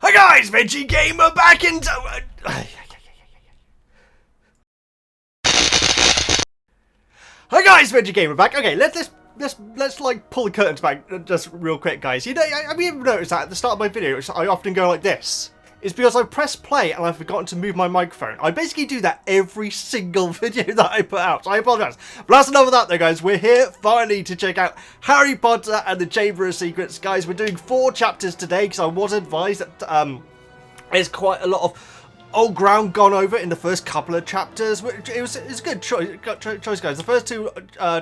Hi guys, Veggie Gamer back in. Hi guys, Veggie Gamer back. Okay, let's like pull the curtains back just real quick, guys. You know, have you ever noticed that at the start of my video, I often go like this? It's because I press play and I've forgotten to move my microphone. I basically do that every single video that I put out, so I apologise. But that's enough of that though, guys. We're here finally to check out Harry Potter and the Chamber of Secrets. Guys, we're doing 4 chapters today because I was advised that there's quite a lot of old ground gone over in the first couple of chapters. It's a good choice, guys. The first 2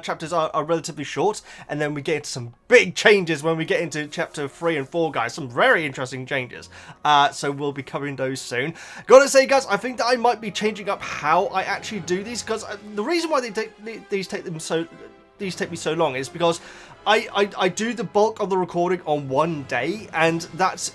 chapters are relatively short, and then we get into some big changes when we get into chapter 3 and 4, guys. Some very interesting changes. So we'll be covering those soon. Gotta say, guys, I think that I might be changing up how I actually do these, because the reason why these take me so long is because I do the bulk of the recording on one day, and that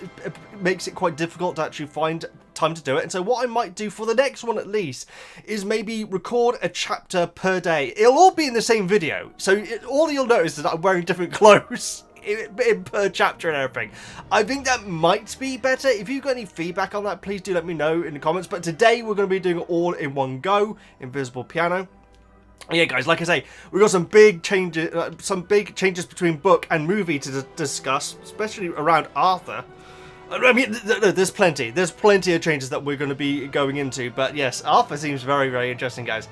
makes it quite difficult to actually find time to do it. And so what I might do for the next one at least is maybe record a chapter per day. It'll all be in the same video, so all you'll notice is that I'm wearing different clothes in per chapter and everything. I think that might be better. If you've got any feedback on that, please do let me know in the comments. But today we're going to be doing it all in one go. Invisible piano. Yeah, guys, like I say, we've got some big changes between book and movie to discuss, especially around Arthur. I mean, there's plenty of changes that we're going to be going into, but yes, Arthur seems very, very interesting, guys.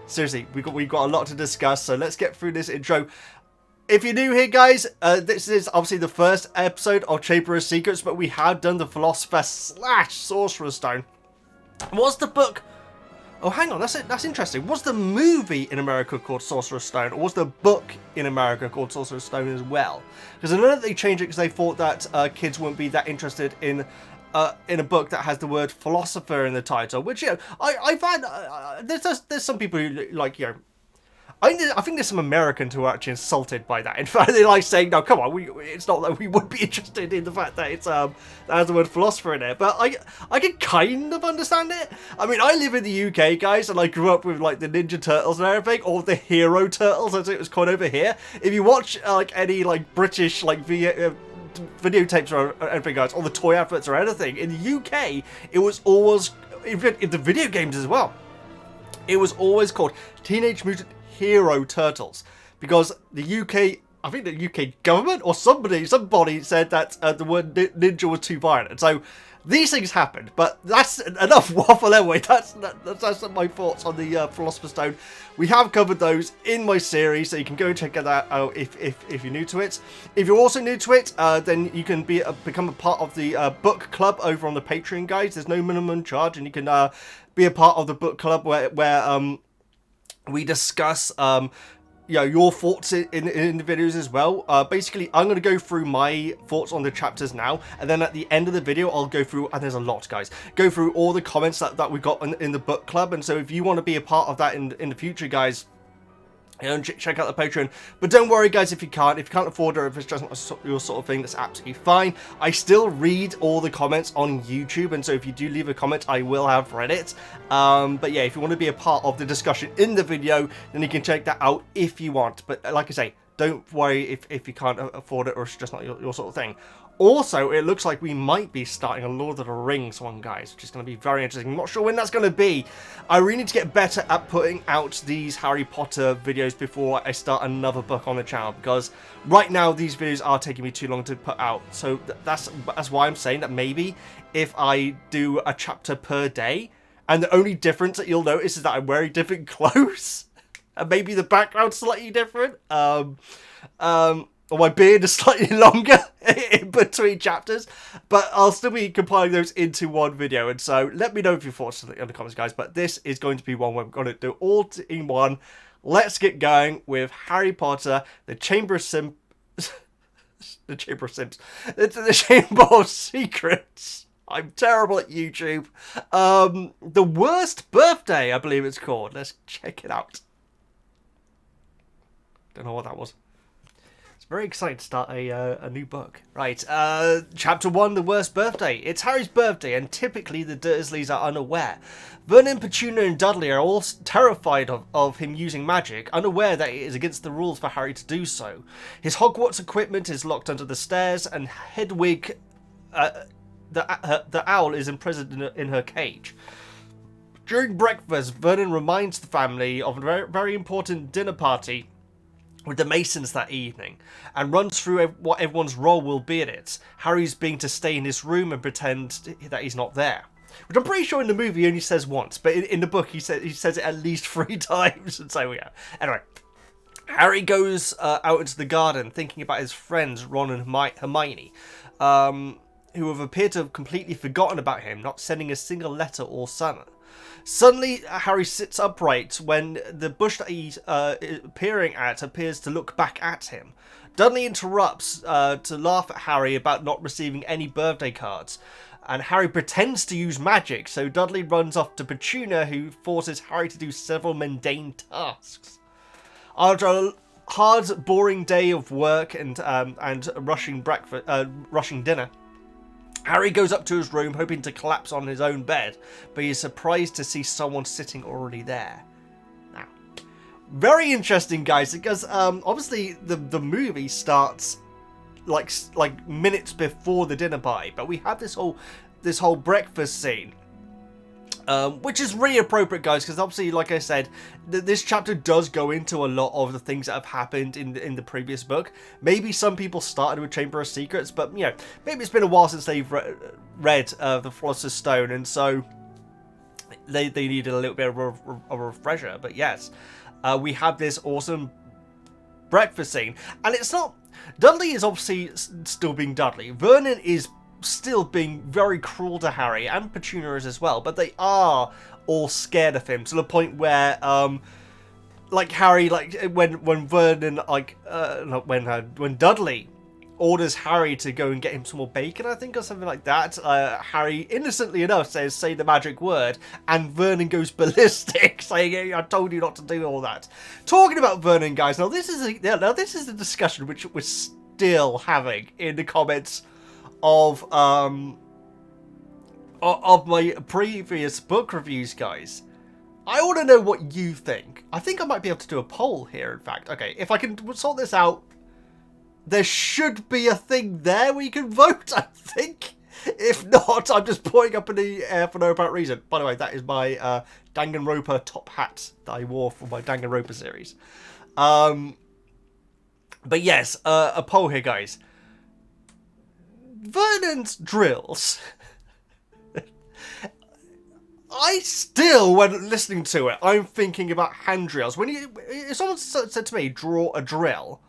Seriously, we've got a lot to discuss, so let's get through this intro. If you're new here, guys, this is obviously the first episode of Chamber of Secrets, but we have done the Philosopher / Sorcerer's Stone. What's the book? Oh, hang on, that's interesting. Was the movie in America called Sorcerer's Stone, or was the book in America called Sorcerer's Stone as well? Because I know that they changed it because they thought that kids wouldn't be that interested in a book that has the word philosopher in the title. Which, you know, I find there's some people who like, you know, I think there's some Americans who are actually insulted by that. In fact, they like saying, "No, come on, it's not that we would be interested in the fact that it's that has the word philosopher in it." But I can kind of understand it. I mean, I live in the UK, guys, and I grew up with like the Ninja Turtles and everything, or the Hero Turtles, as it was called over here. If you watch like any like British like videotapes or anything, guys, or the toy adverts or anything in the UK, it was always in the video games as well. It was always called Teenage Mutant Hero Turtles, because the UK, I think the UK government or somebody said that the word ninja was too violent, and so these things happened. But that's enough waffle anyway. That's my thoughts on the Philosopher's Stone. We have covered those in my series, so you can go and check that out if you're new to it. If you're also new to it, then you can become a part of the book club over on the Patreon, guys. There's no minimum charge, and you can be a part of the book club where we discuss, you know, your thoughts in the videos as well. Basically, I'm going to go through my thoughts on the chapters now, and then at the end of the video, I'll go through, and there's a lot, guys, go through all the comments that we got in the book club. And so if you want to be a part of that in the future, guys, you know, check out the Patreon. But don't worry, guys, if you can't afford it, or if it's just not your sort of thing, that's absolutely fine. I still read all the comments on YouTube, and so if you do leave a comment, I will have read it. But yeah, if you want to be a part of the discussion in the video, then you can check that out if you want. But like I say, don't worry if you can't afford it, or it's just not your sort of thing. Also, it looks like we might be starting a Lord of the Rings one, guys, which is going to be very interesting. I'm not sure when that's going to be. I really need to get better at putting out these Harry Potter videos before I start another book on the channel, because right now these videos are taking me too long to put out. So that's why I'm saying that maybe if I do a chapter per day, and the only difference that you'll notice is that I'm wearing different clothes, and maybe the background's slightly different, or my beard is slightly longer in between chapters, but I'll still be compiling those into one video. And so let me know if your thoughts in the comments, guys. But this is going to be one where we're going to do all in one. Let's get going with Harry Potter, the Chamber of the Chamber of Secrets. I'm terrible at YouTube. The Worst Birthday, I believe it's called. Let's check it out. Don't know what that was. Very excited to start a new book. Right, chapter 1, The Worst Birthday. It's Harry's birthday, and typically the Dursleys are unaware. Vernon, Petunia, and Dudley are all terrified of him using magic, unaware that it is against the rules for Harry to do so. His Hogwarts equipment is locked under the stairs, and Hedwig the owl is imprisoned in her cage. During breakfast, Vernon reminds the family of a very, very important dinner party with the Masons that evening, and runs through what everyone's role will be in it. Harry's being to stay in his room and pretend that he's not there, which I'm pretty sure in the movie he only says once, but in the book he says it at least 3 times. And so yeah. Anyway, Harry goes out into the garden, thinking about his friends Ron and Hermione, who have appeared to have completely forgotten about him, not sending a single letter all summer. Suddenly, Harry sits upright when the bush that he's peering at appears to look back at him. Dudley interrupts to laugh at Harry about not receiving any birthday cards, and Harry pretends to use magic, so Dudley runs off to Petunia, who forces Harry to do several mundane tasks. After a hard, boring day of work and rushing dinner, Harry goes up to his room hoping to collapse on his own bed, but he is surprised to see someone sitting already there. Now, very interesting, guys, because obviously the movie starts like minutes before the dinner party, but we have this whole breakfast scene, which is really appropriate, guys, because obviously, like I said, this chapter does go into a lot of the things that have happened in the previous book. Maybe some people started with Chamber of Secrets, but you know, maybe it's been a while since they've read the Philosopher's Stone, and so they needed a little bit of a refresher. But yes, we have this awesome breakfast scene, and it's not. Dudley is obviously still being Dudley. Vernon is still being very cruel to Harry, and Petunia is as well, but they are all scared of him to the point where like Harry, like when Vernon, like when Dudley orders Harry to go and get him some more bacon, I think, or something like that, Harry innocently enough says, "Say the magic word," and Vernon goes ballistic, saying, "Hey, I told you not to do all that." Talking about Vernon, guys, now this is a discussion which we're still having in the comments of my previous book reviews, guys. I want to know what you think. I think I might be able to do a poll here, in fact. Okay, if I can sort this out, there should be a thing there where you can vote, I think. If not, I'm just pointing up in the air for no apparent reason. By the way, that is my Danganronpa top hat that I wore for my Danganronpa series. But yes, a poll here, guys. Vernon's drills. I still, when listening to it, I'm thinking about hand drills. If someone said to me, draw a drill,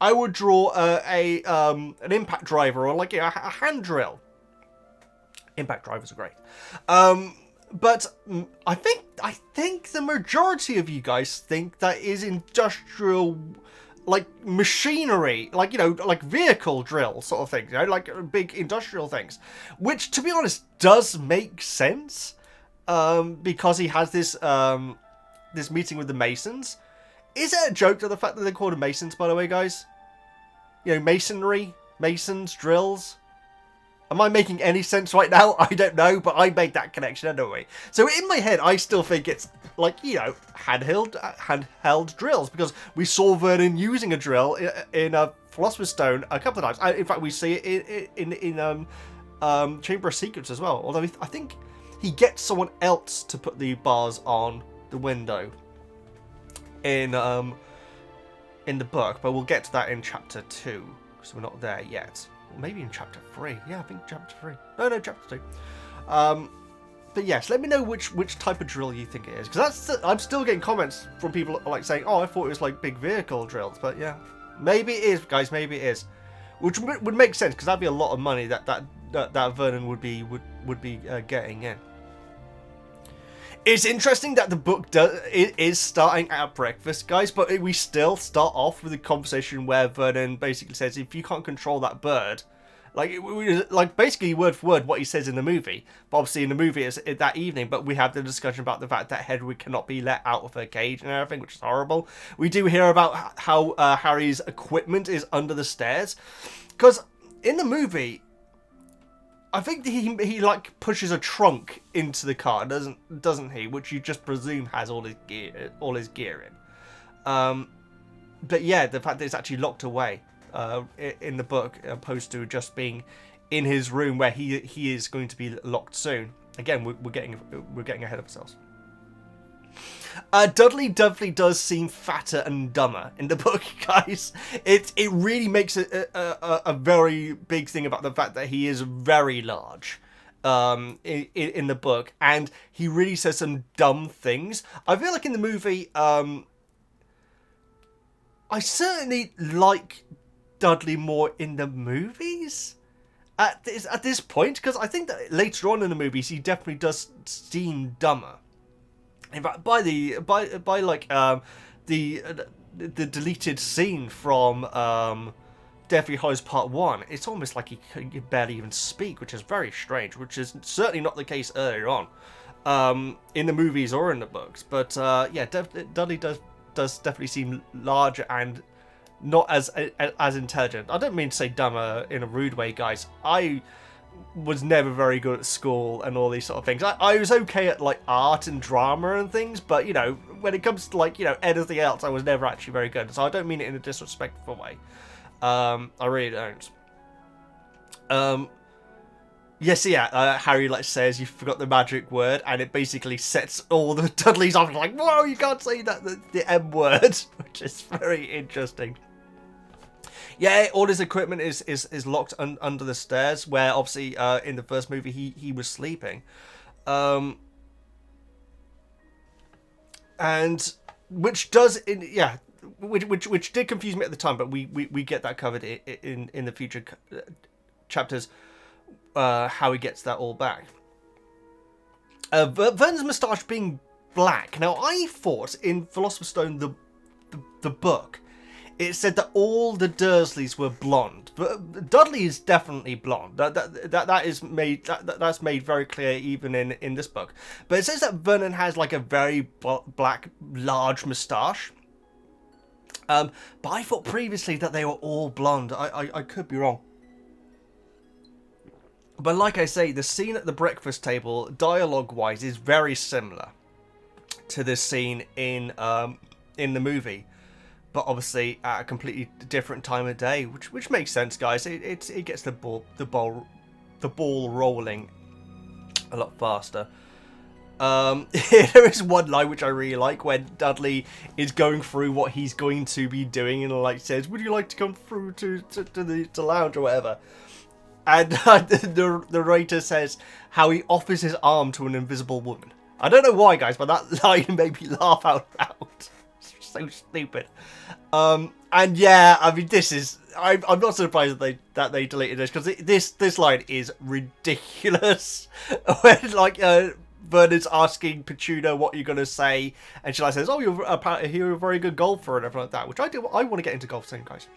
I would draw an impact driver, or like a hand drill. Impact drivers are great. But I think the majority of you guys think that is industrial, like machinery, like, you know, like vehicle drill sort of things, you know, like big industrial things, which, to be honest, does make sense, because he has this this meeting with the Masons. Is it a joke to the fact that they're called Masons, by the way, guys? You know, masonry, Masons, drills. Am I making any sense right now? I don't know, but I made that connection anyway. So in my head, I still think it's like, you know, handheld drills, because we saw Vernon using a drill in a Philosopher's Stone a couple of times. In fact, we see it in Chamber of Secrets as well. Although I think he gets someone else to put the bars on the window in the book, but we'll get to that in chapter 2, because we're not there yet. Maybe in chapter 3. Yeah, I think chapter 3. No, chapter 2. But yes, let me know which type of drill you think it is, because I'm still getting comments from people like saying, "Oh, I thought it was like big vehicle drills," but yeah, maybe it is, guys. Maybe it is, which would make sense, because that'd be a lot of money that Vernon would be getting in. It's interesting that the book is starting at breakfast, guys, but we still start off with a conversation where Vernon basically says, if you can't control that bird, like basically word for word what he says in the movie. But obviously in the movie it's that evening, but we have the discussion about the fact that Hedwig cannot be let out of her cage and everything, which is horrible. We do hear about how Harry's equipment is under the stairs, because in the movie, I think he like pushes a trunk into the car, doesn't he? Which you just presume has all his gear in. But yeah, the fact that it's actually locked away in the book, opposed to just being in his room where he is going to be locked soon. Again, we're getting ahead of ourselves. Dudley definitely does seem fatter and dumber in the book, guys. It really makes a very big thing about the fact that he is very large in the book, and he really says some dumb things. I feel like in the movie, I certainly like Dudley more in the movies at this point, because I think that later on in the movies he definitely does seem dumber. In fact, by the deleted scene from Deathly Hallows Part 1, it's almost like he could barely even speak, which is very strange, which is certainly not the case earlier on in the movies or in the books. But yeah, Dudley does definitely seem larger and not as intelligent. I don't mean to say dumber in a rude way, guys. I was never very good at school and all these sort of things. I was okay at like art and drama and things, but you know, when it comes to like, you know, anything else, I was never actually very good. So I don't mean it in a disrespectful way. I really don't. Yes, yeah. Harry like says you forgot the magic word, and it basically sets all the Dudleys off. Like, whoa, you can't say that the M word, which is very interesting. Yeah, all his equipment is locked under the stairs, where obviously in the first movie he was sleeping, and which did confuse me at the time, but we get that covered in the future chapters, how he gets that all back. Vernon's moustache being black. Now I thought in Philosopher's Stone the book, it said that all the Dursleys were blonde, but Dudley is definitely blonde. That's made very clear even in this book. But it says that Vernon has like a very black, large moustache. But I thought previously that they were all blonde. I could be wrong. But like I say, the scene at the breakfast table, dialogue-wise, is very similar to this scene in the movie. But obviously at a completely different time of day, which makes sense, guys. It gets the ball rolling a lot faster. There is one line which I really like when Dudley is going through what he's going to be doing, and like says, "Would you like to come through to the lounge or whatever?" And the narrator says how he offers his arm to an invisible woman. I don't know why, guys, but that line made me laugh out loud. So stupid. And yeah, I mean, this is I'm not surprised that they deleted this, because this line is ridiculous. When like Vernon's asking Petunia what you're gonna say, and she like says, "Oh, you're a very good golfer," and everything like that. Which I do. I want to get into golf soon, guys.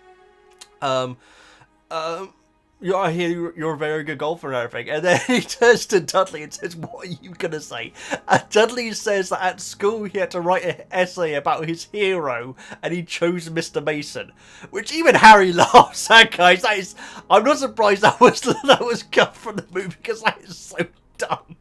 I hear you're a very good golfer and everything. And then he turns to Dudley and says, "What are you going to say?" And Dudley says that at school he had to write an essay about his hero and he chose Mr. Mason. Which even Harry laughs at, guys. I'm not surprised that was cut from the movie, because that is so dumb.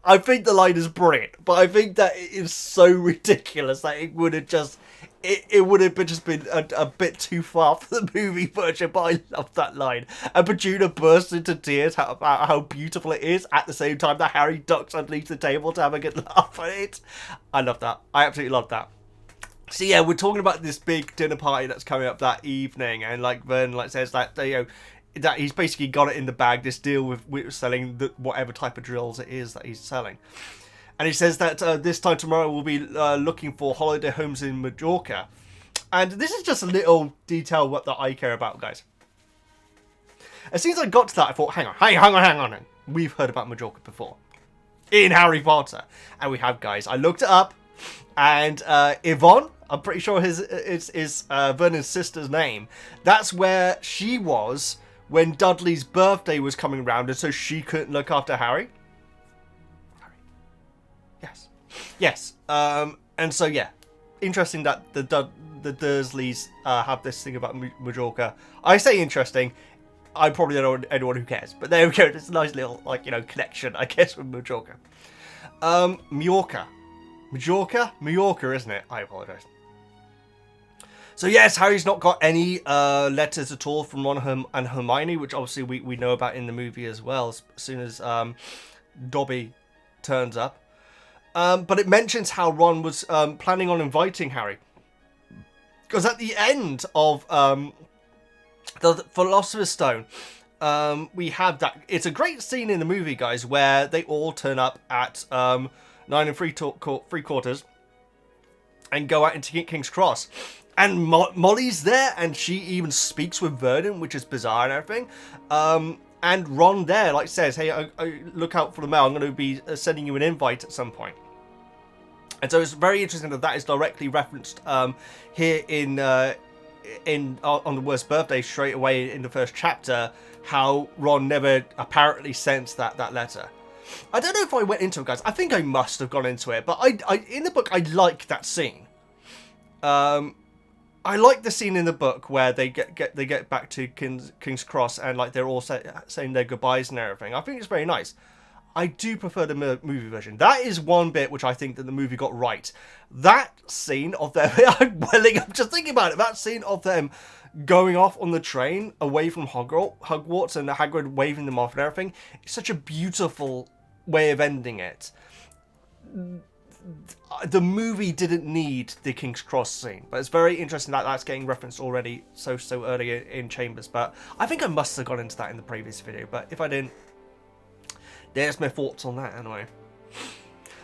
I think the line is brilliant, but I think that it is so ridiculous that it would have just... It would have just been a bit too far for the movie version, but I love that line. And Petunia bursts into tears about how beautiful it is, at the same time that Harry ducks underneath the table to have a good laugh at it. I love that. I absolutely love that. So yeah, we're talking about this big dinner party that's coming up that evening, and like Vernon like says that that he's basically got it in the bag, this deal with selling whatever type of drills it is that he's selling. And he says that this time tomorrow we'll be looking for holiday homes in Majorca. And this is just a little detail that I care about, guys. As soon as I got to that, I thought, hang on. We've heard about Majorca before. In Harry Potter. And we have, guys. I looked it up. And Yvonne, I'm pretty sure is Vernon's sister's name. That's where she was when Dudley's birthday was coming around. And so she couldn't look after Harry. Yes. And so yeah, interesting that the Dursleys have this thing about Majorca. I say interesting. I probably don't know anyone who cares, but there we go. It's a nice little connection, I guess, with Majorca. Majorca, isn't it? I apologise. So yes, Harry's not got any letters at all from Ron and Hermione, which obviously we know about in the movie as well, as soon as Dobby turns up. But it mentions how Ron was planning on inviting Harry. Because at the end of the Philosopher's Stone, we have that. It's a great scene in the movie, guys, where they all turn up at 9 3/4 and go out into King's Cross. And Molly's there, and she even speaks with Vernon, which is bizarre and everything. And Ron there, like, says, hey, I look out for the mail. I'm going to be sending you an invite at some point. And so it's very interesting that is directly referenced here on the worst birthday straight away in the first chapter, how Ron never apparently sent that letter. I don't know if I went into it, guys. I think I must have gone into it, but I in the book I like that scene. I like the scene in the book where they get back to King's Cross and like they're all saying their goodbyes and everything. I think it's very nice. I do prefer the movie version. That is one bit which I think that the movie got right. That scene of them, I'm just thinking about it. That scene of them going off on the train away from Hogwarts and Hagrid waving them off and everything. It's such a beautiful way of ending it. The movie didn't need the King's Cross scene, but it's very interesting that that's getting referenced already so early in Chambers. But I think I must have gone into that in the previous video, but if I didn't, there's my thoughts on that anyway.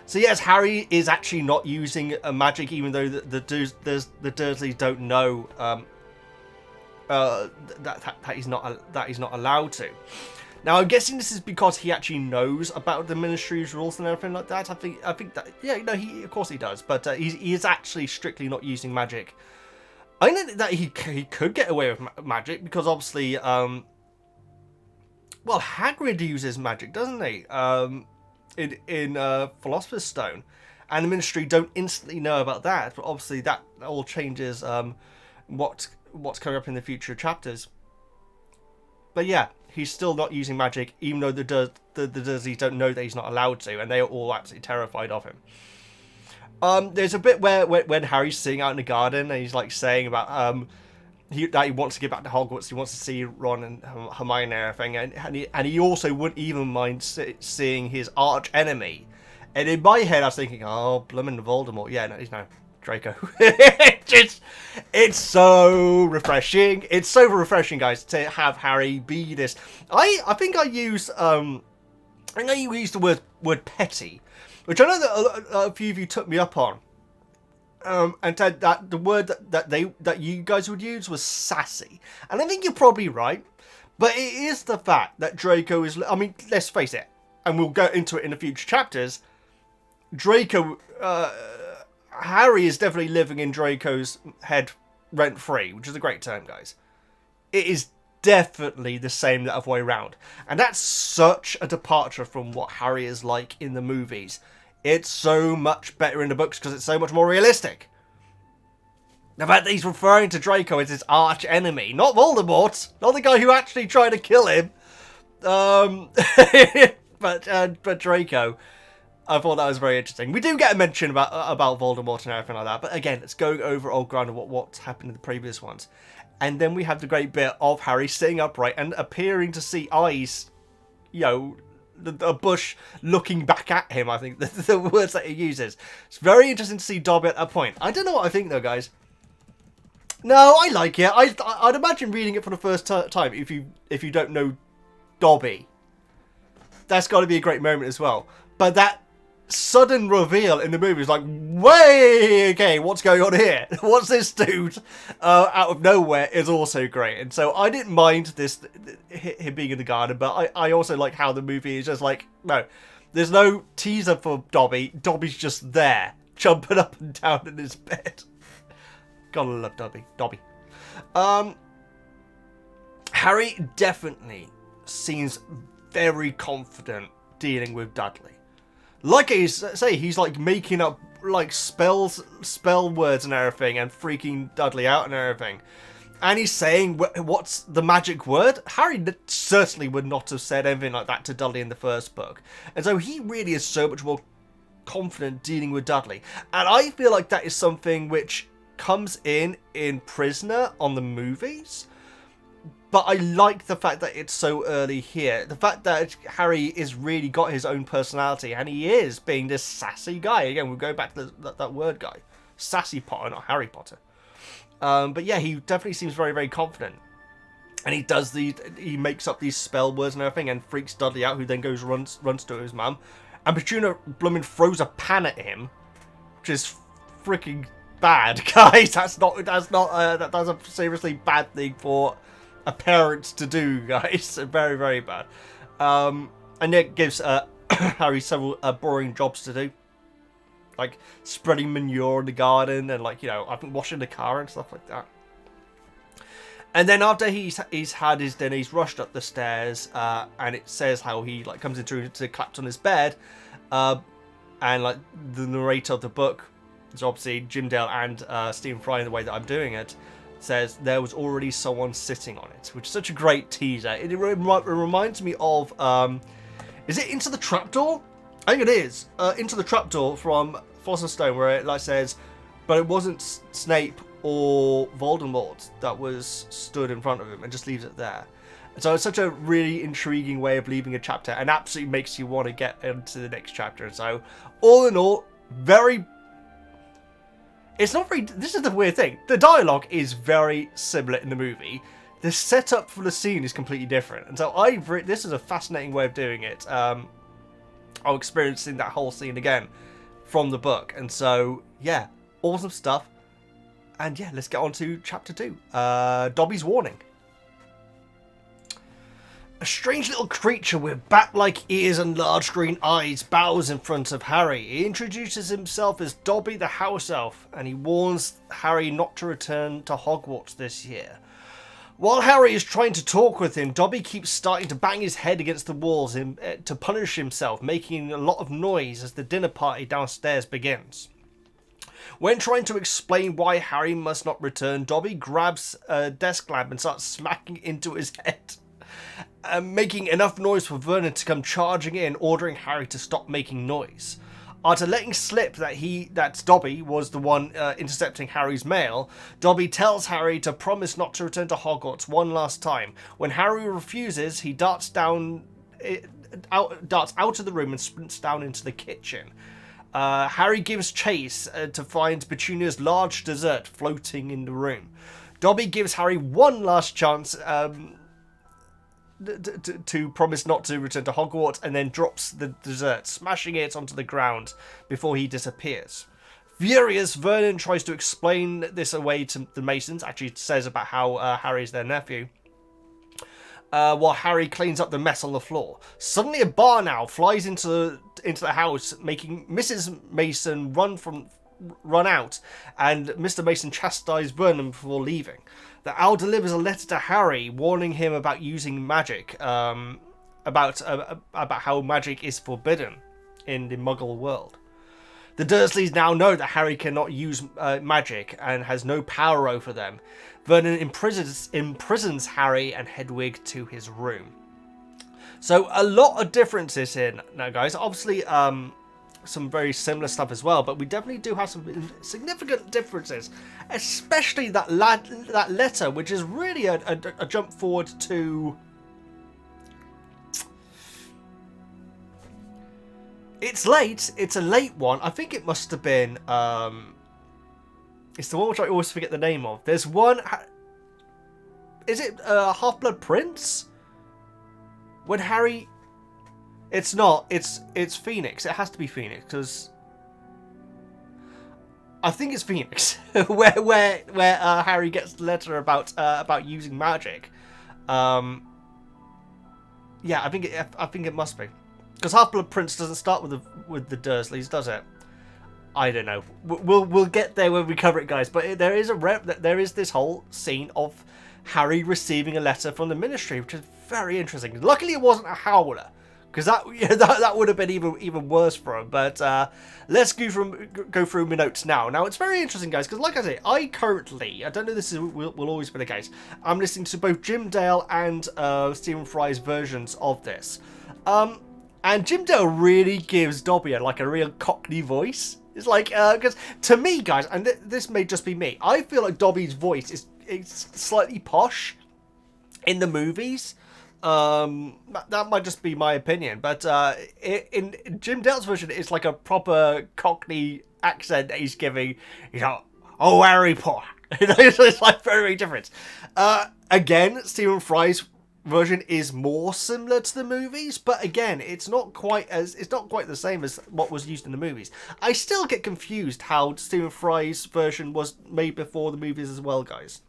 So yes, Harry is actually not using a magic, even though the Dursleys don't know that he's not allowed to. Now, I'm guessing this is because he actually knows about the Ministry's rules and everything like that. I think that, yeah, no, of course he does, but he is actually strictly not using magic. I know that he could get away with magic because obviously, well, Hagrid uses magic, doesn't he? In Philosopher's Stone, and the Ministry don't instantly know about that. But obviously, that all changes what's coming up in the future chapters. But yeah, he's still not using magic, even though the Dursleys don't know that he's not allowed to, and they are all absolutely terrified of him. There's a bit where when Harry's sitting out in the garden, and he's like saying about that he wants to get back to Hogwarts, he wants to see Ron and Hermione and everything, and he also wouldn't even mind seeing his arch enemy. And in my head, I was thinking, oh, bloomin' Voldemort. Yeah, no, he's no Draco. It's so refreshing. It's so refreshing, guys, to have Harry be this. I think I used the word petty, which I know that a few of you took me up on. And said that the word that you guys would use was sassy. And I think you're probably right. But it is the fact that Draco is, I mean, let's face it, and we'll go into it in the future chapters, Harry is definitely living in Draco's head rent-free, which is a great term, guys. It is definitely the same the other way around. And that's such a departure from what Harry is like in the movies. It's so much better in the books because it's so much more realistic. The fact that he's referring to Draco as his arch enemy, not Voldemort, not the guy who actually tried to kill him, but Draco. I thought that was very interesting. We do get a mention about Voldemort and everything like that, but again, it's going over old ground of what's happened in the previous ones. And then we have the great bit of Harry sitting upright and appearing to see eyes, you know, a bush looking back at him, I think, the words that he uses. It's very interesting to see Dobby at that point. I don't know what I think, though, guys. No, I like it. I'd imagine reading it for the first time if you don't know Dobby. That's got to be a great moment as well. But that sudden reveal in the movie is like, way, okay, what's going on here? What's this dude out of nowhere is also great. And so I didn't mind him being in the garden, but I also like how the movie is just like, no, there's no teaser for Dobby. Dobby's just there, jumping up and down in his bed. Gotta love Dobby. Harry definitely seems very confident dealing with Dudley. Like I say, he's like making up like spell words and everything and freaking Dudley out and everything. And he's saying, what's the magic word? Harry certainly would not have said anything like that to Dudley in the first book. And so he really is so much more confident dealing with Dudley. And I feel like that is something which comes in Prisoner on the movies. But I like the fact that it's so early here. The fact that Harry is really got his own personality, and he is being this sassy guy. Again, we'll go back to that word guy. Sassy Potter, not Harry Potter. But yeah, he definitely seems very, very confident. And he makes up these spell words and everything and freaks Dudley out, who then runs to his mum. And Petunia blooming throws a pan at him, which is freaking bad, guys. That's a seriously bad thing for a parent to do, guys. Very, very bad. And it gives Harry several boring jobs to do, like spreading manure in the garden and, like, you know, I think washing the car and stuff like that. And then after he's had his dinner, he's rushed up the stairs, and it says how he, like, comes into collapse on his bed, and, like, the narrator of the book, is obviously Jim Dale and Stephen Fry in the way that I'm doing it, says there was already someone sitting on it, which is such a great teaser. It reminds me of, is it Into the Trapdoor? I think it is. Into the Trapdoor from Philosopher's Stone, where it, like, says, but it wasn't Snape or Voldemort that was stood in front of him, and just leaves it there. So it's such a really intriguing way of leaving a chapter, and absolutely makes you want to get into the next chapter. So all in all, it's not very... This is the weird thing. The dialogue is very similar in the movie. The setup for the scene is completely different. And so this is a fascinating way of doing it. I'm experiencing that whole scene again from the book. And so, yeah, awesome stuff. And yeah, let's get on to chapter 2. Dobby's Warning. A strange little creature with bat-like ears and large green eyes bows in front of Harry. He introduces himself as Dobby the House Elf, and he warns Harry not to return to Hogwarts this year. While Harry is trying to talk with him, Dobby keeps starting to bang his head against the walls to punish himself, making a lot of noise as the dinner party downstairs begins. When trying to explain why Harry must not return, Dobby grabs a desk lamp and starts smacking into his head, making enough noise for Vernon to come charging in, ordering Harry to stop making noise. After letting slip that Dobby was the one intercepting Harry's mail, Dobby tells Harry to promise not to return to Hogwarts one last time. When Harry refuses, he darts out of the room and sprints down into the kitchen. Harry gives chase to find Petunia's large dessert floating in the room. Dobby gives Harry one last chance to promise not to return to Hogwarts, and then drops the dessert, smashing it onto the ground before he disappears. Furious, Vernon tries to explain this away to the Masons, actually says about how Harry's their nephew, while Harry cleans up the mess on the floor. Suddenly a barn owl flies into the house, making Mrs. Mason run out, and Mr. Mason chastises Vernon before leaving. The owl delivers a letter to Harry, warning him about using magic, about how magic is forbidden in the Muggle world. The Dursleys now know that Harry cannot use magic and has no power over them. Vernon imprisons Harry and Hedwig to his room. So a lot of differences here now, guys. Obviously, some very similar stuff as well, but we definitely do have some significant differences, especially that letter, which is really a jump forward to... It's late. It's a late one. I think it must have been... It's the one which I always forget the name of. There's one... Is it Half-Blood Prince? When Harry... It's not. It's Phoenix. It has to be Phoenix, because... I think it's Phoenix, where Harry gets the letter about using magic. Yeah, I think it must be. Because Half-Blood Prince doesn't start with the Dursleys, does it? I don't know. We'll get there when we cover it, guys. But there is this whole scene of Harry receiving a letter from the Ministry, which is very interesting. Luckily, it wasn't a howler, because that would have been even worse for him. But let's go through my notes now. Now, it's very interesting, guys, because like I say, I don't know this will always be the case, I'm listening to both Jim Dale and Stephen Fry's versions of this. And Jim Dale really gives Dobby a real Cockney voice. It's like, because to me, guys, and this may just be me, I feel like Dobby's voice is slightly posh in the movies. That might just be my opinion, but in Jim Dale's version, it's like a proper Cockney accent that he's giving. He's like, "Oh, Harry Potter." It's like very, very different. Again, Stephen Fry's version is more similar to the movies, but again, it's not quite the same as what was used in the movies. I still get confused how Stephen Fry's version was made before the movies as well, guys.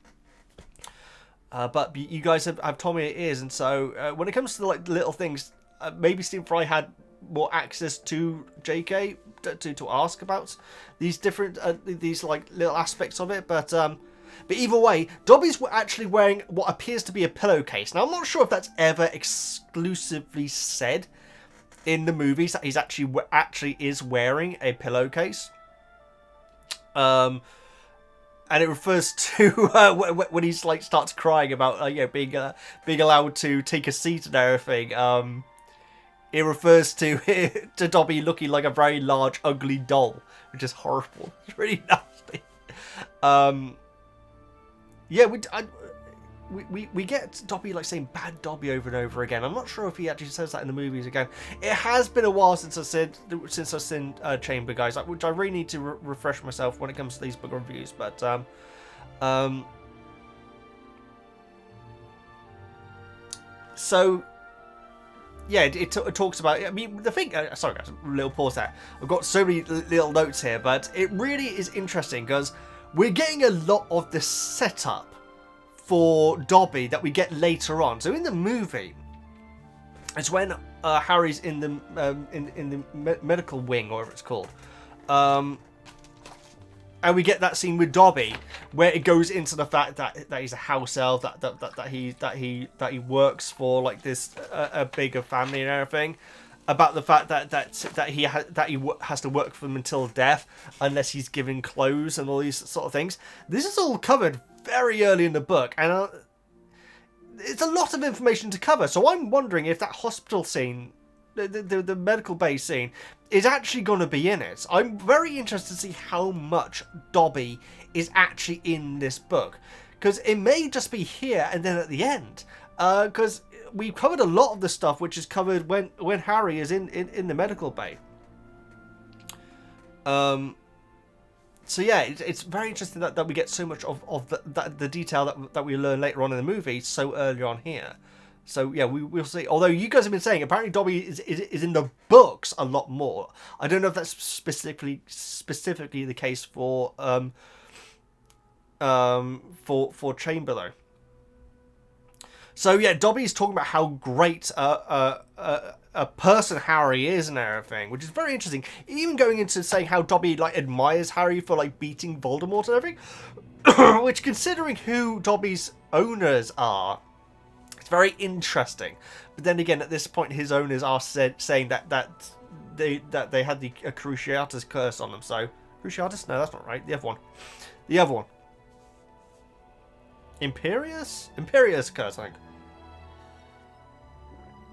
But you guys have told me it is, and so when it comes to like little things, maybe Stephen Fry had more access to JK to ask about these different these like little aspects of it, but either way, Dobby's actually wearing what appears to be a pillowcase. Now, I'm not sure if that's ever exclusively said in the movies that he's actually is wearing a pillowcase. And it refers to when he's like starts crying about being allowed to take a seat and everything. It refers to Dobby looking like a very large, ugly doll, which is horrible. It's really nasty. Yeah, we get Dobby like saying "bad Dobby" over and over again. I'm not sure if he actually says that in the movies again. It has been a while since I've seen Chamber, guys, which I really need to refresh myself when it comes to these book reviews. But so yeah, it talks about. I mean, the thing. Sorry, guys, a little pause there. I've got so many little notes here, but it really is interesting because we're getting a lot of the setup for Dobby that we get later on. So in the movie, it's when Harry's in the medical wing, or whatever it's called, and we get that scene with Dobby where it goes into the fact that he's a house elf, that he works for like this a bigger family and everything. About the fact that he has to work for them until death unless he's given clothes and all these sort of things. This is all covered very early in the book, and it's a lot of information to cover. So I'm wondering if that hospital scene, the medical bay scene, is actually going to be in it. I'm very interested to see how much Dobby is actually in this book, because it may just be here and then at the end. Because we covered a lot of the stuff which is covered when Harry is in the medical bay. So yeah, it's very interesting that we get so much of the detail that we learn later on in the movie so early on here. So yeah, we'll see. Although you guys have been saying apparently Dobby is in the books a lot more. I don't know if that's specifically the case for Chamber though. So yeah, Dobby's talking about how great a person Harry is and everything, which is very interesting. Even going into saying how Dobby like admires Harry for like beating Voldemort and everything, which, considering who Dobby's owners are, it's very interesting. But then again, at this point, his owners are saying that they had the Cruciatus curse on them. So Cruciatus? No, that's not right. The other one. Imperius curse, I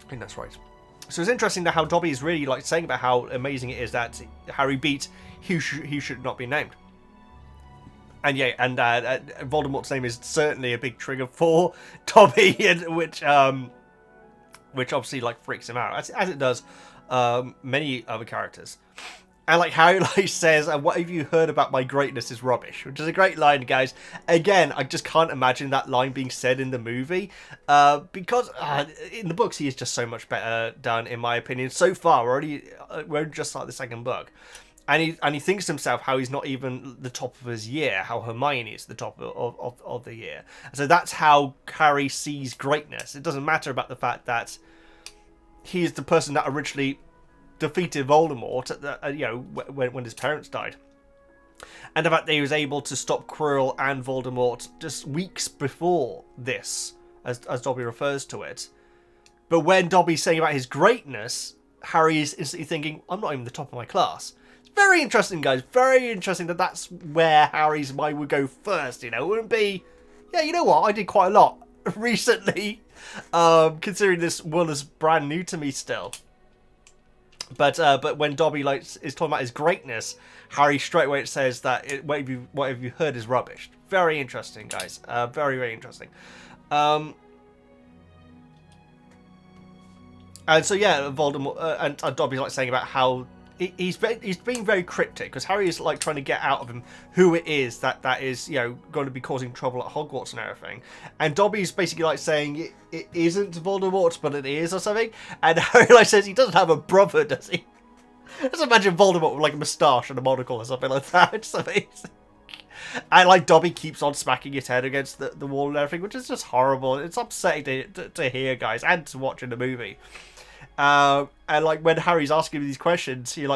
think that's right. So it's interesting that how Dobby is really like saying about how amazing it is that Harry beat he should not be named. And yeah, and Voldemort's name is certainly a big trigger for Dobby, which obviously like freaks him out, as it does many other characters. And like Harry like says, "What have you heard about my greatness is rubbish," which is a great line, guys. Again, I just can't imagine that line being said in the movie, because in the books he is just so much better done, in my opinion. So far, we're just like the second book, and he thinks to himself how he's not even the top of his year, how Hermione is the top of the year. So that's how Harry sees greatness. It doesn't matter about the fact that he is the person that originally defeated Voldemort when his parents died, and the fact that he was able to stop Quirrell and Voldemort just weeks before this, as Dobby refers to it. But when Dobby's saying about his greatness, Harry is instantly thinking, "I'm not even the top of my class." It's very interesting, guys. Very interesting that's where Harry's mind would go first. It wouldn't be, yeah, you know what, I did quite a lot recently, considering this world is brand new to me still. But when Dobby like is talking about his greatness, Harry straight away says that what have you heard is rubbish. Very interesting, guys. Very, very interesting. And so yeah, Voldemort and Dobby's like saying about how he's being very cryptic because Harry is like trying to get out of him who it is that is, you know, going to be causing trouble at Hogwarts and everything. And Dobby's basically like saying it isn't Voldemort, but it is or something. And Harry like says he doesn't have a brother, does he? Just imagine Voldemort with like a moustache and a monocle or something like that. It's amazing. And like Dobby keeps on smacking his head against the wall and everything, which is just horrible. It's upsetting to hear, guys, and to watch in the movie. And like when Harry's asking these questions, he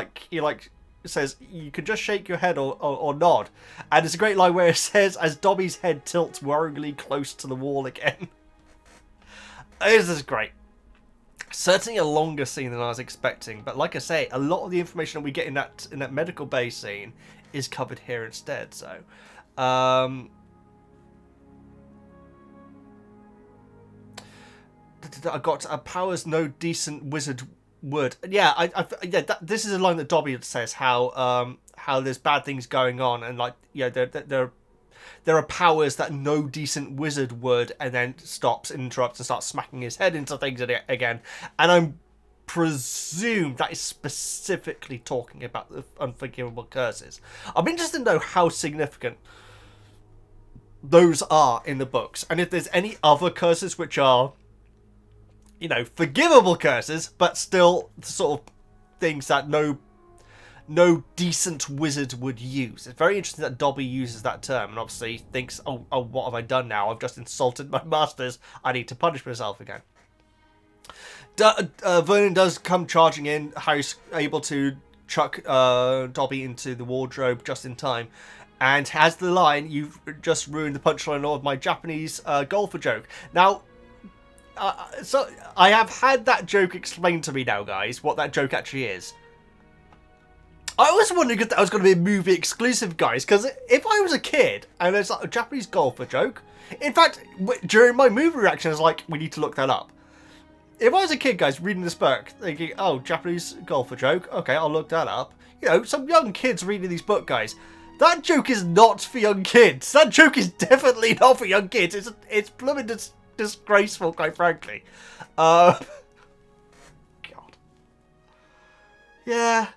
says you can just shake your head or nod. And it's a great line where it says as Dobby's head tilts worryingly close to the wall again. This is great. Certainly a longer scene than I was expecting, but like I say, a lot of the information that we get in that medical bay scene is covered here instead. So, I got powers no decent wizard would. Yeah, this is a line that Dobby says how there's bad things going on and like there are powers that no decent wizard would, and then stops and interrupts and starts smacking his head into things again. And I'm presume that is specifically talking about the unforgivable curses. I'm interested to know how significant those are in the books, and if there's any other curses which are, you know, forgivable curses, but still the sort of things that no decent wizard would use. It's very interesting that Dobby uses that term and obviously thinks, oh, what have I done now? I've just insulted my masters. I need to punish myself again. Vernon does come charging in. Harry's able to chuck Dobby into the wardrobe just in time and has the line, "You've just ruined the punchline of my Japanese golfer joke." Now, so I have had that joke explained to me now, guys, what that joke actually is. I was wondering if that was going to be a movie exclusive, guys, because if I was a kid and there's like a Japanese golfer joke, in fact, during my movie reaction, I was like, we need to look that up. If I was a kid, guys, reading this book, thinking, oh, Japanese golfer joke, okay, I'll look that up. You know, some young kids reading these books, guys, that joke is not for young kids. That joke is definitely not for young kids. It's blooming disgraceful, quite frankly. God. Yeah.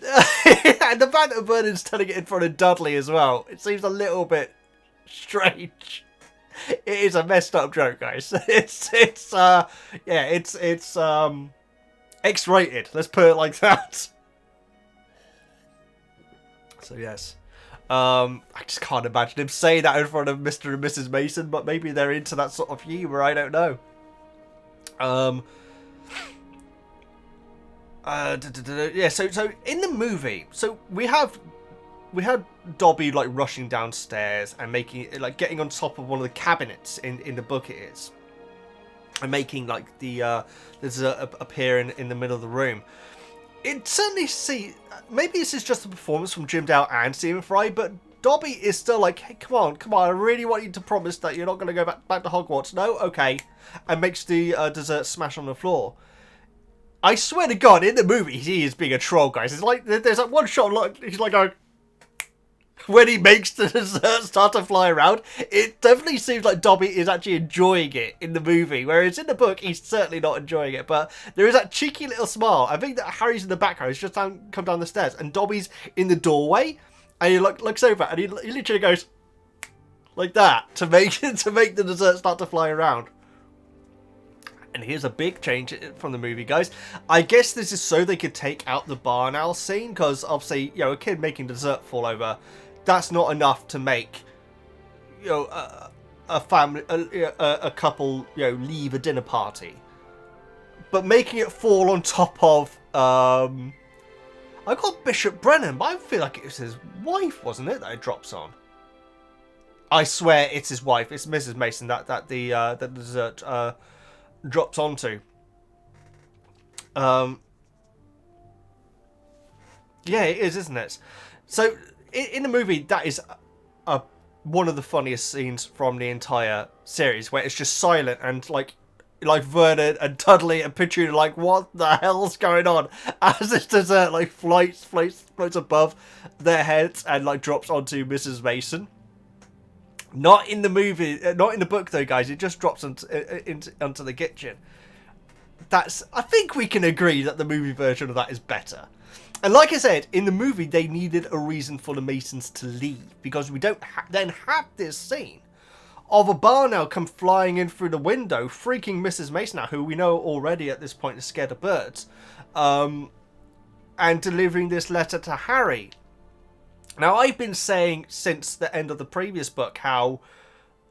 And the fact that Vernon's telling it in front of Dudley as well, it seems a little bit strange. It is a messed up joke, guys. It's X-rated. Let's put it like that. So yes, I just can't imagine him saying that in front of Mr. and Mrs. Mason, but maybe they're into that sort of humour. I don't know. Yeah, so in the movie, so we had Dobby like rushing downstairs and making like getting on top of one of the cabinets in the book it is, and making like the dessert appear in the middle of the room. It certainly maybe this is just a performance from Jim Dale and Stephen Fry, but Dobby is still like, hey, come on, I really want you to promise that you're not going to go back to Hogwarts. No, okay, and makes the dessert smash on the floor. I swear to God, in the movie, he is being a troll, guys. It's like, there's that one shot, like, he's like going, when he makes the dessert start to fly around, it definitely seems like Dobby is actually enjoying it in the movie, whereas in the book, he's certainly not enjoying it, but there is that cheeky little smile. I think that Harry's in the background, he's just come down the stairs, and Dobby's in the doorway, and he looks over, and he literally goes, like that, to make the dessert start to fly around. And here's a big change from the movie, guys. I guess this is so they could take out the barn owl scene, because obviously, you know, a kid making dessert fall over, that's not enough to make, you know, a family, a couple, you know, leave a dinner party. But making it fall on top of, I got Bishop Brennan, but I feel like it was his wife, wasn't it, that it drops on? I swear it's his wife. It's Mrs. Mason that the dessert drops onto. Yeah, it is, isn't it? So in the movie, that is one of the funniest scenes from the entire series, where it's just silent and like like Vernon and Dudley and Petunia like, what the hell's going on? As this dessert like floats above their heads and like drops onto Mrs. Mason. Not in the movie, not in the book though, guys. It just drops onto the kitchen. I think we can agree that the movie version of that is better. And like I said, in the movie, they needed a reason for the Masons to leave. Because we don't then have this scene of a barn owl come flying in through the window, freaking Mrs. Mason out, who we know already at this point is scared of birds, and delivering this letter to Harry. Now, I've been saying since the end of the previous book how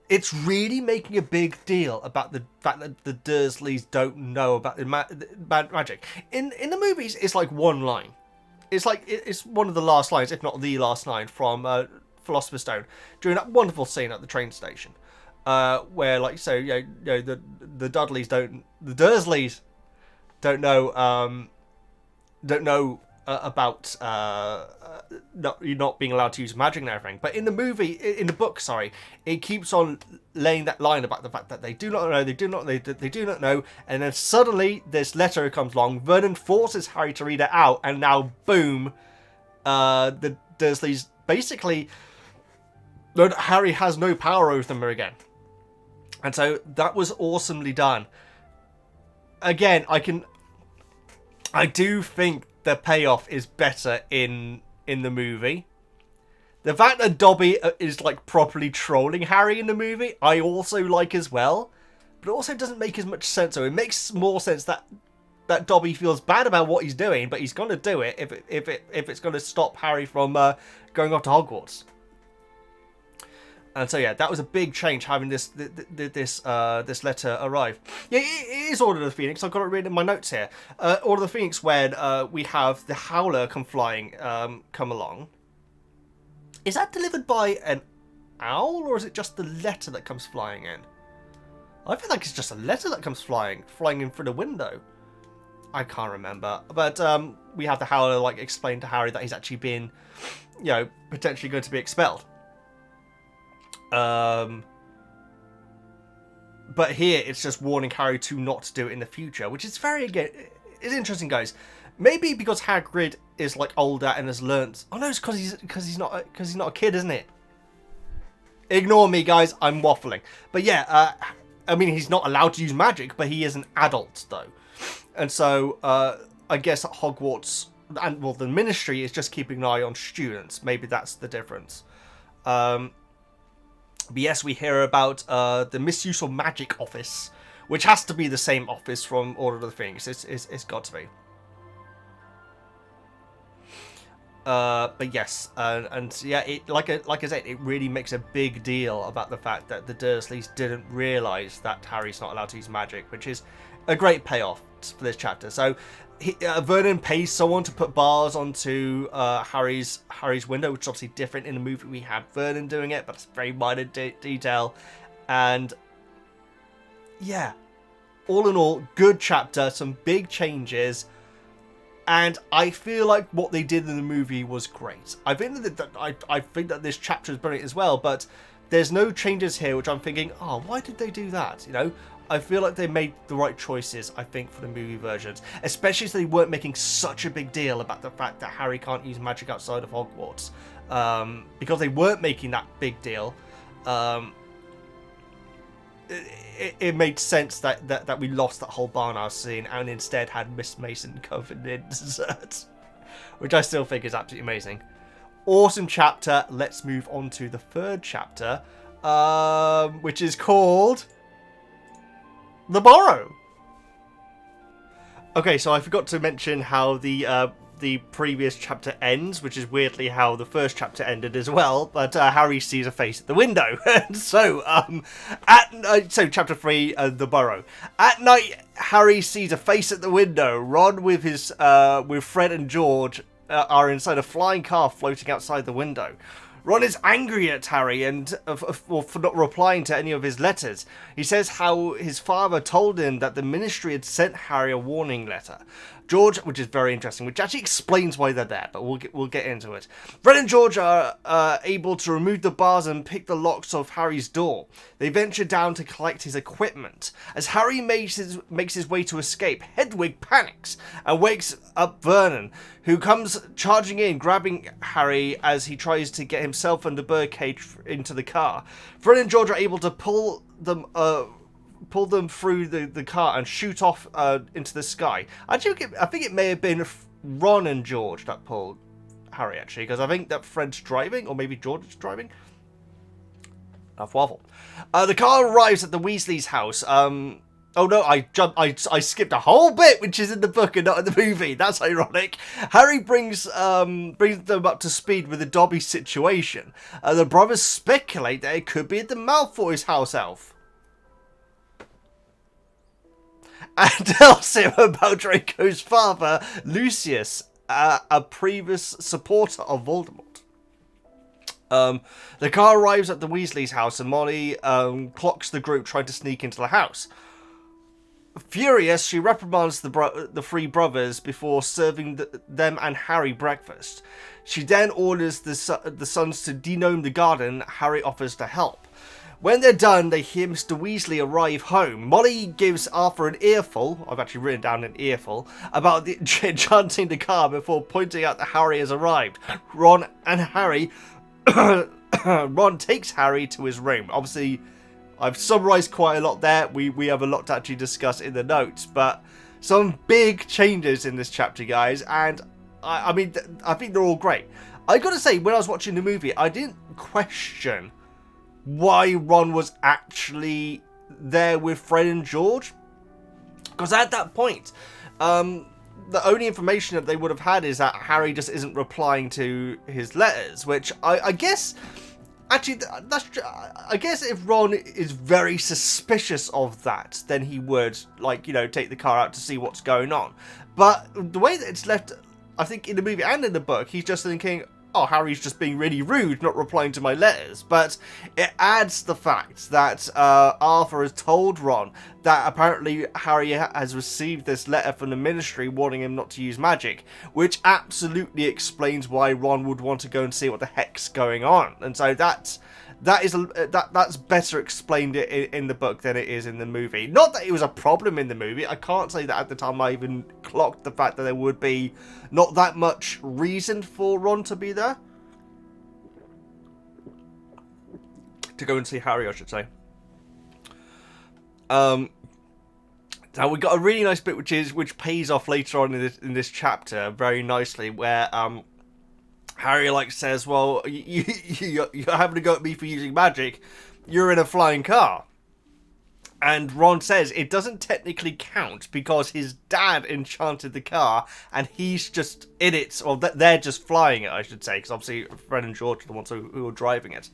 it's really making a big deal about the fact that the Dursleys don't know about the magic. In the movies, it's like one line. It's like it's one of the last lines, if not the last line, from Philosopher's Stone during that wonderful scene at the train station, where like so the Dursleys don't know about not being allowed to use magic and everything. But in the movie, in the book, sorry, it keeps on laying that line about the fact that they do not know, they do not know, and then suddenly this letter comes along. Vernon forces Harry to read it out, and now boom, the Dursleys basically, Harry has no power over them again, and so that was awesomely done. Again, I do think the payoff is better in the movie. The fact that Dobby is like properly trolling Harry in the movie, I also like as well, but it also doesn't make as much sense. So it makes more sense that Dobby feels bad about what he's doing, but he's gonna do it if it's gonna stop Harry from going off to Hogwarts. And so yeah, that was a big change having this letter arrive. Yeah, it is Order of the Phoenix. I've got it written in my notes here. Order of the Phoenix, when we have the Howler come along. Is that delivered by an owl, or is it just the letter that comes flying in? I feel like it's just a letter that comes flying in through the window. I can't remember, but we have the Howler like explain to Harry that he's actually been, potentially going to be expelled. But here it's just warning Harry to not do it in the future, which is it's interesting, guys. Maybe because Hagrid is like older and has learnt. Oh no, it's because he's not a kid, isn't it? Ignore me, guys. I'm waffling. But yeah, I mean he's not allowed to use magic, but he is an adult though, and so I guess at Hogwarts and the Ministry is just keeping an eye on students. Maybe that's the difference. But yes, we hear about the Misuse of Magic office, which has to be the same office from Order of the Phoenix. It's got to be. But yes, and yeah, like I said, it really makes a big deal about the fact that the Dursleys didn't realise that Harry's not allowed to use magic, which is a great payoff for this chapter. So Vernon pays someone to put bars onto Harry's window, which is obviously different. In the movie we have Vernon doing it, but it's a very minor detail. And yeah, all in all, good chapter, some big changes, and I feel like what they did in the movie was great. I think that this chapter is brilliant as well, but there's no changes here which I'm thinking, oh, why did they do that? I feel like they made the right choices, I think, for the movie versions. Especially as they weren't making such a big deal about the fact that Harry can't use magic outside of Hogwarts. Because they weren't making that big deal, it made sense that we lost that whole barn owl scene and instead had Miss Mason covered in dessert. Which I still think is absolutely amazing. Awesome chapter. Let's move on to the third chapter, which is called The Borrow. Okay, so I forgot to mention how the previous chapter ends, which is weirdly how the first chapter ended as well. But Harry sees a face at the window, and so chapter 3, The Burrow. At night, Harry sees a face at the window. Ron with Fred and George are inside a flying car floating outside the window. Ron is angry at Harry and for not replying to any of his letters. He says how his father told him that the ministry had sent Harry a warning letter. George, which is very interesting, which actually explains why they're there, but we'll get into it. Fred and George are able to remove the bars and pick the locks off Harry's door. They venture down to collect his equipment. As Harry makes his way to escape, Hedwig panics and wakes up Vernon, who comes charging in, grabbing Harry as he tries to get himself and the birdcage into the car. Fred and George are able to pull them through the car and shoot off into the sky. I think it may have been Ron and George that pulled Harry, actually, because I think that Fred's driving, or maybe George is driving. Enough waffle. The car arrives at the Weasleys' house. Oh no, I skipped a whole bit, which is in the book and not in the movie. That's ironic. Harry brings them up to speed with the Dobby situation. The brothers speculate that it could be at the Malfoy's house elf, and tells him about Draco's father, Lucius, a previous supporter of Voldemort. The car arrives at the Weasleys' house and Molly clocks the group trying to sneak into the house. Furious, she reprimands the three brothers before serving them and Harry breakfast. She then orders the sons to denome the garden. Harry offers to help. When they're done, they hear Mr. Weasley arrive home. Molly gives Arthur an earful, I've actually written down an earful, about enchanting the car before pointing out that Harry has arrived. Ron takes Harry to his room. Obviously, I've summarised quite a lot there. We have a lot to actually discuss in the notes, but some big changes in this chapter, guys, and I mean, I think they're all great. I gotta say, when I was watching the movie, I didn't question why Ron was actually there with Fred and George, because at that point, the only information that they would have had is that Harry just isn't replying to his letters, which I guess, actually, I guess if Ron is very suspicious of that, then he would, like, you know, take the car out to see what's going on. But the way that it's left, I think in the movie and in the book, he's just thinking, oh, Harry's just being really rude, not replying to my letters. But it adds the fact that Arthur has told Ron that apparently Harry has received this letter from the Ministry warning him not to use magic, which absolutely explains why Ron would want to go and see what the heck's going on. And so that's better explained in the book than it is in the movie. Not that it was a problem in the movie. I can't say that at the time I even clocked the fact that there would be not that much reason for Ron to be there. To go and see Harry, I should say. Now we got a really nice bit which pays off later on in this chapter very nicely, where Harry says, "Well, you're having to go at me for using magic. You're in a flying car." And Ron says it doesn't technically count because his dad enchanted the car and he's just in it, or they're just flying it, I should say, because obviously Fred and George are the ones who are driving it.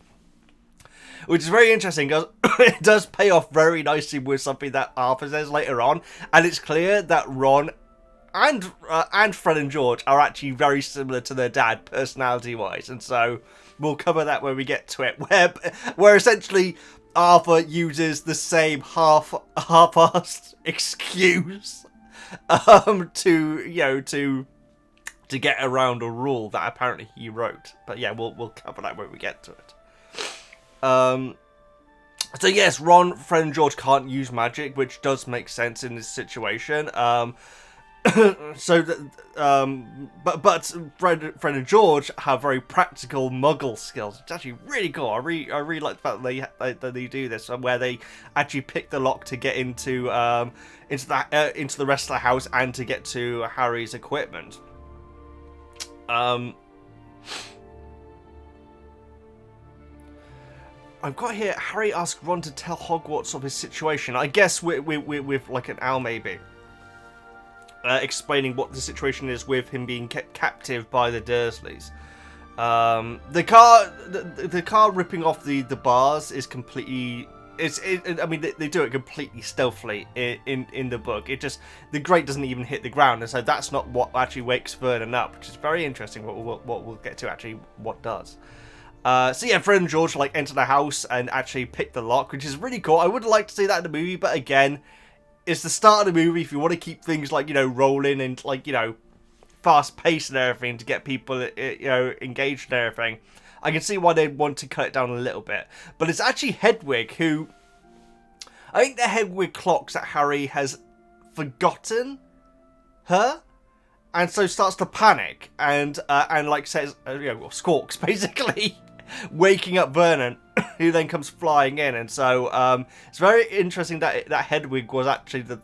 Which is very interesting because it does pay off very nicely with something that Arthur says later on, and it's clear that Ron and Fred and George are actually very similar to their dad personality-wise, and so we'll cover that when we get to it, where essentially Arthur uses the same half-assed excuse to get around a rule that apparently he wrote. But yeah, we'll cover that when we get to it. So yes, Ron, Fred and George can't use magic, which does make sense in this situation. But Fred and George have very practical Muggle skills. It's actually really cool. I really like the fact that they do this, where they actually pick the lock to get into the rest of the house and to get to Harry's equipment. I've got here, Harry asks Ron to tell Hogwarts of his situation. I guess with like an owl, maybe. Explaining what the situation is with him being kept captive by the Dursleys. The car ripping off the bars is completely... I mean, they do it completely stealthily in the book. The grate doesn't even hit the ground, and so that's not what actually wakes Vernon up, which is very interesting. What we'll get to actually what does. So yeah, Fred and George like enter the house and actually pick the lock, which is really cool. I would like to see that in the movie, but again, it's the start of the movie. If you want to keep things like, you know, rolling and like, you know, fast paced and everything to get people, you know, engaged and everything, I can see why they'd want to cut it down a little bit. But it's actually Hedwig who, I think the Hedwig clocks that Harry has forgotten her, and so starts to panic and like says, you know, well, squawks basically, waking up Vernon, who then comes flying in. And so it's very interesting that Hedwig was actually the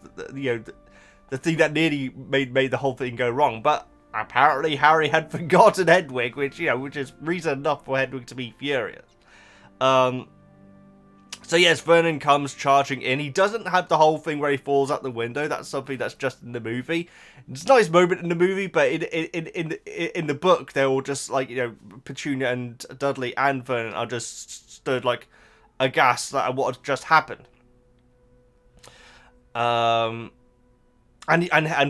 thing that nearly made the whole thing go wrong. But apparently Harry had forgotten Hedwig, which is reason enough for Hedwig to be furious. So yes, Vernon comes charging in. He doesn't have the whole thing where he falls out the window. That's something that's just in the movie. It's a nice moment in the movie, but in the book, they're all just like, you know, Petunia and Dudley and Vernon are just stood like aghast at what had just happened. And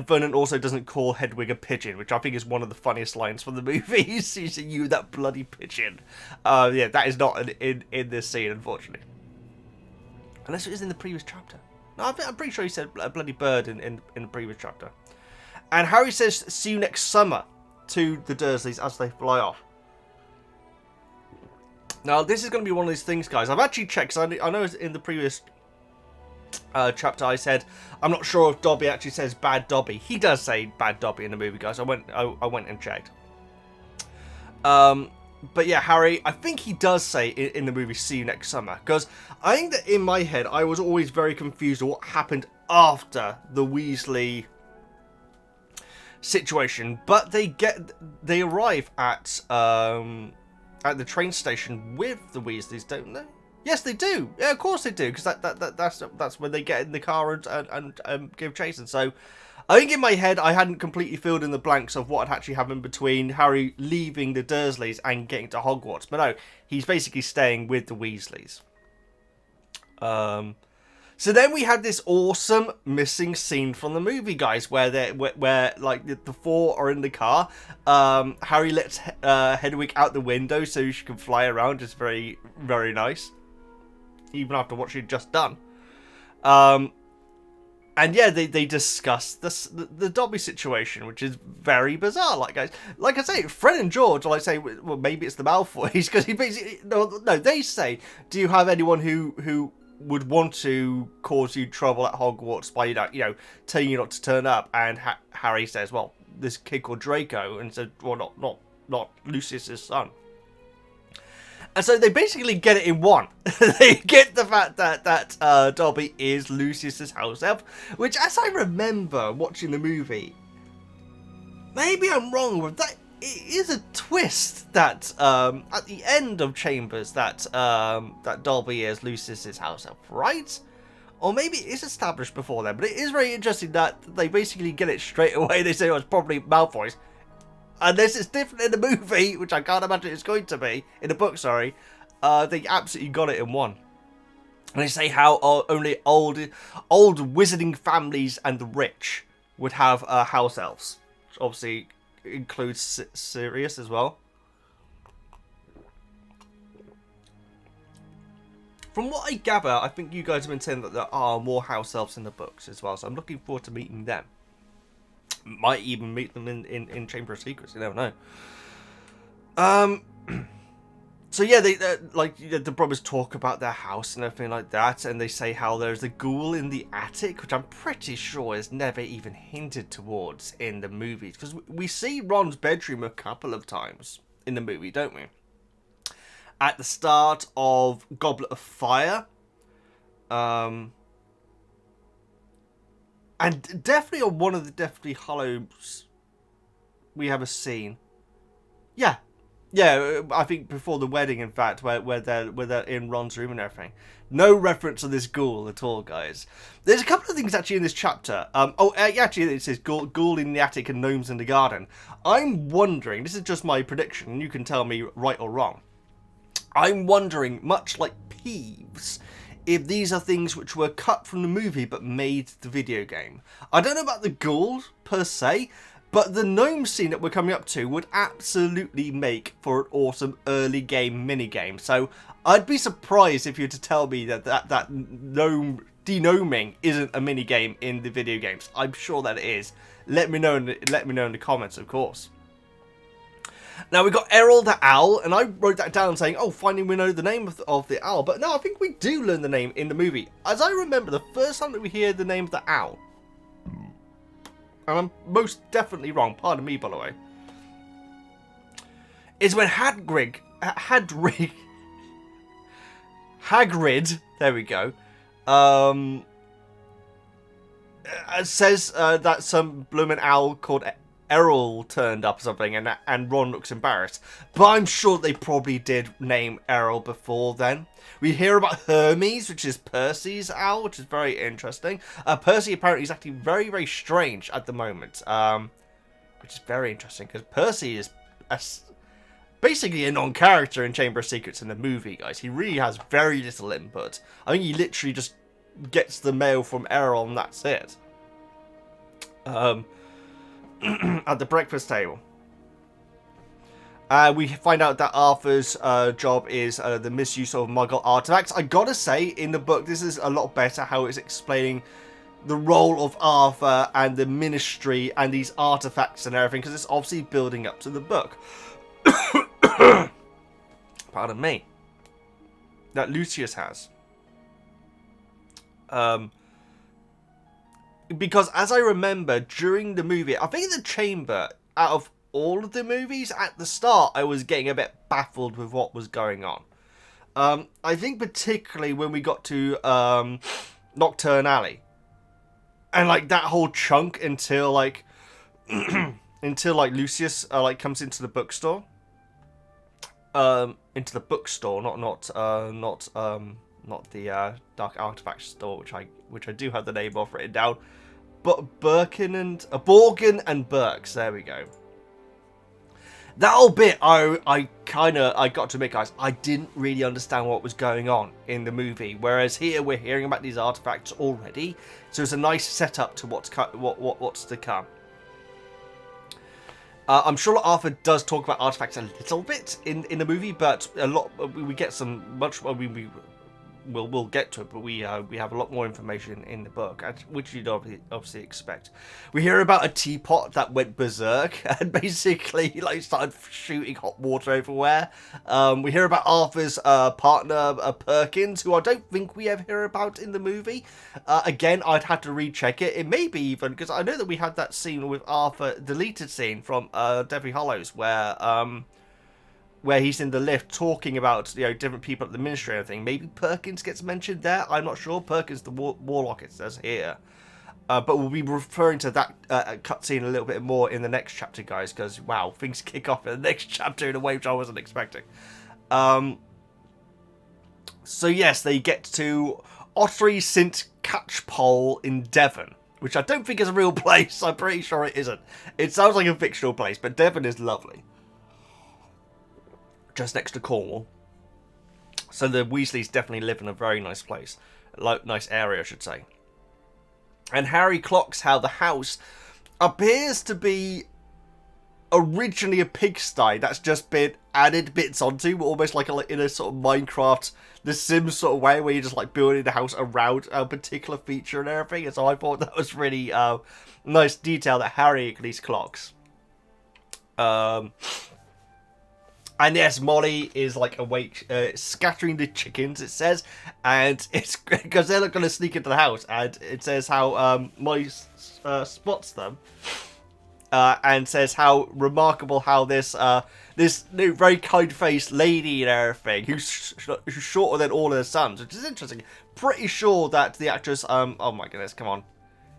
Vernon also doesn't call Hedwig a pigeon, which I think is one of the funniest lines from the movie. He says, "You, that bloody pigeon." Yeah, that is not in this scene, unfortunately. Unless it is in the previous chapter. No, I'm pretty sure he said a bloody bird in the previous chapter. And Harry says, "See you next summer," to the Dursleys as they fly off. Now, this is going to be one of these things, guys. I've actually checked, because I know in the previous chapter I said, I'm not sure if Dobby actually says Bad Dobby. He does say Bad Dobby in the movie, guys. I went and checked. But yeah, Harry, I think he does say in the movie, "See you next summer." Because I think that in my head, I was always very confused on what happened after the Weasley situation. But they arrive at the train station with the Weasleys, don't they? Yes, they do. Yeah, of course they do. Because that's when they get in the car and give chase. And so I think in my head, I hadn't completely filled in the blanks of what had actually happened between Harry leaving the Dursleys and getting to Hogwarts. But no, he's basically staying with the Weasleys. So then we had this awesome missing scene from the movie, guys, where like the four are in the car. Harry lets Hedwig out the window so she can fly around. It's very, very nice, even after what she'd just done. And yeah, they discuss the Dobby situation, which is very bizarre. Like I say, Fred and George, like say, well, maybe it's the Malfoys, because he basically no, they say, "Do you have anyone who would want to cause you trouble at Hogwarts by telling you not to turn up?" And Harry says, "Well, this kid called Draco," and said, "Well, not Lucius's son." And so they basically get it in one. They get the fact that Dobby is Lucius's house elf, which, as I remember watching the movie, maybe I'm wrong with that. It is a twist that at the end of Chambers that Dobby is Lucius's house elf, right? Or maybe it is established before then. But it is very interesting that they basically get it straight away. They say, "Oh, it's probably Malfoy's." Unless it's different in the movie, which I can't imagine it's going to be. In the book, sorry. They absolutely got it in one. And they say how only old wizarding families and the rich would have house elves. Which obviously includes Sirius as well. From what I gather, I think you guys have been saying that there are more house elves in the books as well. So I'm looking forward to meeting them. Might even meet them in Chamber of Secrets. You never know. So yeah, they the brothers talk about their house and everything like that, and they say how there's a ghoul in the attic, which I'm pretty sure is never even hinted towards in the movies, because we see Ron's bedroom a couple of times in the movie, don't we? At the start of Goblet of Fire. And definitely on one of the Deathly Hallows, we have a scene. Yeah, I think before the wedding, in fact, where they're in Ron's room and everything. No reference to this ghoul at all, guys. There's a couple of things actually in this chapter. Actually, it says ghoul in the attic and gnomes in the garden. I'm wondering, this is just my prediction, and you can tell me right or wrong. I'm wondering, much like Peeves, if these are things which were cut from the movie but made the video game. I don't know about the ghouls per se, But the gnome scene that we're coming up to would absolutely make for an awesome early game minigame. So I'd be surprised if you were to tell me that gnome denoming isn't a minigame in the video games. I'm sure that it is. Let me know in the comments, of course. Now we've got Errol the Owl, and I wrote that down saying, oh, finally we know the name of the owl. But no, I think we do learn the name in the movie. As I remember, the first time that we hear the name of the owl, and I'm most definitely wrong, pardon me by the way, is when Hagrid, there we go, says that some bloomin' owl called Errol turned up or something, and Ron looks embarrassed. But I'm sure they probably did name Errol before then. We hear about Hermes, which is Percy's owl, which is very interesting. Percy apparently is acting very, very strange at the moment, which is very interesting, because Percy is basically a non-character in Chamber of Secrets in the movie, guys. He really has very little input. I think he literally just gets the mail from Errol and that's it. At the breakfast table, we find out that Arthur's job is the misuse of Muggle artifacts. I gotta say, in the book, this is a lot better how it's explaining the role of Arthur and the ministry and these artifacts and everything, because it's obviously building up to the book. Pardon me. That Lucius has. Because as I remember, during the movie, I think in the chamber, out of all of the movies, at the start, I was getting a bit baffled with what was going on. I think particularly when we got to Nocturne Alley. And, like, that whole chunk until, like, Lucius, comes into the bookstore. Into the bookstore, not the Dark Artifact store, which I do have the name of written down. But Borgin and Burks, there we go. That whole bit, I got to admit, guys, I didn't really understand what was going on in the movie. Whereas here, we're hearing about these artifacts already, so it's a nice setup to what's to come. I'm sure Arthur does talk about artifacts a little bit in the movie, but a lot we get some much. We'll get to it, but we have a lot more information in the book, which you'd obviously expect. We hear about a teapot that went berserk and basically started shooting hot water everywhere. We hear about Arthur's partner Perkins, who I don't think we ever hear about in the movie. Again, I'd have to recheck it. It may be even because I know that we had that scene with Arthur, deleted scene from Deathly Hallows, where he's in the lift talking about, different people at the ministry and everything. Maybe Perkins gets mentioned there. I'm not sure. Perkins the warlock, it says here. But we'll be referring to that cutscene a little bit more in the next chapter, guys, because, wow, things kick off in the next chapter in a way which I wasn't expecting. So, yes, they get to Ottery St. Catchpole in Devon, which I don't think is a real place. I'm pretty sure it isn't. It sounds like a fictional place, but Devon is lovely. Just next to Cornwall. So the Weasleys definitely live in a very nice place. Nice area, I should say. And Harry clocks how the house appears to be originally a pigsty that's just been added bits onto, almost like in a sort of Minecraft, The Sims sort of way, where you're just building the house around a particular feature and everything. And so I thought that was really nice detail that Harry at least clocks. And yes, Molly is awake, scattering the chickens, it says, and it's because they're not going to sneak into the house, and it says how Molly spots them, and says how remarkable how this new very kind-faced lady and everything, who's shorter than all of her sons, which is interesting. Pretty sure that the actress, oh my goodness, come on,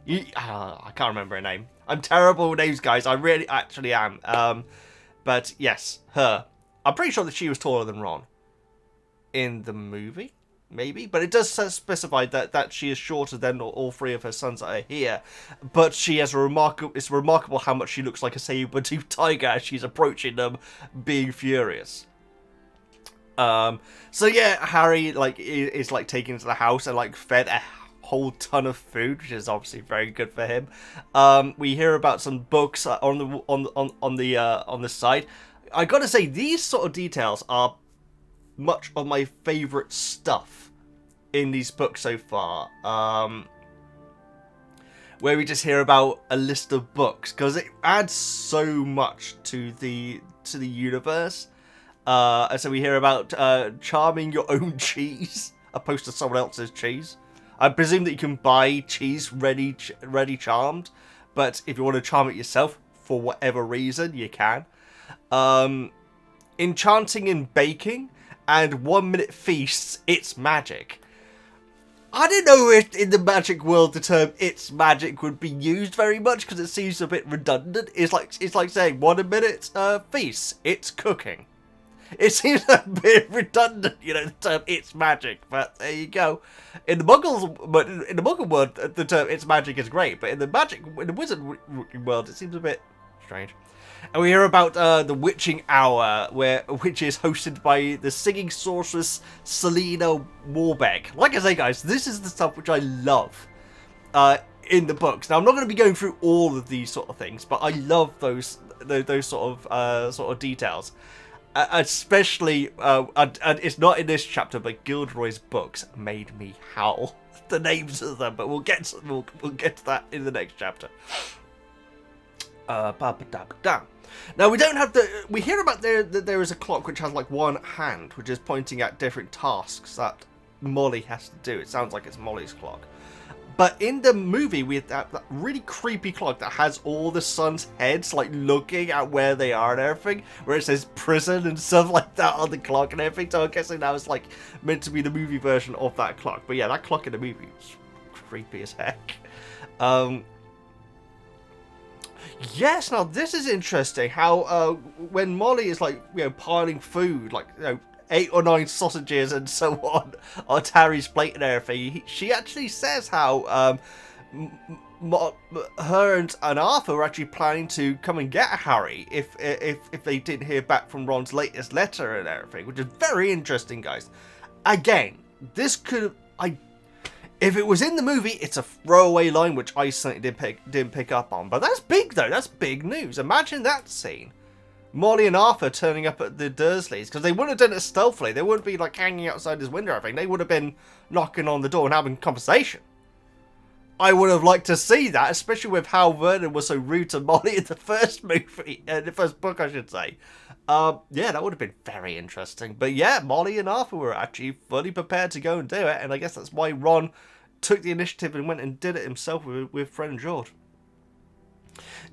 I can't remember her name. I'm terrible with names, guys. I really actually am. But yes, her. I'm pretty sure that she was taller than Ron in the movie, maybe. But it does specify that she is shorter than all three of her sons that are here. But she has it's remarkable how much she looks like a saber-toothed tiger as she's approaching them, being furious. So yeah, Harry is taken into the house and fed a whole ton of food, which is obviously very good for him. We hear about some books on the side. I gotta say, these sort of details are much of my favourite stuff in these books so far. Where we just hear about a list of books, because it adds so much to the universe. And so we hear about charming your own cheese, opposed to someone else's cheese. I presume that you can buy cheese ready charmed, but if you want to charm it yourself for whatever reason, you can. Enchanting and baking, and 1 minute feasts. It's magic. I don't know if in the magic world the term "it's magic" would be used very much, because it seems a bit redundant. It's like saying 1 minute feast. It's cooking. It seems a bit redundant, you know, the term "it's magic," but there you go. In the Muggle world, the term "it's magic" is great, but in the wizard world, it seems a bit strange. And we hear about the witching hour, which is hosted by the singing sorceress Selena Warbeck. Like I say, guys, this is the stuff which I love in the books. Now, I'm not going to be going through all of these sort of things, but I love those sort of details. Especially, and it's not in this chapter, but Gilderoy's books made me howl. The names of them, but we'll get to that in the next chapter. Now we don't have we hear about that there is a clock which has like one hand, which is pointing at different tasks that Molly has to do. It sounds like it's Molly's clock. But in the movie, we have that really creepy clock that has all the sons' heads, like, looking at where they are and everything, where it says prison and stuff like that on the clock and everything. So I'm guessing that was, like, meant to be the movie version of that clock. But yeah, that clock in the movie was creepy as heck. Yes, now this is interesting, how when Molly is, like, you know, piling food, like, you know, 8 or 9 sausages and so on Harry's plate and everything, she actually says how her and Arthur were actually planning to come and get Harry if they didn't hear back from Ron's latest letter and everything, which is very interesting, guys. Again, this could if it was in the movie, it's a throwaway line which I certainly didn't pick up on, but that's big though. That's big news. Imagine that scene. Molly and Arthur turning up at the Dursleys, because they wouldn't have done it stealthily. They wouldn't be like hanging outside his window or anything. They would have been knocking on the door and having a conversation. I would have liked to see that, especially with how Vernon was so rude to Molly in the first movie, the first book, I should say. Yeah, that would have been very interesting. But yeah, Molly and Arthur were actually fully prepared to go and do it, and I guess that's why Ron took the initiative and went and did it himself with Fred and George.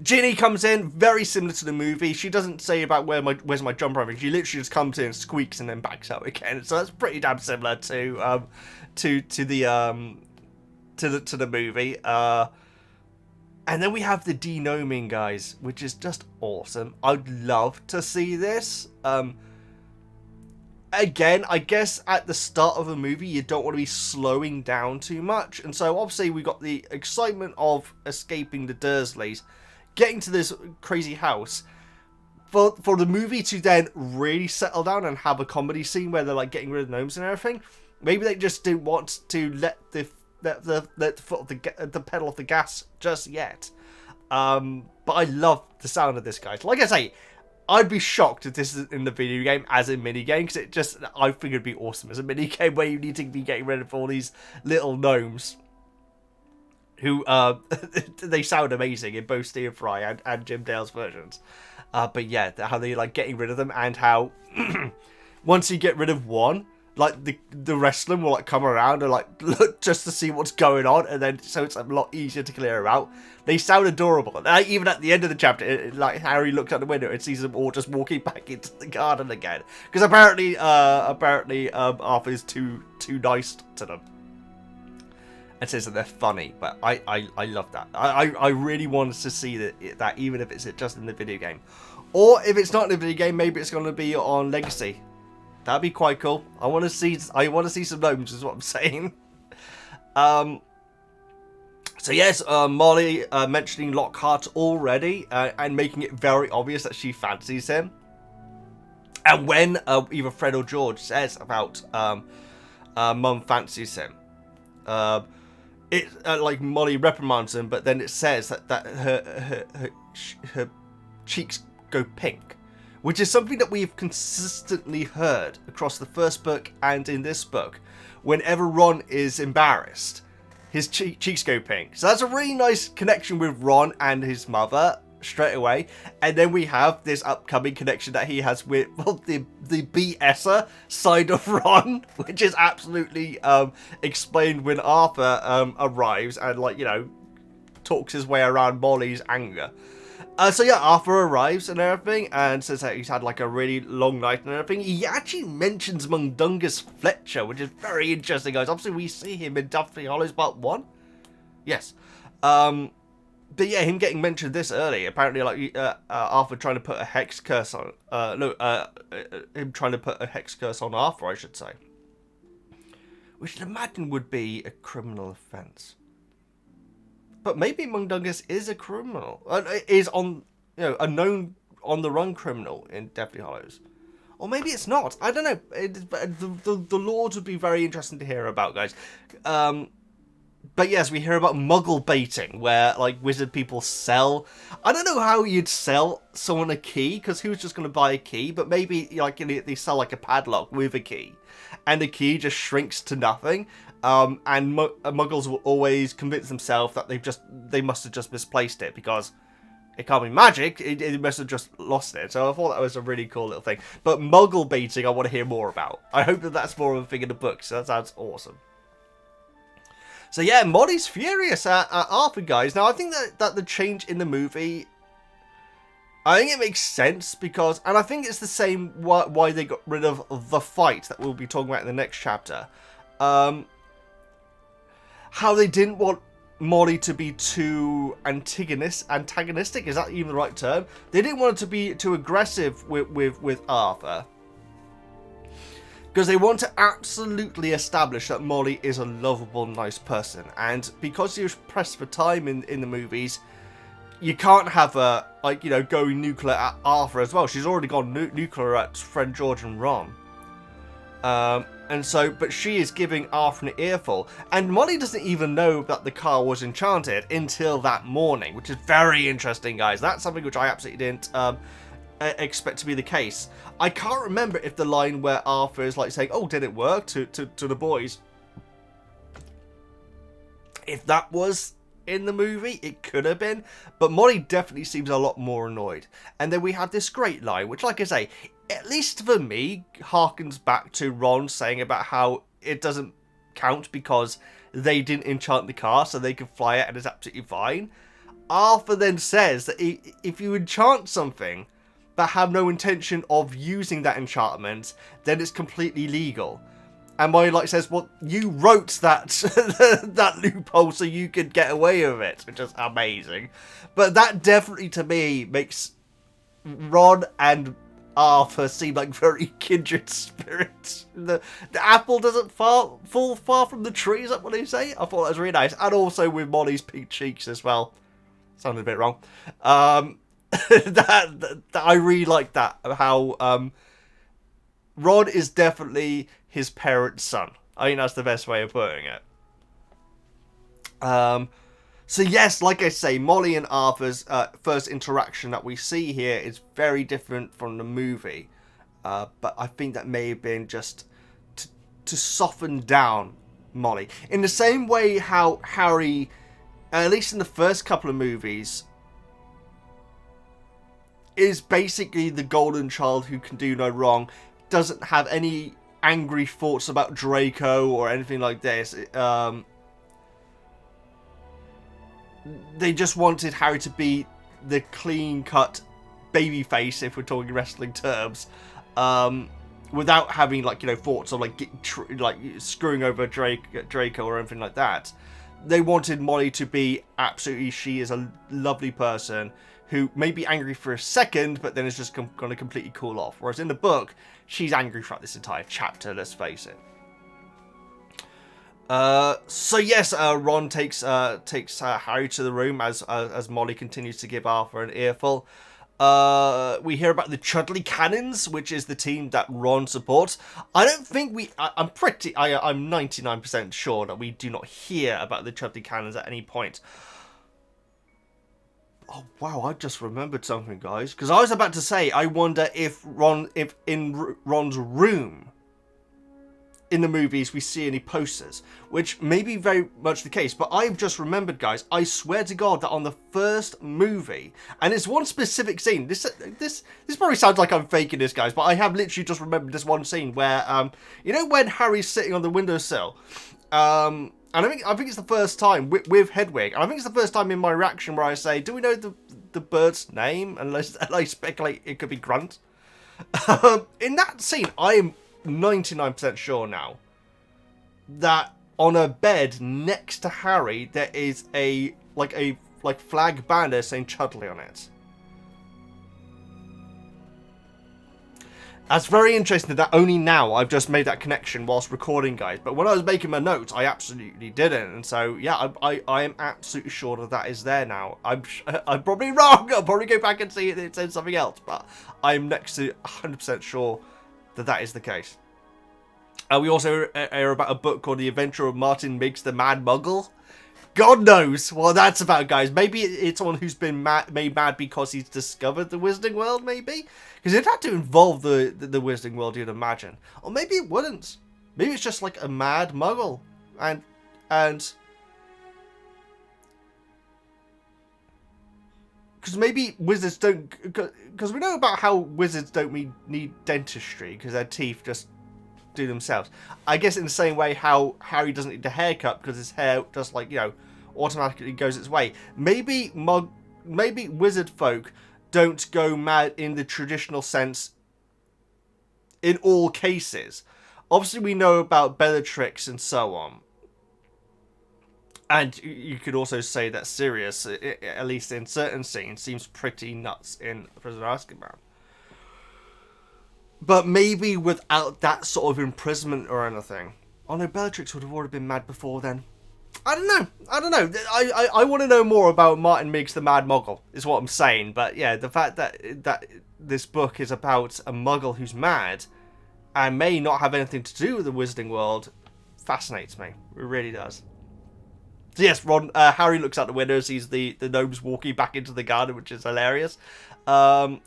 Ginny comes in, very similar to the movie. She doesn't say about where's my jumper. She literally just comes in, squeaks, and then backs out again. So that's pretty damn similar to the movie. And then we have the denoming, guys, which is just awesome. I'd love to see this. Again, I guess at the start of a movie, you don't want to be slowing down too much. And so, obviously, we got the excitement of escaping the Dursleys, getting to this crazy house. For the movie to then really settle down and have a comedy scene where they're, like, getting rid of gnomes and everything, maybe they just didn't want to let the foot of the pedal of the gas just yet. But I love the sound of this, guys. Like I say, I'd be shocked if this is in the video game as a minigame, because I think it'd be awesome as a minigame where you need to be getting rid of all these little gnomes who, they sound amazing in both Stephen Fry and Jim Dale's versions. But yeah, how they like getting rid of them, and how once you get rid of one, like the rest of them will like come around and like look just to see what's going on, and then so it's a lot easier to clear them out. They sound adorable. And even at the end of the chapter, like Harry looks out the window and sees them all just walking back into the garden again, because apparently Arthur's too nice to them and says that they're funny. But I love that. I really wanted to see that even if it's just in the video game, or if it's not in the video game, maybe it's going to be on Legacy. That'd be quite cool. I want to see some gnomes, is what I'm saying. So yes, Molly mentioning Lockhart already, and making it very obvious that she fancies him. And when either Fred or George says about Mum fancies him, it like Molly reprimands him, but then it says that her cheeks go pink, which is something that we've consistently heard across the first book and in this book. Whenever Ron is embarrassed, his cheeks go pink. So that's a really nice connection with Ron and his mother straight away. And then we have this upcoming connection that he has with, well, the BSer side of Ron, which is absolutely explained when Arthur arrives and, like, you know, talks his way around Molly's anger. So yeah, Arthur arrives and everything, and says that he's had like a really long night and everything. He actually mentions Mundungus Fletcher, which is very interesting, guys. Obviously, we see him in Deathly Hallows Part 1. Yes. But yeah, him getting mentioned this early. Apparently, like, Arthur trying to put a hex curse on... him trying to put a hex curse on Arthur, I should say. Which I'd imagine would be a criminal offence. But maybe Mundungus is a criminal. Is on, you know, a known on-the-run criminal in Deathly Hallows. Or maybe it's not. I don't know. The Lords would be very interesting to hear about, guys. But yes, we hear about muggle baiting, where, like, wizard people sell... I don't know how you'd sell someone a key, because who's just going to buy a key? But maybe, like, they sell, like, a padlock with a key. And the key just shrinks to nothing. And muggles will always convince themselves that they must have just misplaced it, because it can't be magic, it must have just lost it. So I thought that was a really cool little thing. But muggle baiting I want to hear more about. I hope that that's more of a thing in the book, so that sounds awesome. So yeah, Molly's furious at Arthur, guys. Now I think that the change in the movie, I think it makes sense, because, and I think it's the same why they got rid of the fight that we'll be talking about in the next chapter. How they didn't want Molly to be too antagonistic, is that even the right term? They didn't want it to be too aggressive with Arthur. Because they want to absolutely establish that Molly is a lovable, nice person. And because she was pressed for time in the movies, you can't have her, like, you know, going nuclear at Arthur as well. She's already gone nuclear at friend George and Ron. And so, but she is giving Arthur an earful. And Molly doesn't even know that the car was enchanted until that morning, which is very interesting, guys. That's something which I absolutely didn't expect to be the case. I can't remember if the line where Arthur is like saying, "Oh, did it work?" to the boys. If that was in the movie, it could have been. But Molly definitely seems a lot more annoyed. And then we have this great line, which, like I say, at least for me, harkens back to Ron saying about how it doesn't count because they didn't enchant the car, so they can fly it and it's absolutely fine. Arthur then says that if you enchant something but have no intention of using that enchantment, then it's completely legal. And Molly, like, says, well, you wrote that that loophole so you could get away with it, which is amazing. But that definitely, to me, makes Ron and Arthur seem like very kindred spirits. The apple doesn't fall far from the tree, is that what they say? I thought that was really nice. And also with Molly's pink cheeks as well. Sounded a bit wrong. That I really like that. How Ron is definitely his parent's son. I think that's the best way of putting it. So yes, like I say, Molly and Arthur's first interaction that we see here is very different from the movie. But I think that may have been just to soften down Molly. In the same way how Harry, at least in the first couple of movies, is basically the golden child who can do no wrong, doesn't have any angry thoughts about Draco or anything like this. They just wanted Harry to be the clean-cut babyface, if we're talking wrestling terms, without having, like, you know, thoughts of like screwing over Draco or anything like that. They wanted Molly to be absolutely, she is a lovely person who may be angry for a second, but then is just going to completely cool off. Whereas in the book, she's angry throughout this entire chapter, let's face it. So yes, Ron takes Harry to the room as Molly continues to give Arthur an earful. We hear about the Chudley Cannons, which is the team that Ron supports. I don't think I'm 99% sure that we do not hear about the Chudley Cannons at any point. Oh wow, I just remembered something, guys. Because I was about to say, I wonder if in Ron's room in the movies we see any posters, which may be very much the case, but I've just remembered, guys, I swear to God that on the first movie, and it's one specific scene, this probably sounds like I'm faking this, guys, but I have literally just remembered this one scene where, you know when Harry's sitting on the windowsill, and I think it's the first time with Hedwig, and I think it's the first time in my reaction where I say, do we know the bird's name? Unless I speculate it could be Grunt. In that scene, I am 99% sure now that on a bed next to Harry there is a flag banner saying Chudley on it. That's very interesting that only now I've just made that connection whilst recording, guys. But when I was making my notes, I absolutely didn't. And so, yeah, I am absolutely sure that is there now. I'm probably wrong. I'll probably go back and see it says something else. But I'm next to 100% sure that is the case. We also hear about a book called The Adventure of Martin Miggs the Mad Muggle. God knows what that's about, guys. Maybe it's someone who's been made mad because he's discovered the Wizarding World, maybe? Because it had to involve the Wizarding World, you'd imagine. Or maybe it wouldn't. Maybe it's just like a mad muggle. And because maybe wizards don't... Because we know about how wizards don't need dentistry because their teeth just do themselves. I guess in the same way how Harry doesn't need a haircut because his hair just, like, you know, automatically goes its way. Maybe wizard folk don't go mad in the traditional sense in all cases. Obviously, we know about Bellatrix and so on. And you could also say that Sirius, at least in certain scenes, seems pretty nuts in Prisoner of Azkaban. But maybe without that sort of imprisonment or anything. Oh no, Bellatrix would have already been mad before then. I don't know. I want to know more about Martin Miggs the Mad Muggle, is what I'm saying. But yeah, the fact that this book is about a muggle who's mad and may not have anything to do with the Wizarding World fascinates me. It really does. So yes, Harry looks out the window, sees the gnomes walking back into the garden, which is hilarious. Ron,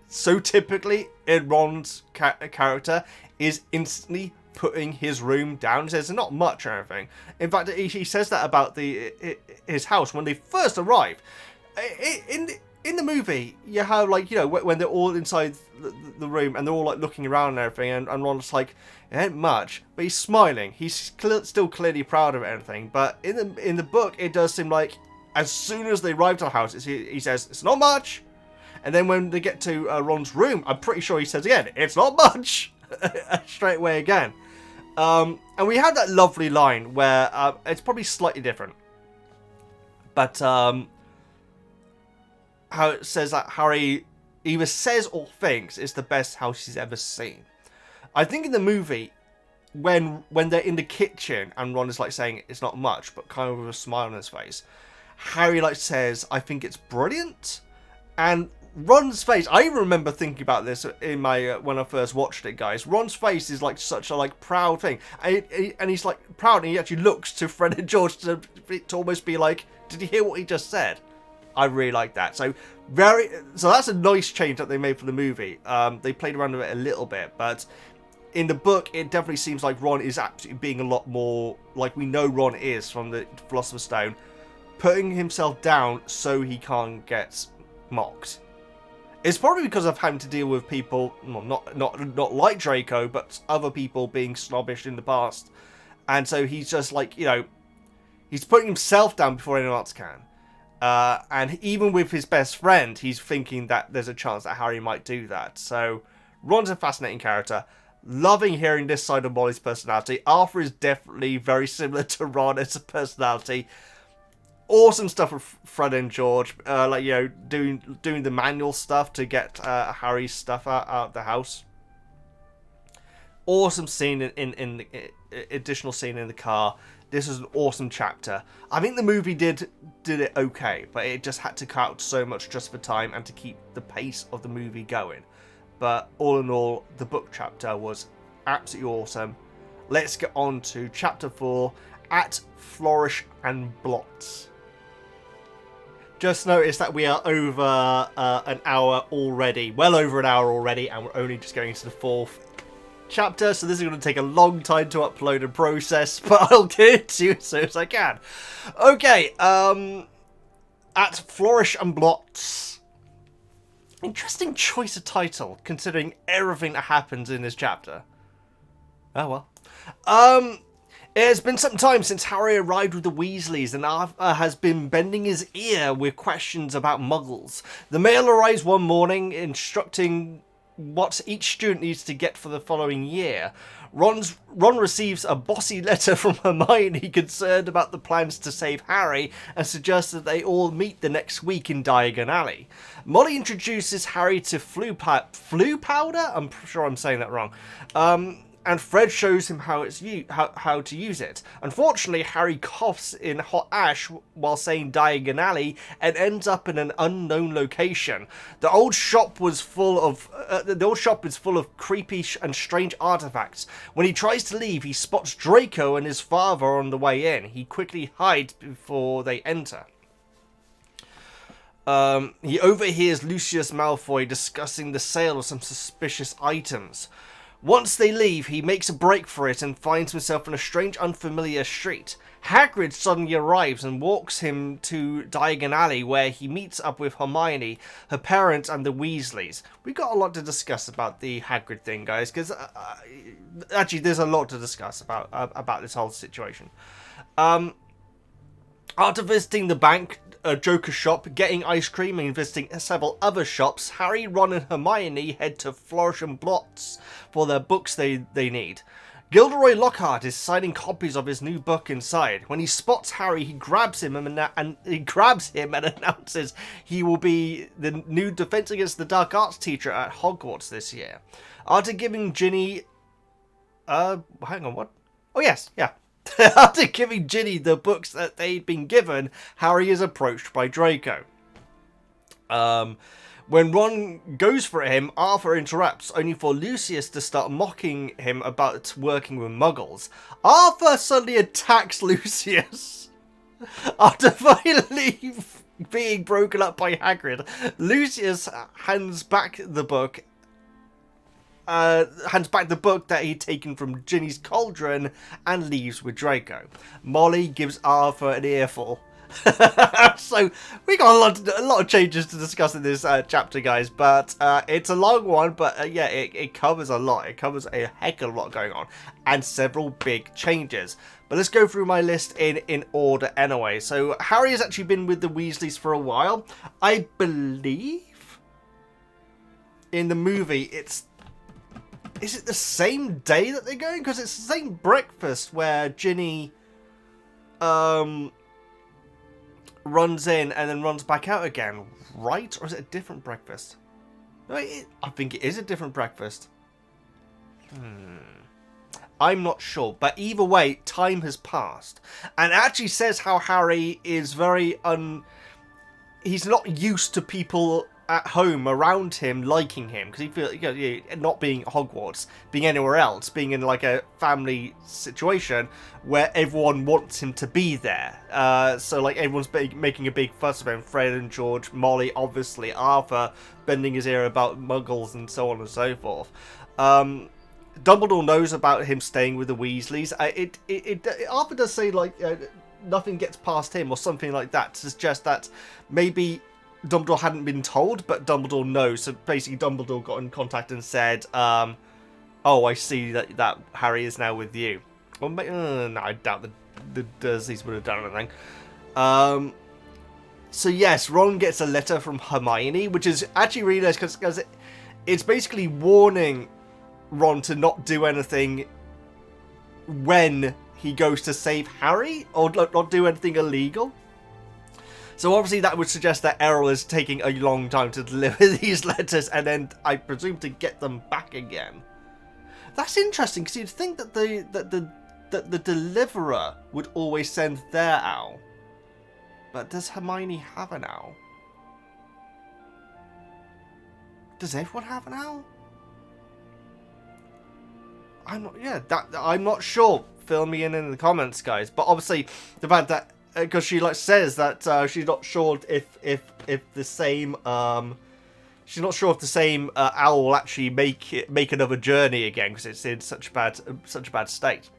so typically in Ron's character, is instantly putting his room down. He says not much or anything. In fact, he says that about his house when they first arrive. In the movie, you have, like, you know, when they're all inside the room and they're all, like, looking around and everything, and Ron's like, it ain't much, but he's smiling. He's still clearly proud of everything. But in the book, it does seem like as soon as they arrive to the house, he says, it's not much. And then when they get to Ron's room, I'm pretty sure he says again, it's not much. Straight away again. And we have that lovely line where it's probably slightly different. But how it says that Harry either says or thinks it's the best house he's ever seen. I think in the movie, when they're in the kitchen and Ron is like saying it's not much, but kind of with a smile on his face, Harry like says, I think it's brilliant. And Ron's face, I even remember thinking about this in my when I first watched it, guys. Ron's face is like such a like proud thing, and he's like proud, and he actually looks to Fred and George to almost be like, did you hear what he just said? I really like that. So that's a nice change that they made for the movie. They played around with it a little bit, but in the book, it definitely seems like Ron is actually being a lot more like we know Ron is from the Philosopher's Stone, putting himself down so he can't get mocked. It's probably because of having to deal with people, well, not like Draco, but other people being snobbish in the past. And so he's just like, you know, he's putting himself down before anyone else can. And even with his best friend, he's thinking that there's a chance that Harry might do that. So Ron's a fascinating character. Loving hearing this side of Molly's personality. Arthur is definitely very similar to Ron as a personality. Awesome stuff with Fred and George, like, you know, doing the manual stuff to get Harry's stuff out of the house. Awesome scene in additional scene in the car. This was an awesome chapter. I think the movie did it okay, but it just had to cut out so much just for time and to keep the pace of the movie going. But all in all, the book chapter was absolutely awesome. Let's get on to chapter 4, At Flourish and Blots. Just noticed that we are over an hour already, well over an hour already, and we're only just going into the 4th chapter, so this is going to take a long time to upload and process, but I'll get to you as soon as I can. Okay, At Flourish and Blots. Interesting choice of title, considering everything that happens in this chapter. Oh well. It has been some time since Harry arrived with the Weasleys, and Arthur has been bending his ear with questions about muggles. The mail arrives one morning, instructing what each student needs to get for the following year. Ron receives a bossy letter from Hermione concerned about the plans to save Harry and suggests that they all meet the next week in Diagon Alley. Molly introduces Harry to flu powder? I'm sure I'm saying that wrong. And Fred shows him how to use it. Unfortunately, Harry coughs in hot ash while saying Diagon Alley and ends up in an unknown location. The old shop is full of creepy and strange artifacts. When he tries to leave, he spots Draco and his father on the way in. He quickly hides before they enter. He overhears Lucius Malfoy discussing the sale of some suspicious items. Once they leave, he makes a break for it and finds himself in a strange, unfamiliar street. Hagrid suddenly arrives and walks him to Diagon Alley, where he meets up with Hermione, her parents, and the Weasleys. We got a lot to discuss about the Hagrid thing, guys, because actually, there's a lot to discuss about this whole situation. After visiting the bank, a Joker shop, getting ice cream, and visiting several other shops, Harry, Ron, and Hermione head to Flourish and Blots for their books they need. Gilderoy Lockhart is signing copies of his new book inside. When he spots Harry, he grabs him and announces he will be the new Defense Against the Dark Arts teacher at Hogwarts this year. After giving Ginny... hang on, what? Oh, yes, yeah. After giving Ginny the books that they'd been given, Harry is approached by Draco. When Ron goes for him, Arthur interrupts, only for Lucius to start mocking him about working with muggles. Arthur suddenly attacks Lucius. After finally being broken up by Hagrid, Lucius hands back the book that he'd taken from Ginny's cauldron and leaves with Draco. Molly gives Arthur an earful. So we got a lot of changes to discuss in this chapter, guys, but it's a long one, but yeah, it covers a lot. It covers a heck of a lot going on and several big changes. But let's go through my list in order anyway. So Harry has actually been with the Weasleys for a while. I believe in the movie is it the same day that they're going? Because it's the same breakfast where Ginny runs in and then runs back out again, right? Or is it a different breakfast? No, I think it is a different breakfast. I'm not sure. But either way, time has passed. And it actually says how Harry is very he's not used to people at home around him liking him, because he feels, not being at Hogwarts, being anywhere else, being in like a family situation where everyone wants him to be there. So like everyone's making a big fuss about him. Fred and George, Molly, obviously, Arthur bending his ear about muggles and so on and so forth. Dumbledore knows about him staying with the Weasleys. Arthur does say like nothing gets past him or something like that, to suggest that maybe Dumbledore hadn't been told, but Dumbledore knows. So basically Dumbledore got in contact and said, oh, I see that Harry is now with you. Well, no, I doubt the Dursleys would have done anything. So yes, Ron gets a letter from Hermione, which is actually really nice, because it's basically warning Ron to not do anything when he goes to save Harry, or not do anything illegal. So obviously that would suggest that Errol is taking a long time to deliver these letters, and then I presume to get them back again. That's interesting, because you'd think that the that the Deliverer would always send their owl. But does Hermione have an owl? Does everyone have an owl? I'm not sure. Fill me in the comments, guys. But obviously, the fact that because she like says that she's not sure if the same she's not sure if the same owl will actually make another journey again because it's in such a bad state.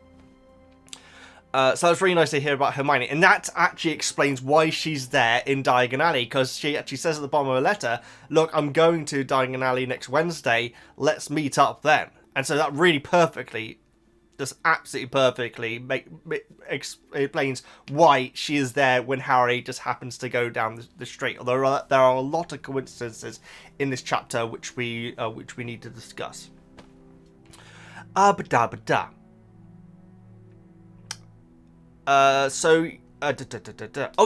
So that's really nice to hear about Hermione, and that actually explains why she's there in Diagon Alley, because she actually says at the bottom of her letter, look, I'm going to Diagon Alley next Wednesday, let's meet up then. And so that really perfectly, just absolutely perfectly explains why she is there when Harry just happens to go down the street. Although there are a lot of coincidences in this chapter which we need to discuss. Oh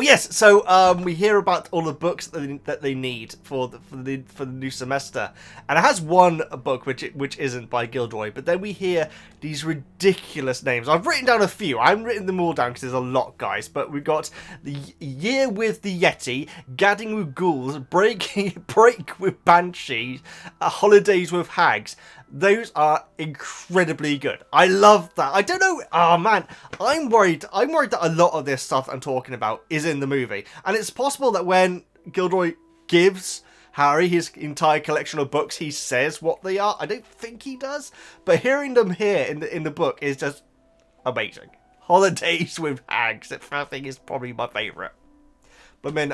yes, so we hear about all the books that they need for the new semester, and it has one book which isn't by Gilderoy, but then we hear these ridiculous names. I've written down a few. I haven't written them all down because there's a lot, guys. But we've got the Year with the Yeti, Gadding with Ghouls, Break with Banshees, Holidays with Hags. Those are incredibly good. I love that. I don't know. Oh man, I'm worried that a lot of this stuff I'm talking about is in the movie, and it's possible that when Gilderoy gives Harry his entire collection of books, he says what they are. I don't think he does, but hearing them here in the book is just amazing. Holidays with Hags, I think is probably my favourite. But I mean,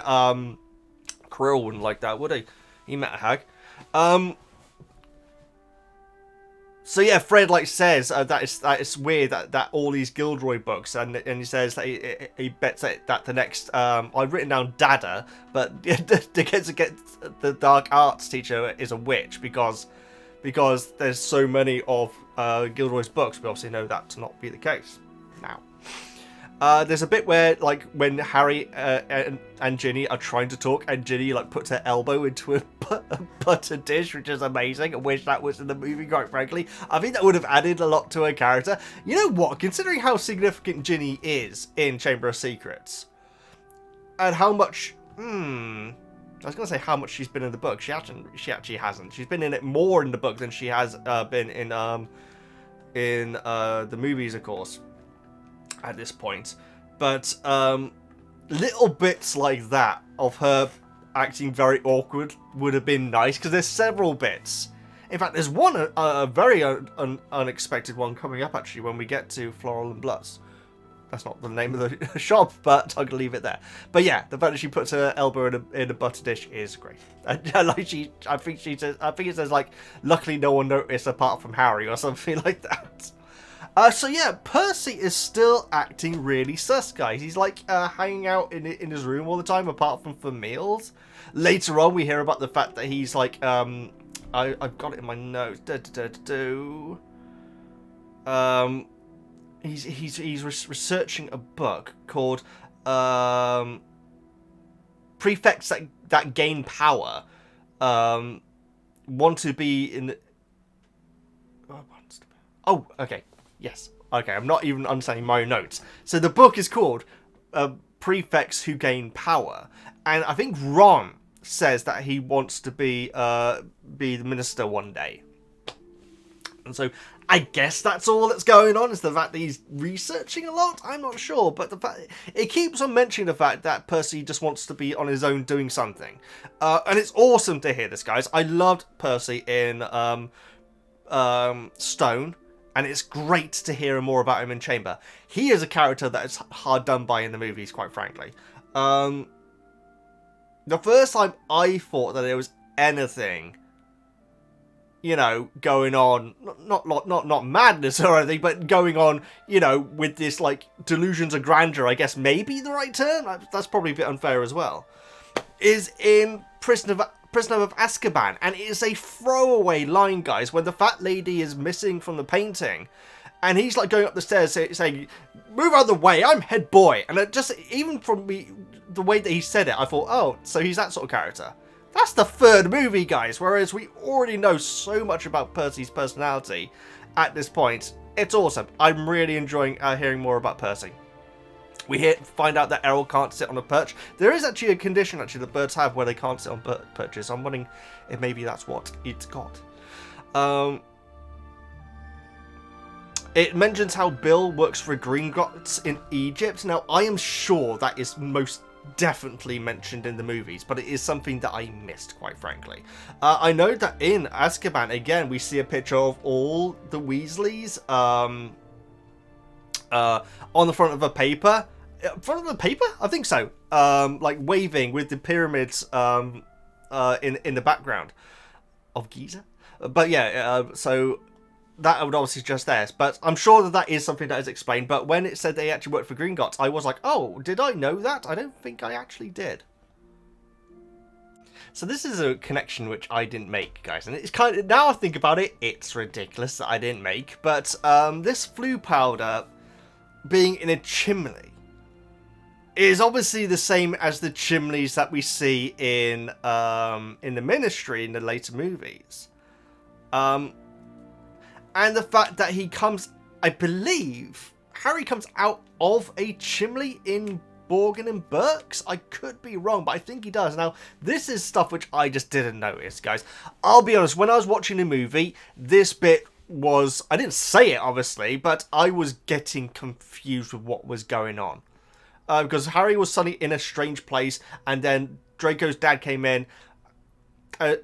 Quirrell wouldn't like that, would he? He met a hag. So yeah, Fred says that it's weird that all these Gilderoy books, and he says that he bets that the next I've written down Dada, but the dark arts teacher is a witch because there's so many of Gilderoy's books. We obviously know that to not be the case now. There's a bit where, when Harry and Ginny are trying to talk, and Ginny, puts her elbow into a butter dish, which is amazing. I wish that was in the movie, quite frankly. I think that would have added a lot to her character. You know what? Considering how significant Ginny is in Chamber of Secrets, and how much... I was going to say how much she's been in the book. She actually hasn't. She's been in it more in the book than she has been in the movies, of course, at this point. But little bits like that of her acting very awkward would have been nice, because there's several bits. In fact, there's one a very unexpected one coming up actually when we get to Floral and Blots. That's not the name of the shop, but I'm gonna leave it there. But yeah, the fact that she puts her elbow in a butter dish is great. I think it says luckily no one noticed apart from Harry or something like that. So yeah, Percy is still acting really sus, guys. He's hanging out in his room all the time, apart from for meals. Later on, we hear about the fact that he's I've got it in my notes. He's researching a book called Prefects that Gain Power. Want to be in. Oh, okay. Yes. Okay, I'm not even understanding my own notes. So the book is called Prefects Who Gain Power. And I think Ron says that he wants to be the minister one day. And so I guess that's all that's going on, is the fact that he's researching a lot. I'm not sure, but the fact it keeps on mentioning the fact that Percy just wants to be on his own doing something. And it's awesome to hear this, guys. I loved Percy in Stone. And it's great to hear more about him in Chamber. He is a character that is hard done by in the movies, quite frankly. The first time I thought that there was anything, going on, not madness or anything, but going on, with this, delusions of grandeur, I guess maybe the right term? That's probably a bit unfair as well. Is in Prisoner of Azkaban, and it is a throwaway line, guys, when the fat lady is missing from the painting, and he's going up the stairs saying, "Move out of the way, I'm head boy." And it just, even from the way that he said it, I thought, oh, so he's that sort of character. That's the third movie, guys, whereas we already know so much about Percy's personality at this point. It's awesome. I'm really enjoying hearing more about Percy. We find out that Errol can't sit on a perch. There is actually a condition that birds have where they can't sit on perches. I'm wondering if maybe that's what it's got. It mentions how Bill works for Gringotts in Egypt. Now, I am sure that is most definitely mentioned in the movies, but it is something that I missed, quite frankly. I know that in Azkaban, again, we see a picture of all the Weasleys on the front of a paper. Front of the paper? I think so. Like waving with the pyramids in the background of Giza. But yeah, so that would obviously just theirs. But I'm sure that is something that is explained. But when it said they actually worked for Gringotts, I was like, oh, did I know that? I don't think I actually did. So this is a connection which I didn't make, guys. And it's kind of, now I think about it, it's ridiculous that I didn't make. But this flue powder being in a chimney is obviously the same as the chimneys that we see in the Ministry in the later movies. And the fact that he comes, I believe, Harry comes out of a chimney in Borgin and Burke's. I could be wrong, but I think he does. Now, this is stuff which I just didn't notice, guys. I'll be honest, when I was watching the movie, this bit was, I didn't say it, obviously, but I was getting confused with what was going on. Because Harry was suddenly in a strange place, and then Draco's dad came in,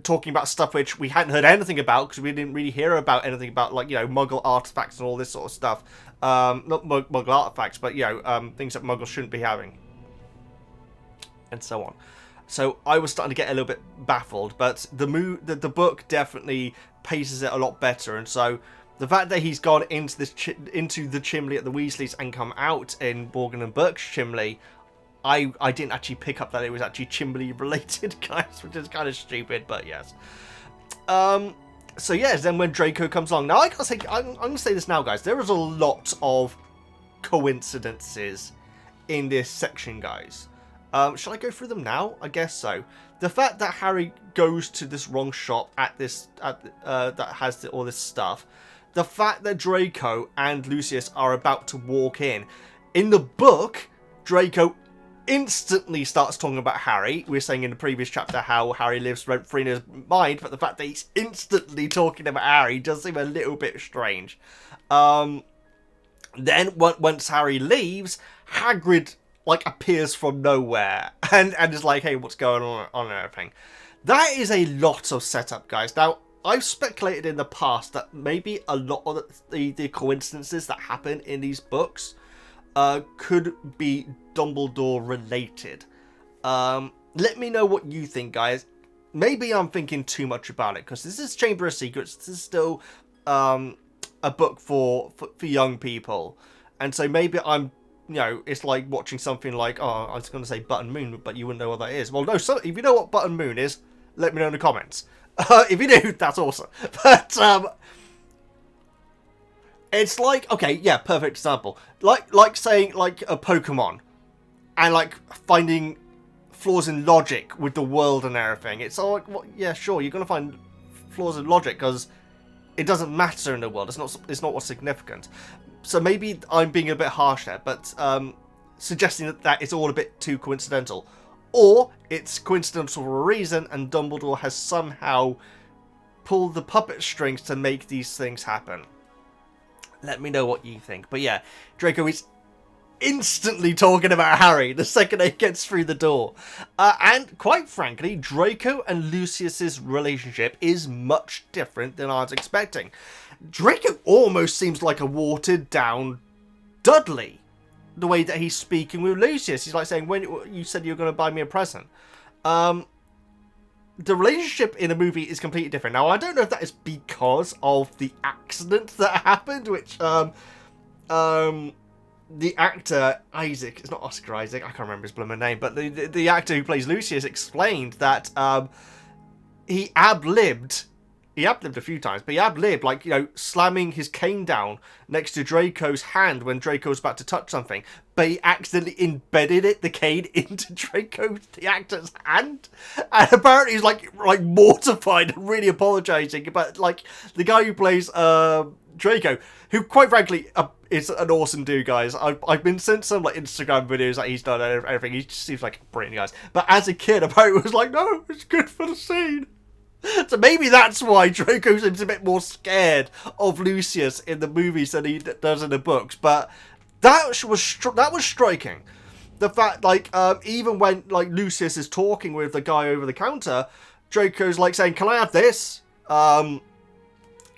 talking about stuff which we hadn't heard anything about, because we didn't really hear about anything about, like, you know, Muggle artifacts and all this sort of stuff. Not Muggle artifacts, but, you know, things that Muggles shouldn't be having. And so on. So I was starting to get a little bit baffled, but the book definitely paces it a lot better, and so the fact that he's gone into into the chimney at the Weasleys and come out in Borgin and Burke's chimney, I didn't actually pick up that it was actually chimney related, guys, which is kind of stupid, but yes. So yes, then when Draco comes along, now I gotta say, I'm gonna say this now, guys. There is a lot of coincidences in this section, guys. Shall I go through them now? I guess so. The fact that Harry goes to this wrong shop that has all this stuff. The fact that Draco and Lucius are about to walk in. In the book, Draco instantly starts talking about Harry. We were saying in the previous chapter how Harry lives rent-free in his mind, but the fact that he's instantly talking about Harry does seem a little bit strange. Then, once Harry leaves, Hagrid, like, appears from nowhere and is like, hey, what's going on and everything. That is a lot of setup, guys. Now, I've speculated in the past that maybe a lot of the coincidences that happen in these books could be Dumbledore related. Let me know what you think, guys. Maybe I'm thinking too much about it, because this is Chamber of Secrets. This is still a book for young people, and so maybe I'm, you know, it's like watching something like, oh, I was going to say Button Moon, but you wouldn't know what that is. Well, no, so if you know what Button Moon is, let me know in the comments. If you do, that's awesome. But it's like, okay, yeah, perfect example. Like saying, like, a Pokemon, and like finding flaws in logic with the world and everything. It's all like, well, yeah, sure, you're gonna find flaws in logic because it doesn't matter in the world. It's not what's significant. So maybe I'm being a bit harsh there, but suggesting that it's all a bit too coincidental. Or it's coincidental for a reason, and Dumbledore has somehow pulled the puppet strings to make these things happen. Let me know what you think. But yeah, Draco is instantly talking about Harry the second he gets through the door. And quite frankly, Draco and Lucius's relationship is much different than I was expecting. Draco almost seems like a watered down Dudley. The way that he's speaking with Lucius. He's like saying, when you said you were going to buy me a present. The relationship in the movie is completely different. Now, I don't know if that is because of the accident that happened, which the actor Isaac, it's not Oscar Isaac, I can't remember his blooming name, but the actor who plays Lucius explained that he ad-libbed he ad-libbed a few times, but he ad-libbed, like, you know, slamming his cane down next to Draco's hand when Draco was about to touch something, but he accidentally embedded the cane into Draco, the actor's hand, and apparently he's, like mortified and really apologising, but, like, the guy who plays, Draco, who, quite frankly, is an awesome dude, guys. I've been sent some, like, Instagram videos that he's done and everything. He just seems like a brilliant guy. But as a kid, apparently was like, no, it's good for the scene. So maybe that's why Draco seems a bit more scared of Lucius in the movies than he does in the books. But that was striking. The fact, like, even when, like, Lucius is talking with the guy over the counter, Draco's, like, saying, can I have this?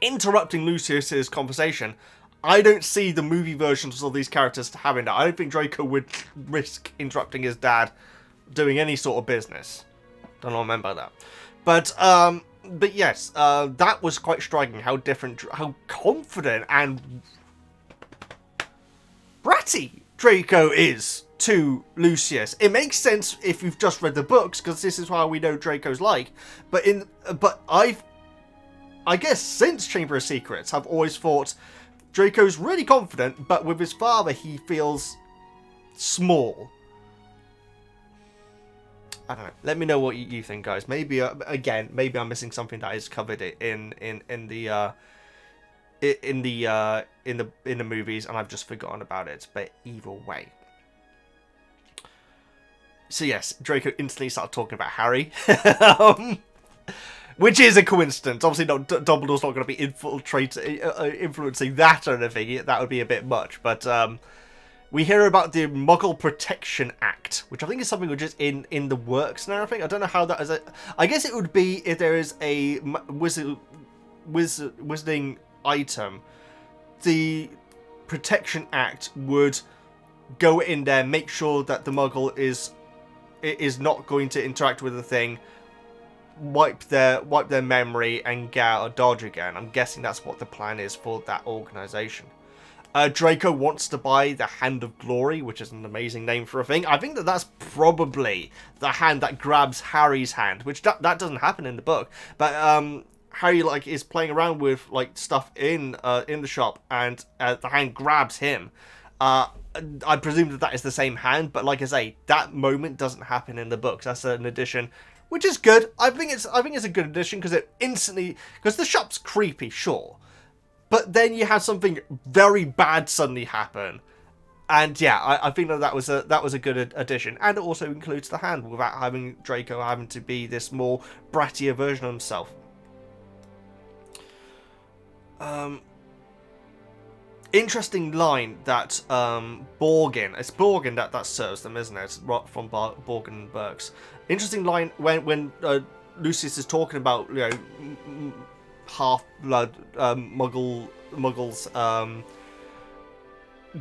Interrupting Lucius's conversation. I don't see the movie versions of these characters having that. I don't think Draco would risk interrupting his dad doing any sort of business. Don't remember that. But yes, that was quite striking how different, how confident and bratty Draco is to Lucius. It makes sense if you've just read the books, because this is how we know Draco's like. But I guess since Chamber of Secrets, I've always thought Draco's really confident, but with his father, he feels small. I don't know. Let me know what you think, guys. Maybe again, maybe I'm missing something that is covered in the movies, and I've just forgotten about it. But either way. So yes, Draco instantly started talking about Harry. Which is a coincidence. Obviously, Dumbledore's not going to be influencing that or anything. That would be a bit much. But we hear about the Muggle Protection Act, which I think is something which is in the works and everything. I don't know how that is. I guess it would be if there is a wizarding item. The Protection Act would go in there, make sure that the Muggle is not going to interact with the thing, wipe their memory and get out of Dodge again. I'm guessing that's what the plan is for that organisation. Draco wants to buy the Hand of Glory, which is an amazing name for a thing. I think that's probably the hand that grabs Harry's hand, which that doesn't happen in the book. But Harry, like, is playing around with, like, stuff in the shop, and the hand grabs him. I presume that is the same hand, but like I say, that moment doesn't happen in the books. That's an addition, which is good. I think it's a good addition, because the shop's creepy, sure, but then you have something very bad suddenly happen, and yeah, I think that was a good addition, and it also includes the hand without having Draco having to be this more brattier version of himself. Interesting line that Borgin, it's Borgin that serves them, isn't it? From Borgin and Burks. Interesting line when Lucius is talking about, you know, half-blood muggles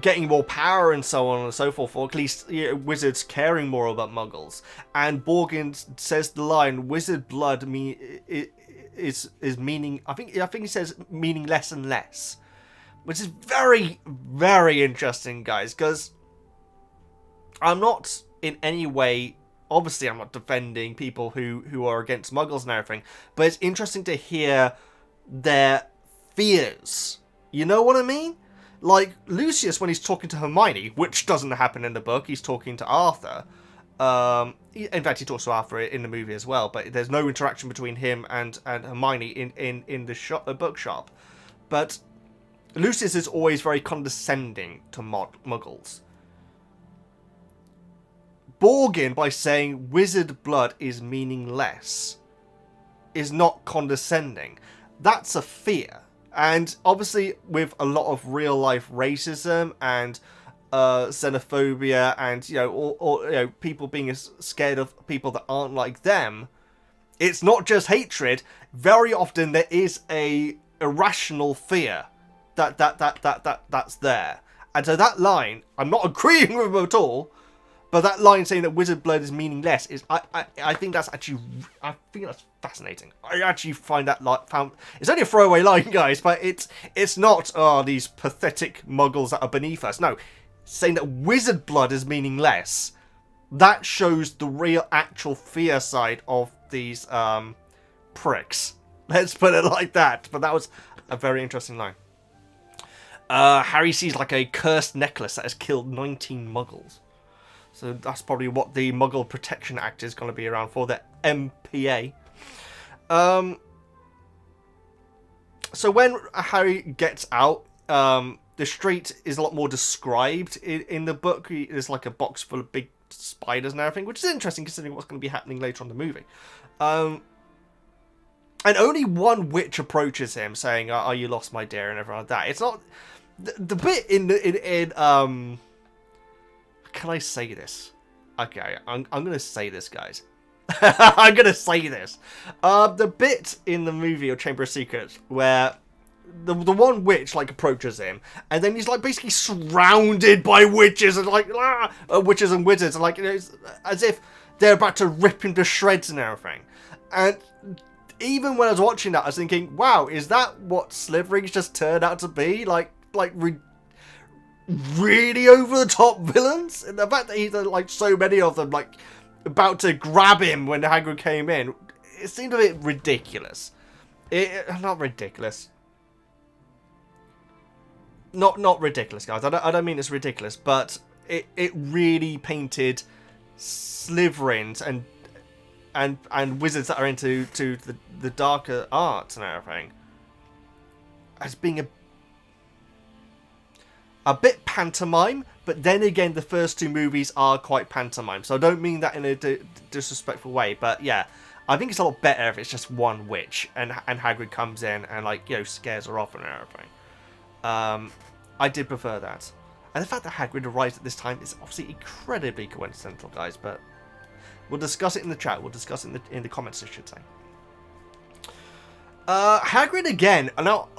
getting more power and so on and so forth, or at least, you know, wizards caring more about muggles. And Borgin says the line, "Wizard blood is meaning." I think he says meaning less and less. Which is very, very interesting, guys, because I'm not in any way, obviously I'm not defending people who are against muggles and everything, but it's interesting to hear their fears. You know what I mean? Like, Lucius, when he's talking to Hermione, which doesn't happen in the book, he's talking to Arthur. In fact, he talks to Arthur in the movie as well, but there's no interaction between him and Hermione in the bookshop. But Lucius is always very condescending to muggles. Borgin, by saying wizard blood is meaningless, is not condescending. That's a fear. And obviously, with a lot of real-life racism and xenophobia and, you know, or you know, people being scared of people that aren't like them, it's not just hatred. Very often there is a irrational fear that's there. And so that line, I'm not agreeing with him at all, but that line saying that wizard blood is meaningless is, I think that's actually, I think that's fascinating. I actually find that it's only a throwaway line, guys, but it's not, oh, these pathetic muggles that are beneath us. No, saying that wizard blood is meaningless, that shows the real actual fear side of these pricks. Let's put it like that. But that was a very interesting line. Harry sees like a cursed necklace that has killed 19 muggles. So that's probably what the Muggle Protection Act is going to be around for, the MPA. So when Harry gets out, the street is a lot more described in the book. There's like a box full of big spiders and everything, which is interesting considering what's going to be happening later on in the movie. And only one witch approaches him saying, "Oh, you lost my dear," and everything like that. It's not... The bit in can I say this? Okay, I'm going to say this, guys. I'm going to say this. The bit in the movie of Chamber of Secrets where the one witch, like, approaches him, and then he's, like, basically surrounded by witches, and, like, witches and wizards, and, like, you know, it's as if they're about to rip him to shreds and everything. And even when I was watching that, I was thinking, wow, is that what Slytherins just turned out to be? Like really over-the-top villains? And the fact that he's, like, so many of them, like, about to grab him when Hagrid came in, it seemed a bit ridiculous. Not ridiculous. Not ridiculous, guys. I don't mean it's ridiculous, but it really painted Slytherins and wizards that are into the darker arts and everything as being a bit pantomime, but then again, the first two movies are quite pantomime, so I don't mean that in a disrespectful way, but yeah, I think it's a lot better if it's just one witch, and Hagrid comes in and, like, you know, scares her off and everything. I did prefer that. And the fact that Hagrid arrives at this time is obviously incredibly coincidental, guys, but we'll discuss it in the chat, we'll discuss it in the comments, I should say. Hagrid again, now,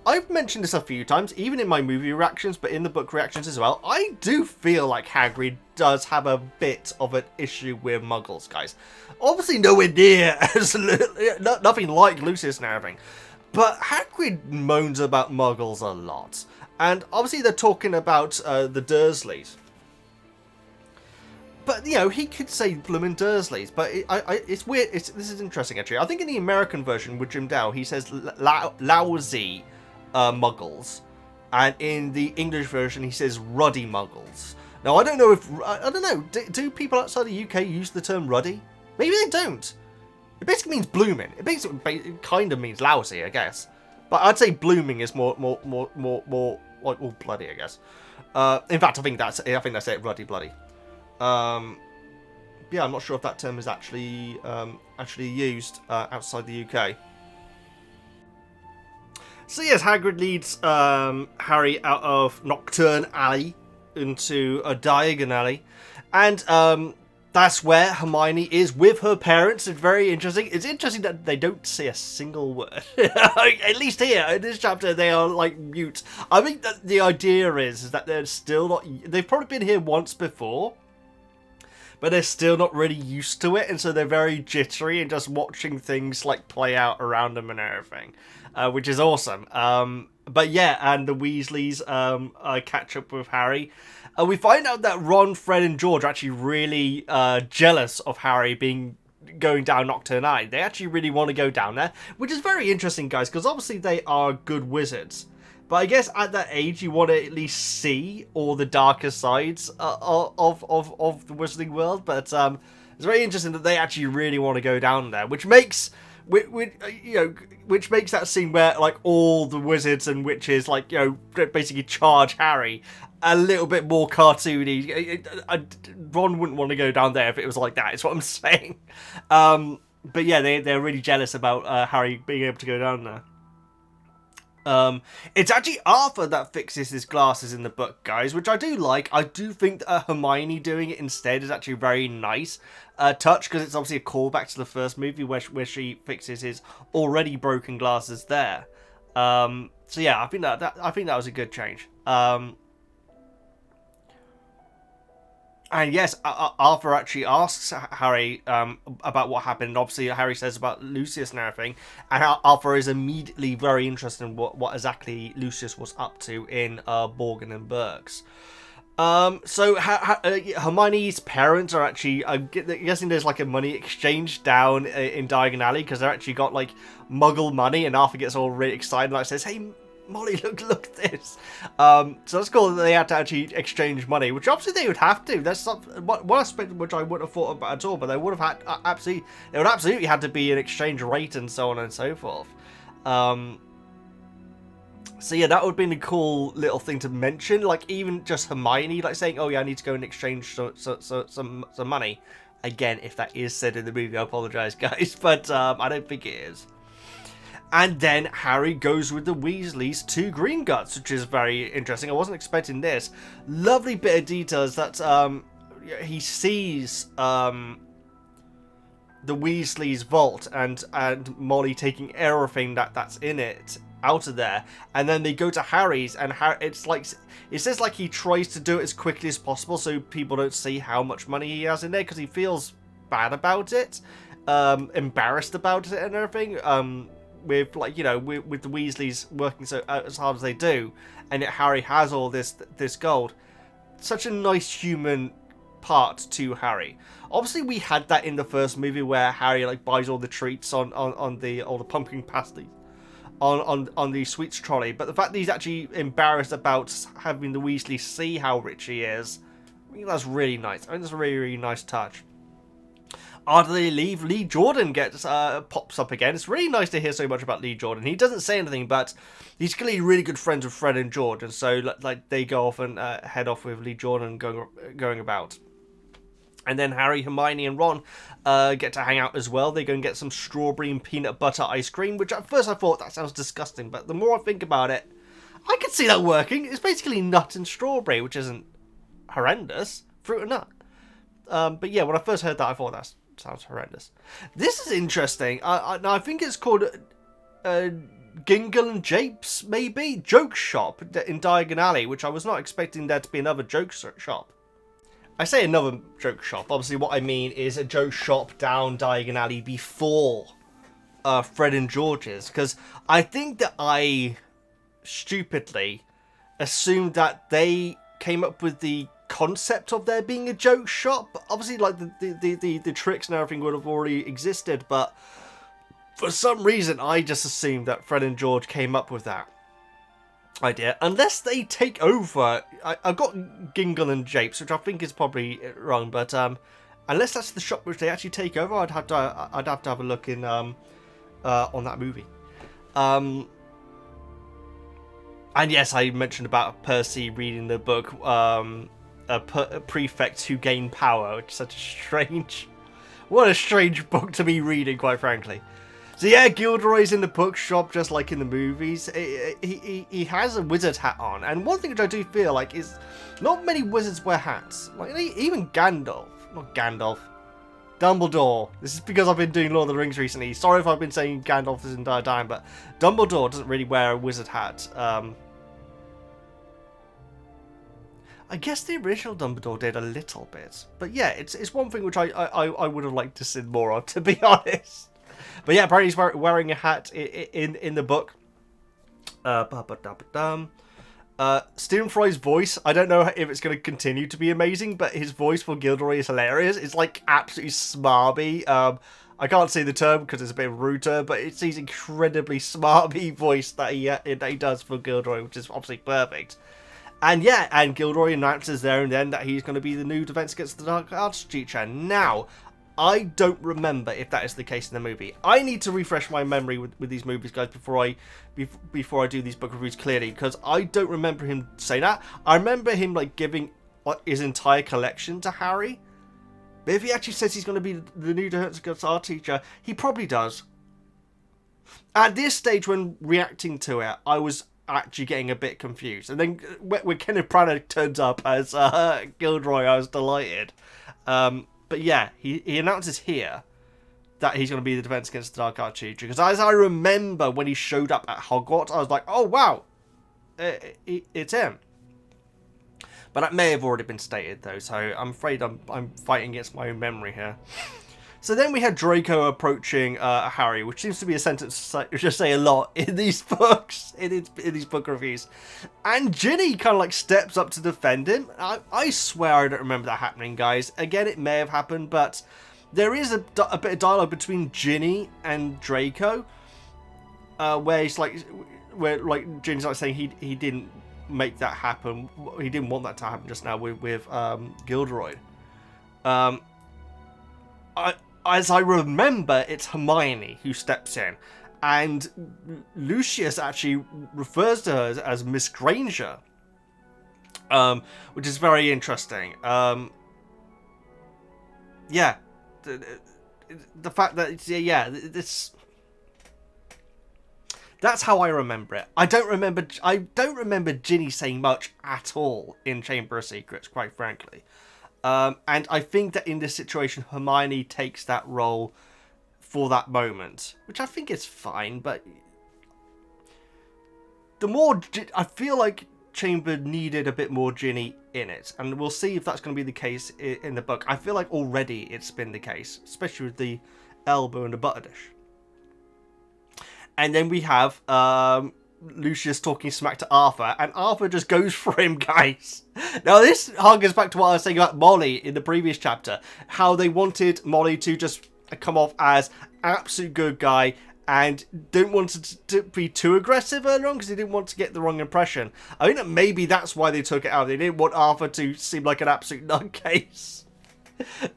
I've mentioned this a few times, even in my movie reactions, but in the book reactions as well. I do feel like Hagrid does have a bit of an issue with Muggles, guys. Obviously nowhere near as nothing like Lucius and everything, but Hagrid moans about Muggles a lot. And obviously they're talking about the Dursleys. But, you know, he could say bloomin' Dursleys, but it's weird. This is interesting, actually. I think in the American version with Jim Dow, he says lousy Muggles, and in the English version he says ruddy Muggles. Now I don't know if do people outside the UK use the term ruddy? Maybe they don't. It basically means blooming. It kind of means lousy, I guess. But I'd say blooming is more like all bloody, I guess. In fact, I think that's it, ruddy bloody. Yeah, I'm not sure if that term is actually used outside the UK. So yes, Hagrid leads Harry out of Nocturne Alley into a Diagon Alley, and that's where Hermione is with her parents. It's very interesting. It's interesting that they don't say a single word. At least here in this chapter, they are like mute. I think that the idea is that they're still not. They've probably been here once before, but they're still not really used to it, and so they're very jittery and just watching things like play out around them and everything. Which is awesome. But yeah, and the Weasleys catch up with Harry. We find out that Ron, Fred, and George are actually really jealous of Harry going down Nocturne Alley. They actually really want to go down there, which is very interesting, guys, because obviously they are good wizards. But I guess at that age, you want to at least see all the darker sides of the wizarding world. But it's very interesting that they actually really want to go down there, which makes that scene where, like, all the wizards and witches, like, you know, basically charge Harry a little bit more cartoony. Ron wouldn't want to go down there if it was like that, is what I'm saying. But yeah, they're really jealous about Harry being able to go down there. It's actually Arthur that fixes his glasses in the book, guys, which I do like. I do think that Hermione doing it instead is actually a very nice touch, because it's obviously a callback to the first movie where she fixes his already broken glasses there. So yeah, I think that was a good change. And yes, Arthur actually asks Harry about what happened. Obviously, Harry says about Lucius and everything. And Arthur is immediately very interested in what exactly Lucius was up to in Borgin and Burkes. So Hermione's parents are actually, I'm guessing there's like a money exchange down in Diagon Alley, because they're actually got like Muggle money, and Arthur gets all really excited and like says, "Hey, Molly, look at this." So that's cool that they had to actually exchange money, which obviously they would have to. That's one aspect which I wouldn't have thought about at all, but they would have had absolutely had to be an exchange rate and so on and so forth. So yeah, that would have been a cool little thing to mention. Like even just Hermione, like saying, "Oh yeah, I need to go and exchange some money." Again, if that is said in the movie, I apologise, guys, but I don't think it is. And then Harry goes with the Weasleys to Gringotts, which is very interesting. I wasn't expecting this. Lovely bit of details that he sees the Weasleys' vault and Molly taking everything that's in it out of there, and then they go to Harry's, and it's like it says like he tries to do it as quickly as possible so people don't see how much money he has in there, because he feels bad about it, embarrassed about it and everything, with like, you know, with the Weasleys working so as hard as they do, and yet Harry has all this gold. Such a nice human part to Harry. Obviously we had that in the first movie where Harry like buys all the treats on all the pumpkin pasties on the sweets trolley, but the fact that he's actually embarrassed about having the Weasleys see how rich he is, I think that's really nice. I think that's a really, really nice touch. After they leave, Lee Jordan pops up again. It's really nice to hear so much about Lee Jordan. He doesn't say anything, but he's clearly really good friends with Fred and George, and so like they go off and head off with Lee Jordan going about. And then Harry, Hermione, and Ron get to hang out as well. They go and get some strawberry and peanut butter ice cream, which at first I thought that sounds disgusting, but the more I think about it, I can see that working. It's basically nut and strawberry, which isn't horrendous. Fruit and nut. But yeah, when I first heard that, I thought that sounds horrendous. This is interesting. Now, I think it's called Gingle and Japes, maybe? Joke Shop in Diagon Alley, which I was not expecting there to be another joke shop. I say another joke shop. Obviously, what I mean is a joke shop down Diagon Alley before Fred and George's. Because I think that I stupidly assumed that they came up with the concept of there being a joke shop. Obviously, like the tricks and everything would have already existed. But for some reason, I just assumed that Fred and George came up with that idea, unless they take over. I've got Gingle and Japes, which I think is probably wrong, but unless that's the shop which they actually take over, I'd have to have a look in on that movie. And yes, I mentioned about Percy reading the book, a prefect who gained power, which is such a strange, what a strange book to be reading, quite frankly. So yeah, Gilderoy's in the bookshop just like in the movies. He has a wizard hat on, and one thing which I do feel like is not many wizards wear hats. Like even Dumbledore. This is because I've been doing Lord of the Rings recently. Sorry if I've been saying Gandalf this entire time, but Dumbledore doesn't really wear a wizard hat. I guess the original Dumbledore did a little bit, but yeah, it's one thing which I would have liked to see more of, to be honest. But yeah, apparently he's wearing a hat in the book. Stephen Fry's voice, I don't know if it's going to continue to be amazing, but his voice for Gilderoy is hilarious. It's like absolutely smarmy. I can't say the term because it's a bit ruder, but it's his incredibly smarmy voice that he does for Gilderoy, which is obviously perfect. And yeah, and Gilderoy announces there and then that he's going to be the new Defense Against the Dark Arts teacher. Now, I don't remember if that is the case in the movie. I need to refresh my memory with these movies, guys, before I do these book reviews clearly, because I don't remember him saying that. I remember him like giving his entire collection to Harry. But if he actually says he's going to be the new Defense Against Art teacher, he probably does. At this stage, when reacting to it, I was actually getting a bit confused. And then when Kenneth Branagh turns up as Gilderoy, I was delighted. But yeah, he announces here that he's going to be the Defense Against the Dark Arts teacher. Because as I remember when he showed up at Hogwarts, I was like, oh wow, it's him. But that may have already been stated though, so I'm afraid I'm fighting against my own memory here. So then we had Draco approaching Harry, which seems to be a sentence which I say a lot in these books, in these book reviews. And Ginny kind of like steps up to defend him. I swear I don't remember that happening, guys. Again, it may have happened, but there is a bit of dialogue between Ginny and Draco, where Ginny's like saying he didn't make that happen. He didn't want that to happen just now with Gilderoy. As I remember, it's Hermione who steps in, and Lucius actually refers to her as Miss Granger, which is very interesting. Yeah, the fact that that's how I remember it. I don't remember Ginny saying much at all in Chamber of Secrets, quite frankly. And I think that in this situation, Hermione takes that role for that moment, which I think is fine, but I feel like Chamber needed a bit more Ginny in it, and we'll see if that's going to be the case in the book. I feel like already it's been the case, especially with the elbow and the butter dish. And then we have Lucius talking smack to Arthur, and Arthur just goes for him, guys. Now this harkens back to what I was saying about Molly in the previous chapter, how they wanted Molly to just come off as absolute good guy and didn't want to be too aggressive earlier on because they didn't want to get the wrong impression. I think that maybe that's why they took it out. They didn't want Arthur to seem like an absolute nutcase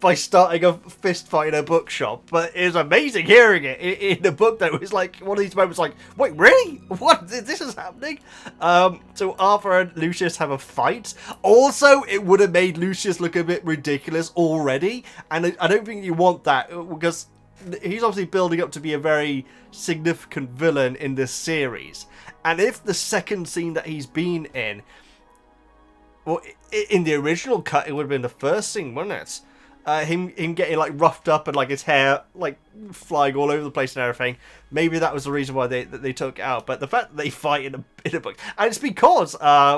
by starting a fist fight in a bookshop. But it was amazing hearing it in the book, though. It was like one of these moments like, wait, really? What? This is happening? So Arthur and Lucius have a fight. Also, it would have made Lucius look a bit ridiculous already. And I don't think you want that, because he's obviously building up to be a very significant villain in this series. And if the second scene that he's been in, well, in the original cut, it would have been the first scene, wouldn't it? Him getting like roughed up and like his hair like flying all over the place and everything. Maybe that was the reason why they took it out. But the fact that they fight in a book, and it's because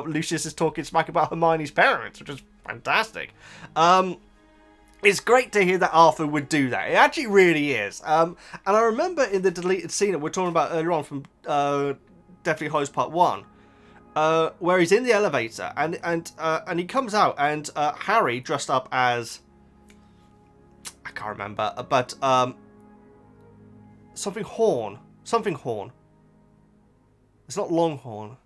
Lucius is talking smack about Hermione's parents, which is fantastic. It's great to hear that Arthur would do that. It actually really is. And I remember in the deleted scene that we're talking about earlier on from Deathly Hallows Part 1, where he's in the elevator and he comes out and Harry dressed up as, I can't remember, but something horn. It's not Longhorn.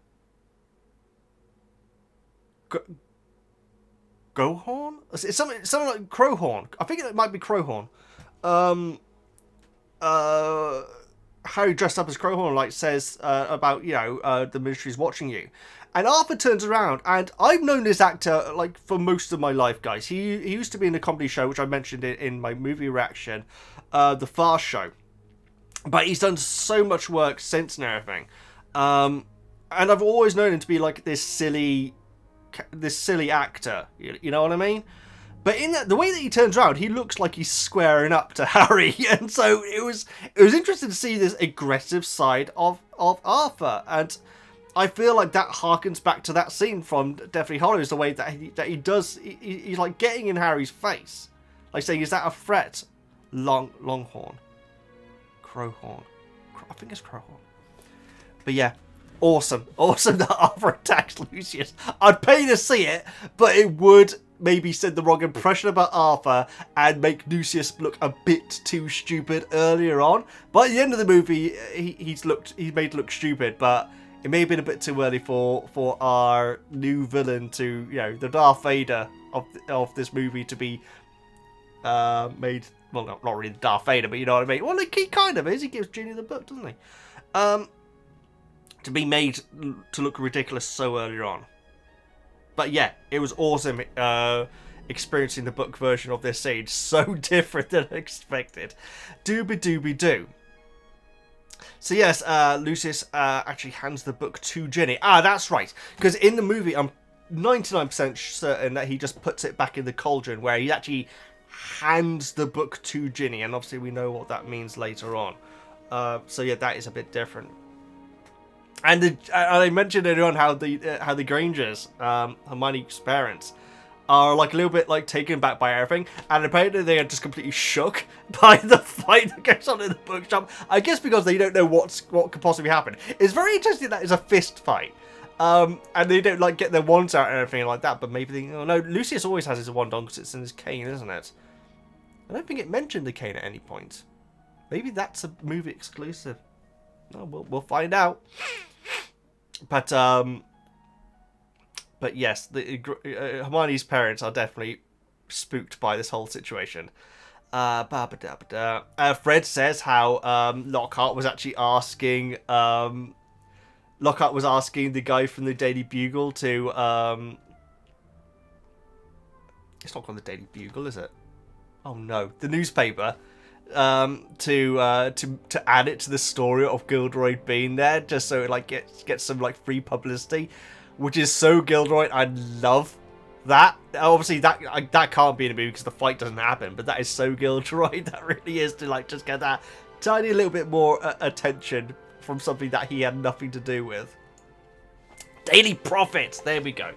Gohorn? It's something like Crowhorn. I think it might be Crowhorn. Harry dressed up as Crowhorn, like, says about, the ministry's watching you. And Arthur turns around, and I've known this actor, like, for most of my life, guys. He used to be in a comedy show, which I mentioned in my movie reaction, The Fast Show. But he's done so much work since and everything. And I've always known him to be, like, this silly actor. You know what I mean? But in the way that he turns around, he looks like he's squaring up to Harry, and so it was interesting to see this aggressive side of Arthur, and I feel like that harkens back to that scene from Deathly Hallows, the way that he does. He's like getting in Harry's face, like saying, "Is that a threat?" Longhorn, Crowhorn. I think it's Crowhorn. But yeah. Awesome that Arthur attacks Lucius. I'd pay to see it, but it would maybe send the wrong impression about Arthur and make Lucius look a bit too stupid earlier on. But at the end of the movie, he's made to look stupid, but it may have been a bit too early for our new villain to, the Darth Vader of this movie to be made. Well, not really Darth Vader, but you know what I mean. Well, he kind of is. He gives Ginny the book, doesn't he? To be made to look ridiculous so early on. But yeah, it was awesome experiencing the book version of this scene. So different than expected. Dooby-dooby-doo. So yes, Lucius actually hands the book to Ginny. That's right. Because in the movie, I'm 99% certain that he just puts it back in the cauldron, where he actually hands the book to Ginny. And obviously we know what that means later on. So yeah, that is a bit different. And I mentioned earlier on how the Grangers, Hermione's parents, are like a little bit like taken back by everything, and apparently they are just completely shook by the fight that goes on in the bookshop. I guess because they don't know what could possibly happen. It's very interesting that it's a fist fight. And they don't like get their wands out and everything like that, but maybe they, oh no, Lucius always has his wand on because it's in his cane, isn't it? I don't think it mentioned the cane at any point. Maybe that's a movie exclusive. Oh, we'll find out. But yes, Hermione's parents are definitely spooked by this whole situation. Fred says how Lockhart was actually asking the guy from the Daily Bugle to it's not called the Daily Bugle, is it? Oh no, the newspaper. To add it to the story of Gilderoy being there, just so it like gets some like free publicity, which is so Gilderoy. I love that. Obviously that can't be in a movie because the fight doesn't happen, but that is so Gilderoy. That really is, to like just get that tiny little bit more attention from something that he had nothing to do with. Daily Prophet. There we go.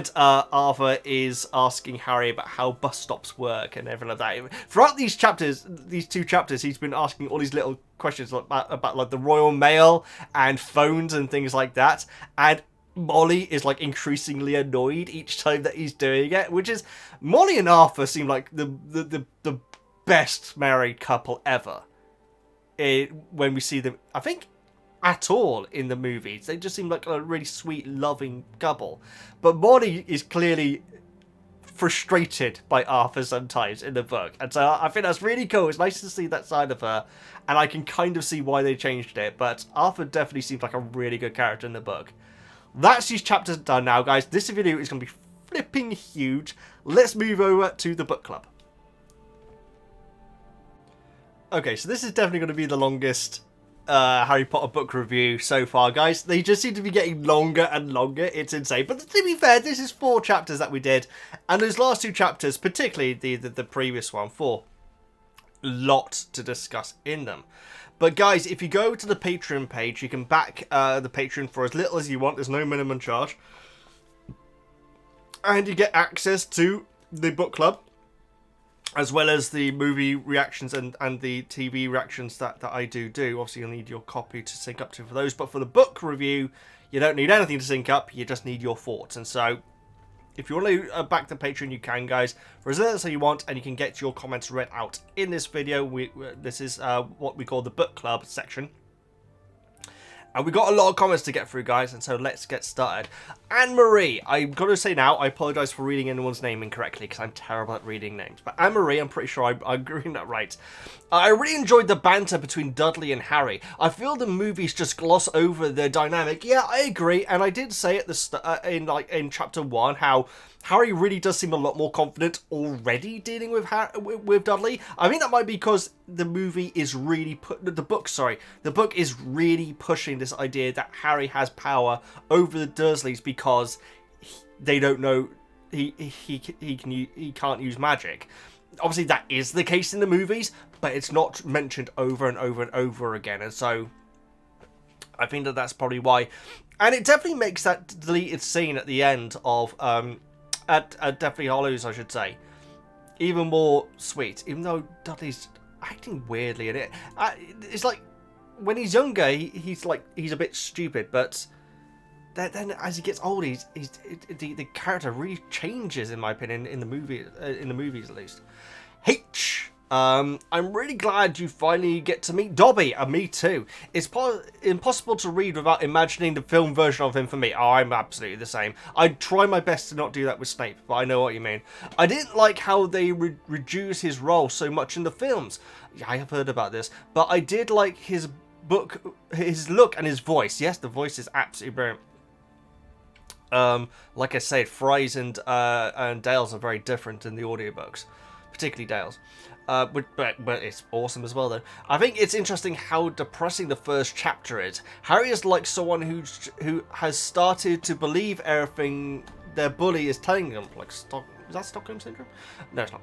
Arthur is asking Harry about how bus stops work and everything like that. Throughout these two chapters, he's been asking all these little questions about like the Royal Mail and phones and things like that. And Molly is like increasingly annoyed each time that he's doing it, which is, Molly and Arthur seem like the best married couple ever. When we see them, I think, at all in the movies. They just seem like a really sweet, loving couple. But Molly is clearly frustrated by Arthur sometimes in the book. And so I think that's really cool. It's nice to see that side of her. And I can kind of see why they changed it. But Arthur definitely seems like a really good character in the book. That's these chapters done now, guys. This video is going to be flipping huge. Let's move over to the book club. Okay, so this is definitely going to be the longest Harry Potter book review so far, guys. They just seem to be getting longer and longer. It's insane. But to be fair, this is 4 chapters that we did, and those last 2 chapters, particularly the previous one, 4, lot to discuss in them. But guys, if you go to the Patreon page, you can back the Patreon for as little as you want. There's no minimum charge, and you get access to the book club, as well as the movie reactions and the TV reactions that I do. Obviously, you'll need your copy to sync up to for those. But for the book review, you don't need anything to sync up. You just need your thoughts. And so, if you want to back the Patreon, you can, guys. For as little as you want, and you can get your comments read out in this video. This is what we call the book club section. And we got a lot of comments to get through, guys, and so let's get started. Anne-Marie, I've got to say now, I apologise for reading anyone's name incorrectly, because I'm terrible at reading names. But Anne-Marie, I'm pretty sure I'm getting that right. I really enjoyed the banter between Dudley and Harry. I feel the movies just gloss over their dynamic. Yeah, I agree, and I did say at the in chapter 1 how Harry really does seem a lot more confident already dealing with with Dudley. I think that might be because the movie is really the book is really pushing this idea that Harry has power over the Dursleys because they don't know he can't use magic. Obviously, that is the case in the movies, but it's not mentioned over and over and over again, and so I think that's probably why. And it definitely makes that deleted scene at the end of at Deathly Hallows, I should say, even more sweet. Even though Dudley's acting weirdly in it, it's like when he's younger, he's a bit stupid, but then as he gets older, the character really changes, in my opinion, in the movies at least. I'm really glad you finally get to meet Dobby, and me too. It's impossible to read without imagining the film version of him for me. Oh, I'm absolutely the same. I try my best to not do that with Snape, but I know what you mean. I didn't like how they reduce his role so much in the films. Yeah, I have heard about this, but I did like his look and his voice. Yes, the voice is absolutely brilliant. Like I said, Fry's and Dale's are very different in the audiobooks, particularly Dale's. But it's awesome as well, though. I think it's interesting how depressing the first chapter is. Harry is like someone who has started to believe everything their bully is telling them. Like, is that Stockholm Syndrome? No, it's not.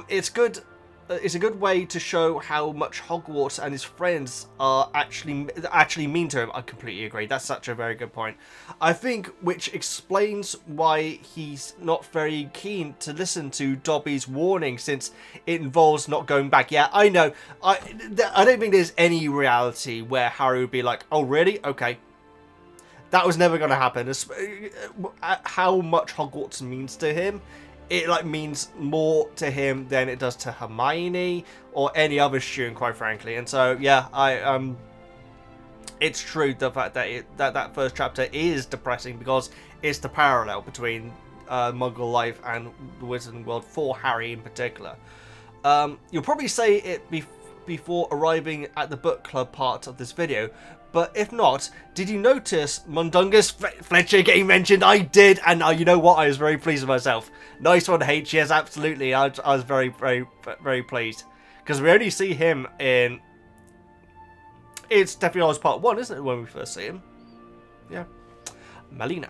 It's good it's a good way to show how much Hogwarts and his friends are actually mean to him. I completely agree. That's such a very good point. I think which explains why he's not very keen to listen to Dobby's warning, since it involves not going back. Yeah, I know. I don't think there's any reality where Harry would be like, "Oh, really? Okay." That was never going to happen. How much Hogwarts means to him, it like means more to him than it does to Hermione or any other student, quite frankly. And so, yeah, it's true, the fact that that first chapter is depressing, because it's the parallel between Muggle life and the Wizarding World for Harry in particular. You'll probably say it before arriving at the book club part of this video, but if not, did you notice Mundungus Fletcher getting mentioned? I did, and you know what? I was very pleased with myself. Nice one, H. Yes, absolutely. I was very, very, very pleased, because we only see him in. It's definitely always part 1, isn't it? When we first see him, yeah. Melina.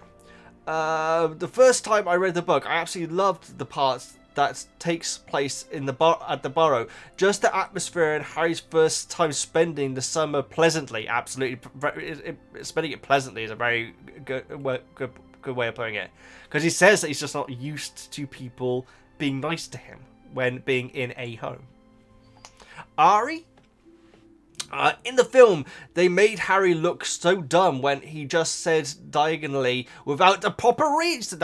The first time I read the book, I absolutely loved the parts that takes place in at the Burrow. Just the atmosphere and Harry's first time spending the summer pleasantly. Absolutely, spending it pleasantly is a very good way of putting it. Because he says that he's just not used to people being nice to him when being in a home. Ari? In the film, they made Harry look so dumb when he just said diagonally without the proper reach.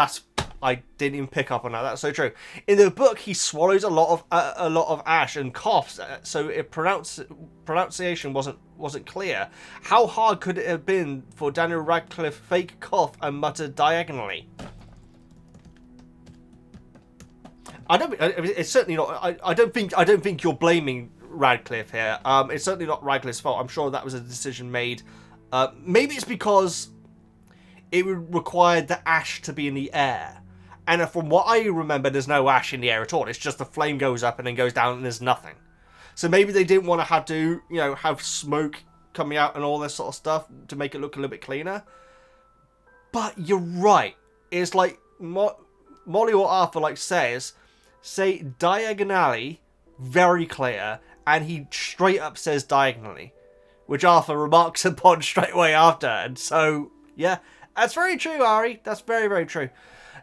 I didn't even pick up on that. That's so true. In the book, he swallows a lot of ash and coughs, so pronunciation wasn't clear. How hard could it have been for Daniel Radcliffe fake cough and mutter diagonally? It's certainly not. I don't think you're blaming Radcliffe here. It's certainly not Radcliffe's fault. I'm sure that was a decision made. Maybe it's because it would require the ash to be in the air. And from what I remember, there's no ash in the air at all. It's just the flame goes up and then goes down and there's nothing. So maybe they didn't want to have smoke coming out and all this sort of stuff to make it look a little bit cleaner. But you're right. It's like Molly or Arthur say diagonally, very clear, and he straight up says diagonally, which Arthur remarks upon straight away after. And so, yeah, that's very true, Ari. That's very, very true.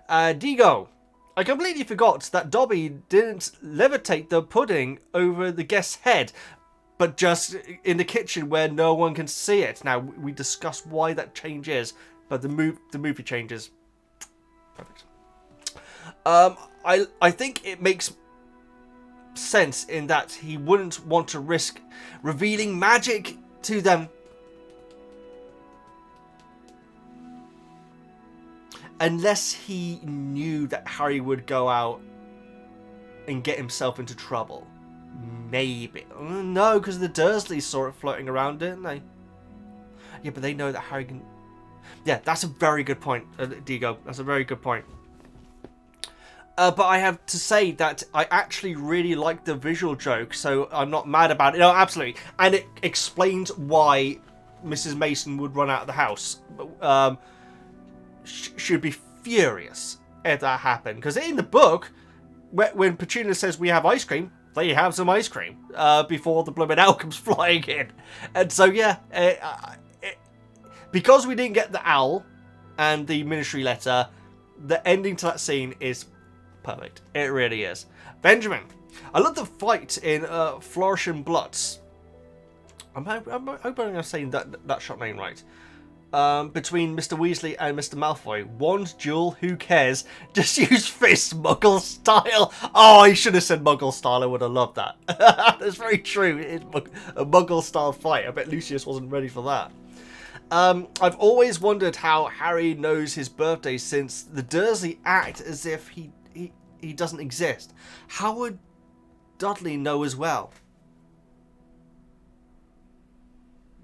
Digo, I completely forgot that Dobby didn't levitate the pudding over the guest's head, but just in the kitchen where no one can see it. Now, we discussed why that change is, but the movie changes. Perfect. I think it makes sense in that he wouldn't want to risk revealing magic to them unless he knew that Harry would go out and get himself into trouble. Maybe. No, because the Dursleys saw it floating around, didn't they? Yeah, but they know that Harry can. Yeah, that's a very good point, Digo. That's a very good point. But I have to say that I actually really like the visual joke, so I'm not mad about it. No, absolutely. And it explains why Mrs. Mason would run out of the house. Should be furious if that happened. Because in the book, when Petunia says we have ice cream, they have some ice cream before the blooming owl comes flying in. And so, yeah, because we didn't get the owl and the ministry letter, the ending to that scene is perfect. It really is. Benjamin, I love the fight in Flourish and Blots. I'm hoping I'm saying that shot name right. Between Mr. Weasley and Mr. Malfoy. Wand, duel, who cares? Just use fists, Muggle style. Oh, I should have said Muggle style. I would have loved that. That's very true. It's a Muggle style fight. I bet Lucius wasn't ready for that. I've always wondered how Harry knows his birthday, since the Dursley act as if he doesn't exist. How would Dudley know as well?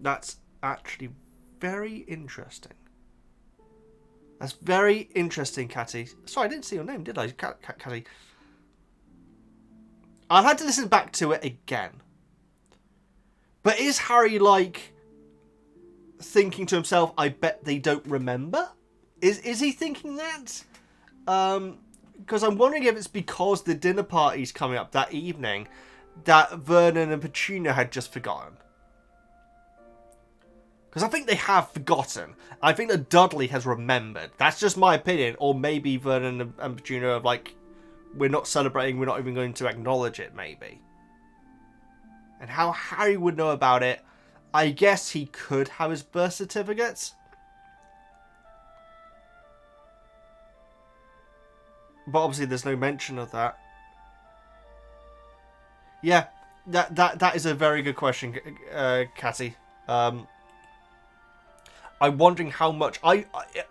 That's actually very interesting. That's very interesting, Catty. Sorry, I didn't see your name, did I, Catty? I'll have to listen back to it again. But is Harry, thinking to himself, I bet they don't remember? Is he thinking that? Because I'm wondering if it's because the dinner party's coming up that evening that Vernon and Petunia had just forgotten. Because I think they have forgotten. I think that Dudley has remembered. That's just my opinion. Or maybe Vernon and Petunia are like, we're not celebrating, we're not even going to acknowledge it, maybe. And how Harry would know about it, I guess he could have his birth certificate. But obviously there's no mention of that. Yeah, that is a very good question, Cassie. I'm wondering how much...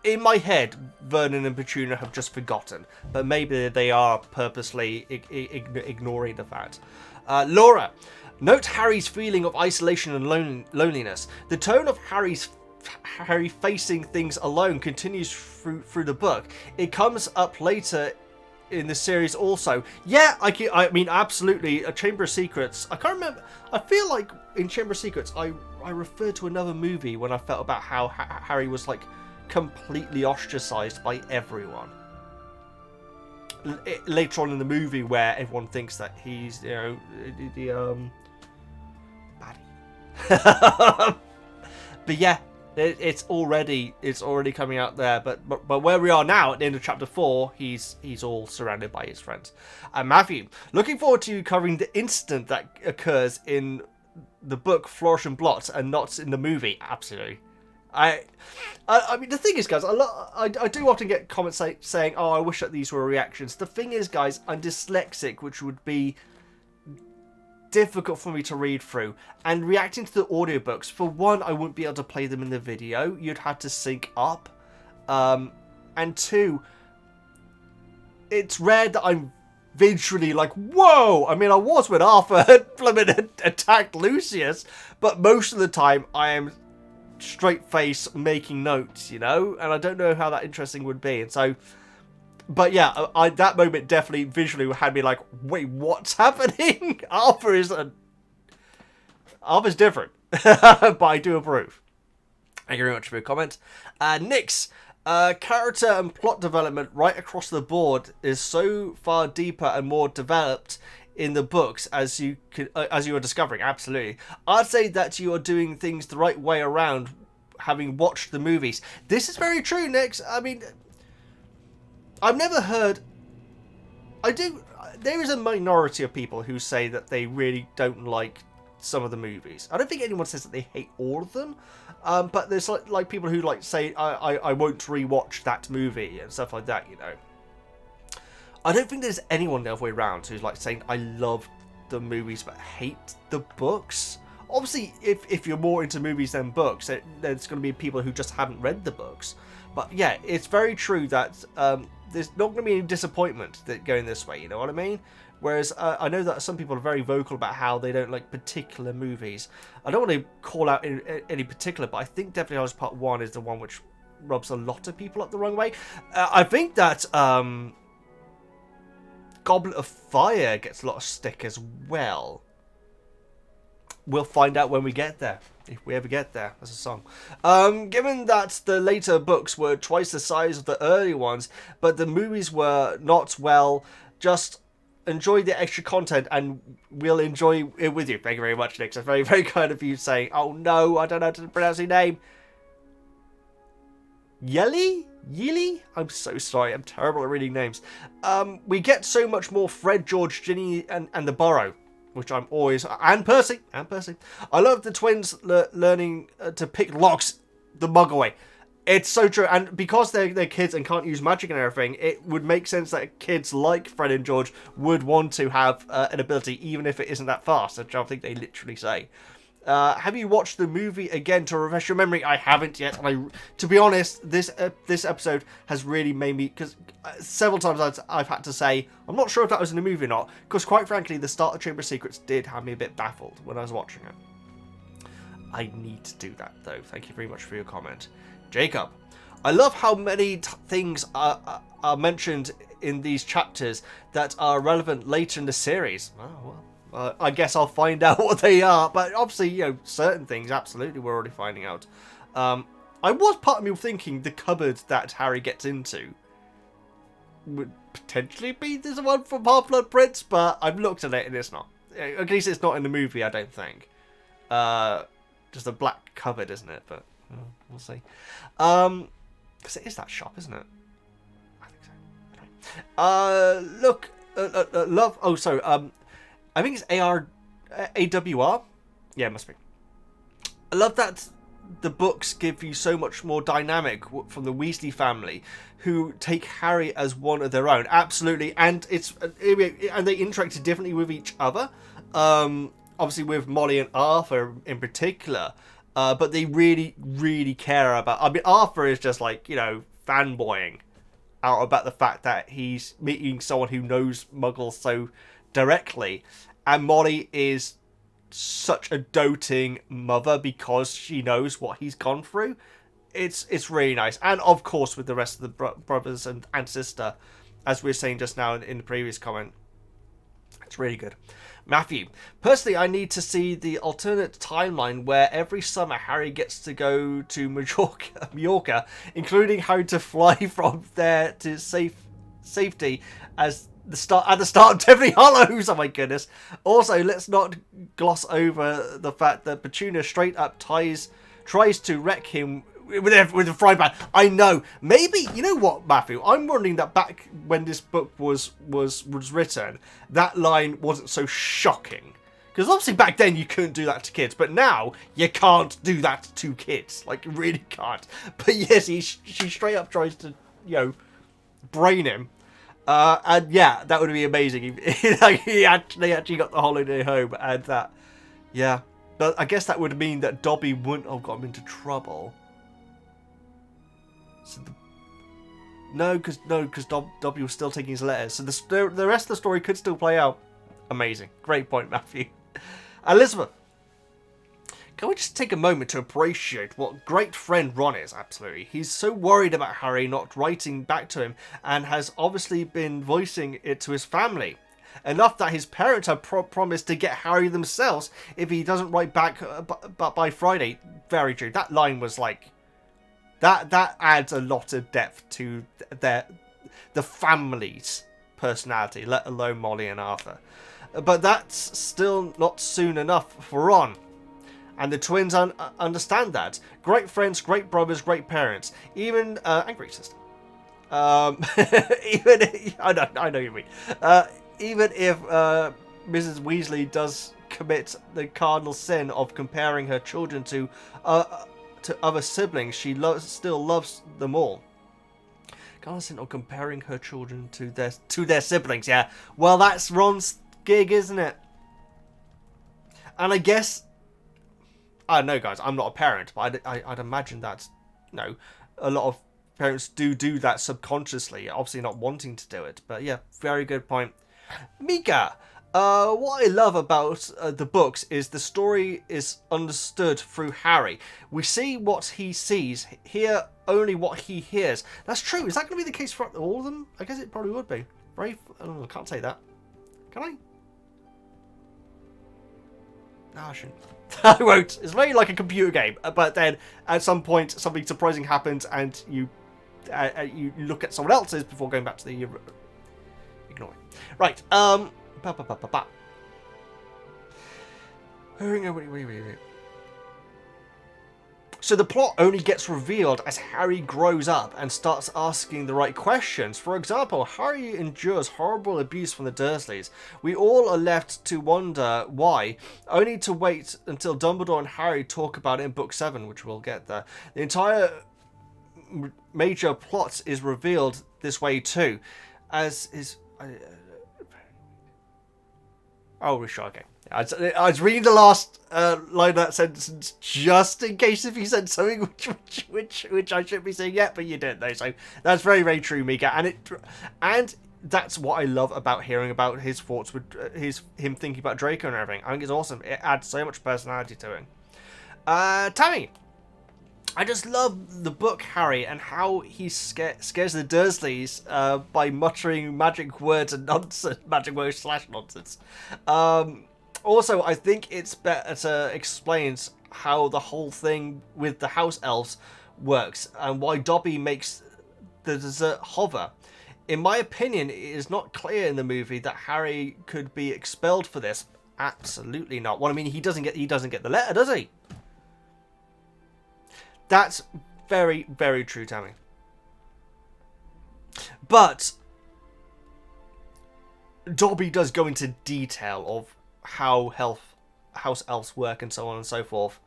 in my head, Vernon and Petunia have just forgotten. But maybe they are purposely ignoring the fact. Laura, note Harry's feeling of isolation and loneliness. The tone of Harry facing things alone continues through the book. It comes up later in the series also. Yeah, I mean, absolutely. A Chamber of Secrets. I can't remember. I feel like in Chamber of Secrets, I referred to another movie when I felt about how Harry was like completely ostracized by everyone. Later on in the movie, where everyone thinks that he's, you know, the baddie. But yeah, it's already coming out there. But where we are now at the end of chapter 4, he's all surrounded by his friends. And Matthew, looking forward to covering the incident that occurs in the book Flourish and Blots and not in the movie. Absolutely. I mean, the thing is, guys, I do often get comments saying, oh, I wish that these were reactions. The thing is, guys, I'm dyslexic, which would be difficult for me to read through. And reacting to the audiobooks, for one, I wouldn't be able to play them in the video. You'd have to sync up. And two, it's rare that I'm visually like, whoa! I mean, I was when Arthur had attacked Lucius, but most of the time I am straight face making notes, you know, and I don't know how that interesting would be. And so, but yeah, that moment definitely visually had me like, wait, what's happening? Arthur's different, but I do approve. Thank you very much for your comment. Nix, character and plot development right across the board is so far deeper and more developed in the books as you are discovering. Absolutely. I'd say that you are doing things the right way around, having watched the movies. This is very true, Nix. I mean, I've never heard... There is a minority of people who say that they really don't like some of the movies. I don't think anyone says that they hate all of them. But there's like people who like say, I won't rewatch that movie and stuff like that, you know. I don't think there's anyone the other way around who's like saying, I love the movies but hate the books. Obviously, if you're more into movies than books, there's going to be people who just haven't read the books. But yeah, it's very true that there's not going to be any disappointment that going this way, you know what I mean? Whereas I know that some people are very vocal about how they don't like particular movies. I don't want to call out any particular, but I think Deathly Hallows Part 1 is the one which rubs a lot of people up the wrong way. I think that Goblet of Fire gets a lot of stick as well. We'll find out when we get there. If we ever get there, as a song. Given that the later books were twice the size of the early ones, but the movies were not, well, just enjoy the extra content and we'll enjoy it with you. Thank you very much, Nick. That's very, very kind of you saying, oh no, I don't know how to pronounce your name. Yili? I'm so sorry, I'm terrible at reading names. We get so much more Fred, George, Ginny, and the Burrow, which I'm always... And Percy. I love the twins learning to pick locks the Muggle way. It's so true, and because they're kids and can't use magic and everything, it would make sense that kids like Fred and George would want to have an ability, even if it isn't that fast, which I think they literally say. Have you watched the movie again to refresh your memory? I haven't yet. And to be honest, this episode has really made me... Because several times I've had to say, I'm not sure if that was in the movie or not. Because quite frankly, the start of Chamber of Secrets did have me a bit baffled when I was watching it. I need to do that, though. Thank you very much for your comment. Jacob, I love how many things are mentioned in these chapters that are relevant later in the series. Oh, well. I guess I'll find out what they are, but obviously, you know, certain things, absolutely, we're already finding out. I was part of me thinking the cupboard that Harry gets into would potentially be this one from Half-Blood Prince, but I've looked at it and it's not. At least it's not in the movie, I don't think. Just a black cupboard, isn't it? But we'll see. Because it is that shop, isn't it? I think so. Look, love. Oh, sorry. I think it's AWR. Yeah, it must be. I love that the books give you so much more dynamic from the Weasley family, who take Harry as one of their own. Absolutely, and and they interacted differently with each other. Obviously, with Molly and Arthur in particular, but they really, really care about. I mean, Arthur is just like, you know, fanboying out about the fact that he's meeting someone who knows Muggles so directly, and Molly is such a doting mother because she knows what he's gone through. It's really nice. And of course with the rest of the brothers and sister, as we were saying just now in the previous comment. It's really good. Matthew, personally, I need to see the alternate timeline where every summer Harry gets to go to Mallorca, including how to fly from there to safety at the start of Deathly Hallows. Oh my goodness. Also, let's not gloss over the fact that Petunia straight up tries to wreck him with a frying pan. I know. Maybe, you know what, Matthew? I'm wondering that back when this book was written, that line wasn't so shocking. Because obviously back then you couldn't do that to kids, but now you can't do that to kids. Like, you really can't. But yes, she straight up tries to, you know, brain him. And yeah, that would be amazing. He actually got the holiday home, and that, yeah. But I guess that would mean that Dobby wouldn't have got him into trouble. So because Dobby was still taking his letters. So the rest of the story could still play out. Amazing. Great point, Matthew. Elizabeth, can we just take a moment to appreciate what great friend Ron is? Absolutely. He's so worried about Harry not writing back to him, and has obviously been voicing it to his family. Enough that his parents have promised to get Harry themselves if he doesn't write back by Friday. Very true. That line was like... That adds a lot of depth to the family's personality, let alone Molly and Arthur. But that's still not soon enough for Ron. And the twins understand that. Great friends, great brothers, great parents. Even, and great sister. I know you mean. Even if Mrs. Weasley does commit the cardinal sin of comparing her children to other siblings, she still loves them all. Cardinal sin of comparing her children to their siblings, yeah. Well, that's Ron's gig, isn't it? And I guess... I don't know, guys, I'm not a parent, but I'd imagine that, you know, a lot of parents do that subconsciously, obviously not wanting to do it. But yeah, very good point. Mika, what I love about the books is the story is understood through Harry. We see what he sees, hear only what he hears. That's true. Is that going to be the case for all of them? I guess it probably would be. Right? Oh, I can't say that. Can I? No, I shouldn't. I won't. It's very like a computer game, but then at some point something surprising happens, and you look at someone else's before going back to the ignore it. Right. Wait. So the plot only gets revealed as Harry grows up and starts asking the right questions. For example, Harry endures horrible abuse from the Dursleys. We all are left to wonder why, only to wait until Dumbledore and Harry talk about it in Book 7, which we'll get there. The entire major plot is revealed this way too, as is... oh, we're sure, okay. I was reading the last line of that sentence just in case if you said something which I shouldn't be saying yet, but you didn't though. So that's very, very true, Mika. And that's what I love about hearing about his thoughts with him thinking about Draco and everything. I think it's awesome. It adds so much personality to him. Tammy, I just love the book, Harry, and how he scares the Dursleys by muttering magic words and nonsense, magic words / nonsense. Also, I think it's better explains how the whole thing with the house elves works and why Dobby makes the dessert hover. In my opinion, it is not clear in the movie that Harry could be expelled for this. Absolutely not. Well, I mean, he doesn't get the letter, does he? That's very, very true, Tammy. But Dobby does go into detail of how house elves work and so on and so forth,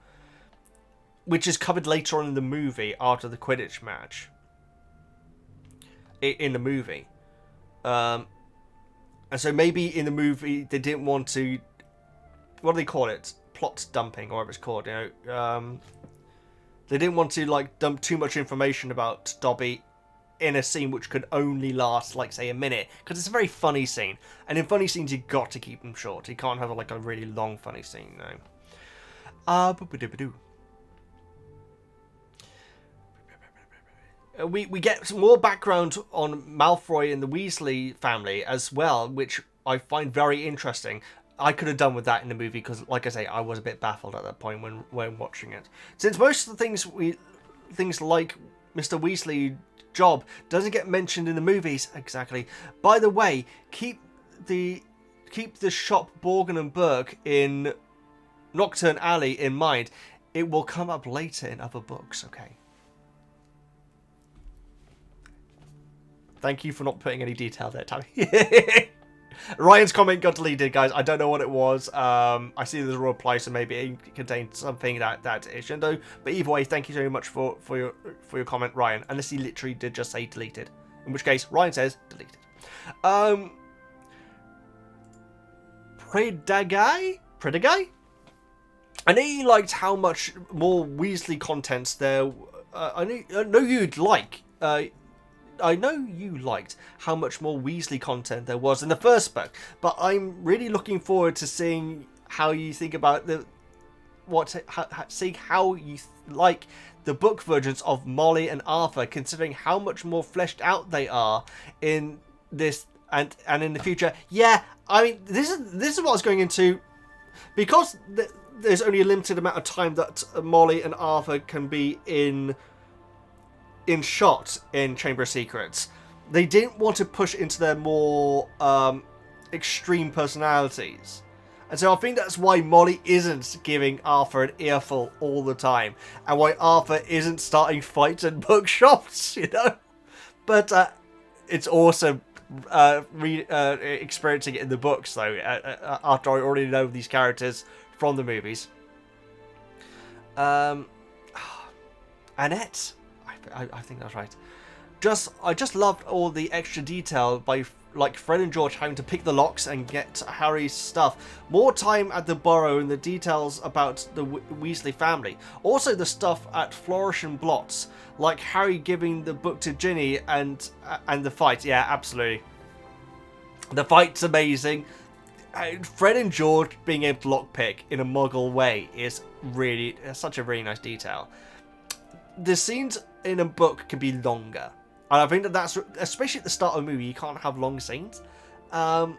which is covered later on in the movie after the Quidditch match. In the movie. And so maybe in the movie they didn't want to, what do they call it? Plot dumping, or whatever it's called, you know. They didn't want to, like, dump too much information about Dobby in a scene which could only last, like, say, a minute. Because it's a very funny scene. And in funny scenes, you've got to keep them short. You can't have, like, a really long funny scene, you know. We get some more background on Malfoy and the Weasley family as well, which I find very interesting. I could have done with that in the movie because, like I say, I was a bit baffled at that point when watching it. Since most of the things like Mr. Weasley's job doesn't get mentioned in the movies exactly. By the way, keep the shop Borgin and Burke in Nocturne Alley in mind. It will come up later in other books. Okay. Thank you for not putting any detail there, Tammy. Ryan's comment got deleted, guys. I don't know what it was. I see there's a reply, so maybe it contained something that it shouldn't do. But either way, thank you so much for your comment, Ryan. Unless he literally did just say deleted. In which case, Ryan says deleted. Predagai? I know you liked how much more Weasley content there. I know you'd like. I know you liked how much more Weasley content there was in the first book, but I'm really looking forward to seeing how you think about seeing how you like the book versions of Molly and Arthur, considering how much more fleshed out they are in this and in the future. Yeah, I mean, this is what I was going into, because there's only a limited amount of time that Molly and Arthur can be in shot in Chamber of Secrets. They didn't want to push into their more extreme personalities. And so I think that's why Molly isn't giving Arthur an earful all the time. And why Arthur isn't starting fights in bookshops, you know? But it's awesome experiencing it in the books, though, after I already know these characters from the movies. Annette. I think that's right. I just loved all the extra detail by, like, Fred and George having to pick the locks and get Harry's stuff. More time at the Burrow and the details about the Weasley family. Also the stuff at Flourish and Blots, like Harry giving the book to Ginny and the fight. Yeah, absolutely. The fight's amazing. Fred and George being able to lockpick in a Muggle way is really such a really nice detail. The scenes in a book can be longer, and I think that's, especially at the start of a movie, you can't have long scenes to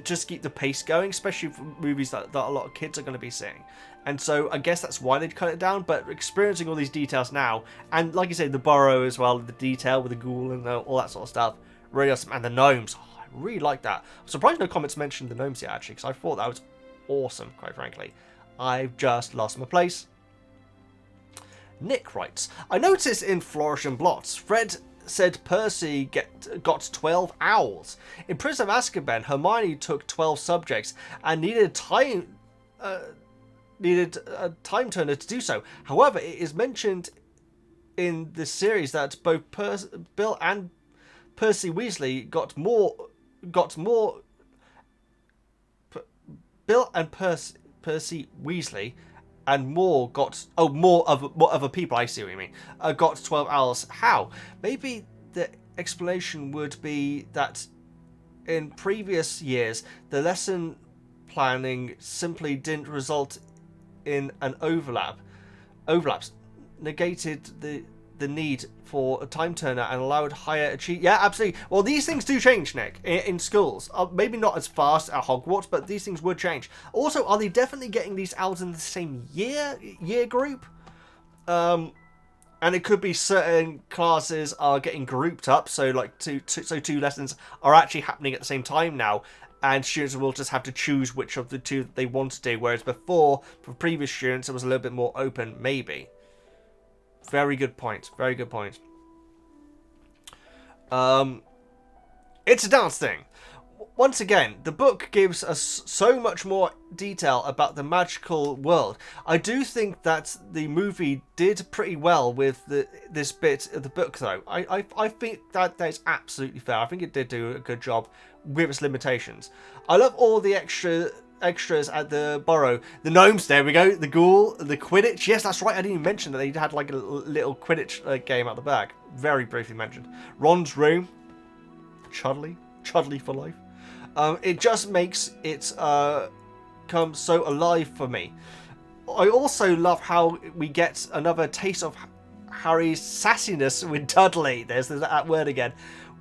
just keep the pace going, especially for movies that a lot of kids are going to be seeing. And so I guess that's why they'd cut it down. But experiencing all these details now, and like you say, the Burrow as well, the detail with the ghoul and all that sort of stuff, really awesome. And the gnomes, I really like that. I'm surprised no comments mentioned the gnomes yet, actually, because I thought that was awesome, quite frankly. I've just lost my place. Nick writes, I noticed in Flourish and Blots, Fred said Percy got 12 owls. In Prison of Azkaban, Hermione took 12 subjects and needed a time turner to do so. However, it is mentioned in the series that both Bill and Percy Weasley got more. Bill and Percy Weasley. And more other people, I see what you mean, got 12 owls. How? Maybe the explanation would be that in previous years, the lesson planning simply didn't result in an overlaps, negated the need for a time turner and allowed higher achievement. Yeah, absolutely. Well, these things do change, Nick, in schools. Maybe not as fast at Hogwarts, but these things would change. Also, are they definitely getting these owls in the same year group? And it could be certain classes are getting grouped up, so like two lessons are actually happening at the same time now. and students will just have to choose which of the two they want to do, whereas before, for previous students, it was a little bit more open, maybe. Very good point. Very good point. It's a dance thing. Once again, the book gives us so much more detail about the magical world. I do think that the movie did pretty well with this bit of the book, though. I think that's absolutely fair. I think it did do a good job with its limitations. I love all the extras at the Burrow. The gnomes, there we go. The ghoul, the Quidditch. Yes, that's right. I didn't even mention that they had like a little Quidditch game at the back. Very briefly mentioned. Ron's room. Chudley for life. It just makes it come so alive for me. I also love how we get another taste of Harry's sassiness with Dudley. There's that word again.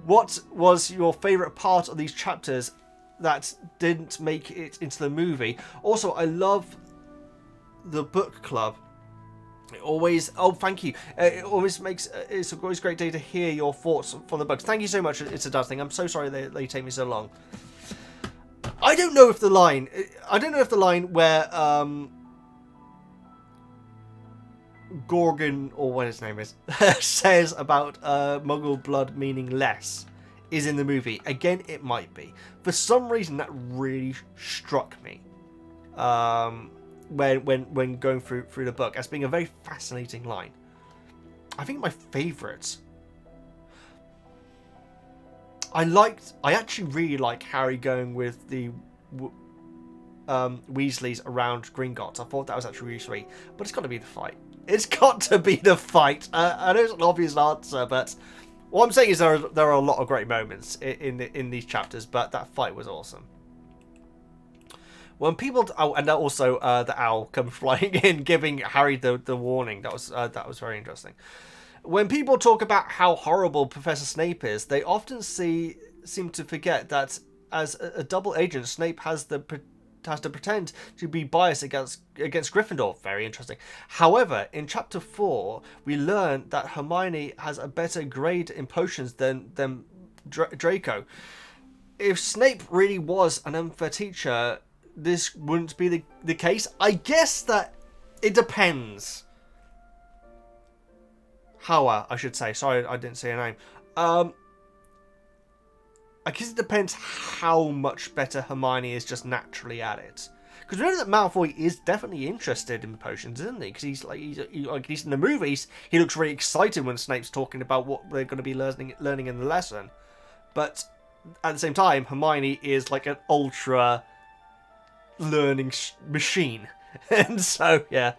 What was your favourite part of these chapters that didn't make it into the movie? Also, I love the book club. It always, oh, thank you. It always makes, it's always a great day to hear your thoughts from the books. Thank you so much. It's a dust thing. I'm so sorry they take me so long. I don't know if the line where Gorgon, or what his name is, says about Muggle blood meaning less is in the movie. Again, it might be. For some reason, that really struck me when going through the book as being a very fascinating line. I think my favourites. I actually really like Harry going with the Weasleys around Gringotts. I thought that was actually really sweet. But it's got to be the fight. It's got to be the fight. I know it's an obvious answer, but what I'm saying is there are a lot of great moments in these chapters, but that fight was awesome. When people... Oh, and also the owl comes flying in, giving Harry the warning. That was very interesting. When people talk about how horrible Professor Snape is, they often seem to forget that as a double agent, Snape has to pretend to be biased against Gryffindor. Very interesting. However, in Chapter 4, we learn that Hermione has a better grade in potions than Draco. If Snape really was an unfair teacher, this wouldn't be the case. I guess that it depends. However, I should say. Sorry, I didn't say a name. I guess it depends how much better Hermione is just naturally at it. Because remember that Malfoy is definitely interested in potions, isn't he? Because he's in the movies, he looks really excited when Snape's talking about what they're going to be learning in the lesson. But at the same time, Hermione is like an ultra learning machine. And so, yeah.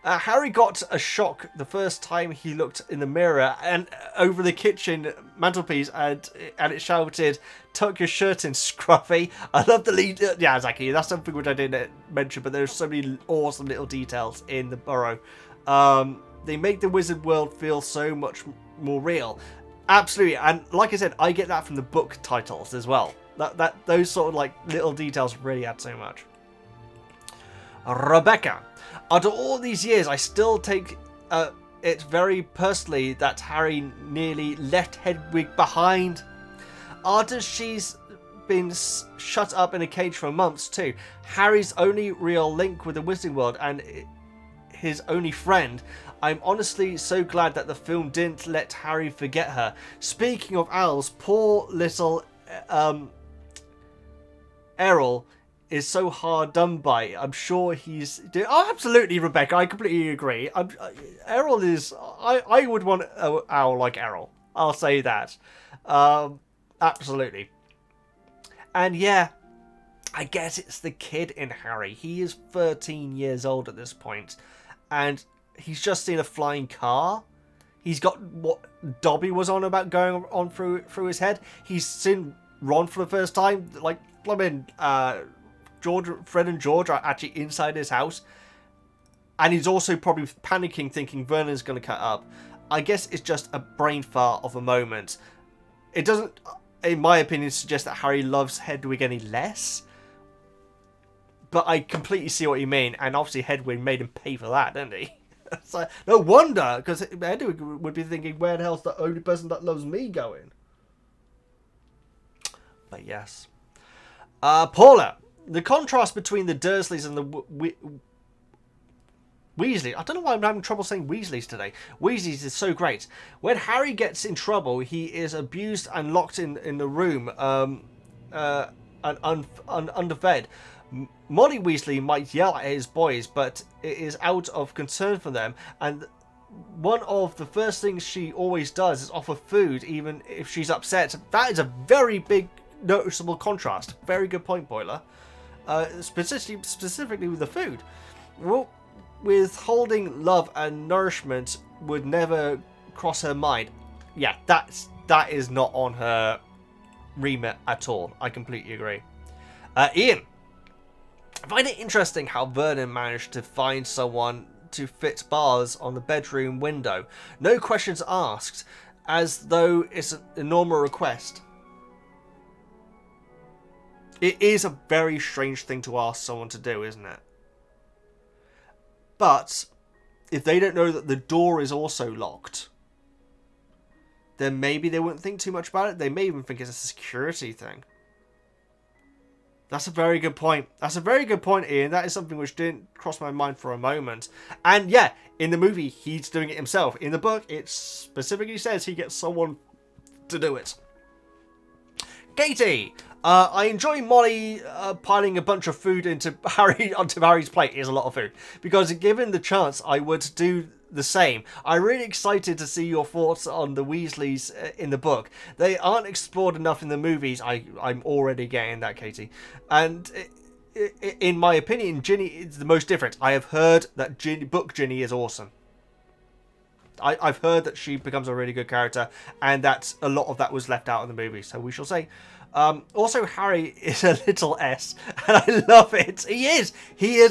Harry got a shock the first time he looked in the mirror and over the kitchen mantelpiece, and it shouted, "Tuck your shirt in, Scruffy." I love the lead. Yeah, exactly. That's something which I didn't mention, but there's so many awesome little details in the Burrow. They make the wizard world feel so much more real. Absolutely, and like I said, I get that from the book titles as well. That those sort of like little details really add so much. Rebecca. After all these years, I still take it very personally that Harry nearly left Hedwig behind. After she's been shut up in a cage for months too, Harry's only real link with the Wizarding World and his only friend. I'm honestly so glad that the film didn't let Harry forget her. Speaking of owls, poor little Errol is so hard done by. I'm sure he's... Oh, absolutely, Rebecca. I completely agree. Errol is... I would want an owl like Errol. I'll say that. Absolutely. And yeah, I guess it's the kid in Harry. He is 13 years old at this point, and he's just seen a flying car. He's got what Dobby was on about going on through his head. He's seen Ron for the first time. Like, plumbing... Fred and George are actually inside his house, and he's also probably panicking, thinking Vernon's going to cut up. I guess it's just a brain fart of a moment. It doesn't, in my opinion, suggest that Harry loves Hedwig any less, but I completely see what you mean, and obviously Hedwig made him pay for that, didn't he? It's like, no wonder, because Hedwig would be thinking, where the hell's the only person that loves me going? But yes. Paula. The contrast between the Dursleys and the Weasley. I don't know why I'm having trouble saying Weasleys today. Weasleys is so great. When Harry gets in trouble, he is abused and locked in the room and underfed. Molly Weasley might yell at his boys, but it is out of concern for them. And one of the first things she always does is offer food, even if she's upset. That is a very big, noticeable contrast. Very good point, Boiler. Specifically with the food. Well, withholding love and nourishment would never cross her mind. Yeah, that is not on her remit at all. I completely agree. Ian. I find it interesting how Vernon managed to find someone to fit bars on the bedroom window. No questions asked, as though it's a normal request. It is a very strange thing to ask someone to do, isn't it? But if they don't know that the door is also locked, then maybe they wouldn't think too much about it. They may even think it's a security thing. That's a very good point. That's a very good point, Ian. That is something which didn't cross my mind for a moment. And yeah, in the movie, he's doing it himself. In the book, it specifically says he gets someone to do it. Katie, I enjoy Molly piling a bunch of food onto Harry's plate. Is a lot of food, because given the chance, I would do the same. I'm really excited to see your thoughts on the Weasleys in the book. They aren't explored enough in the movies. I'm already getting that, Katie. And in my opinion, Ginny is the most different. I have heard that book Ginny is awesome. I've heard that she becomes a really good character, and that a lot of that was left out in the movie, so we shall see. Also, Harry is a little S, and I love it. He is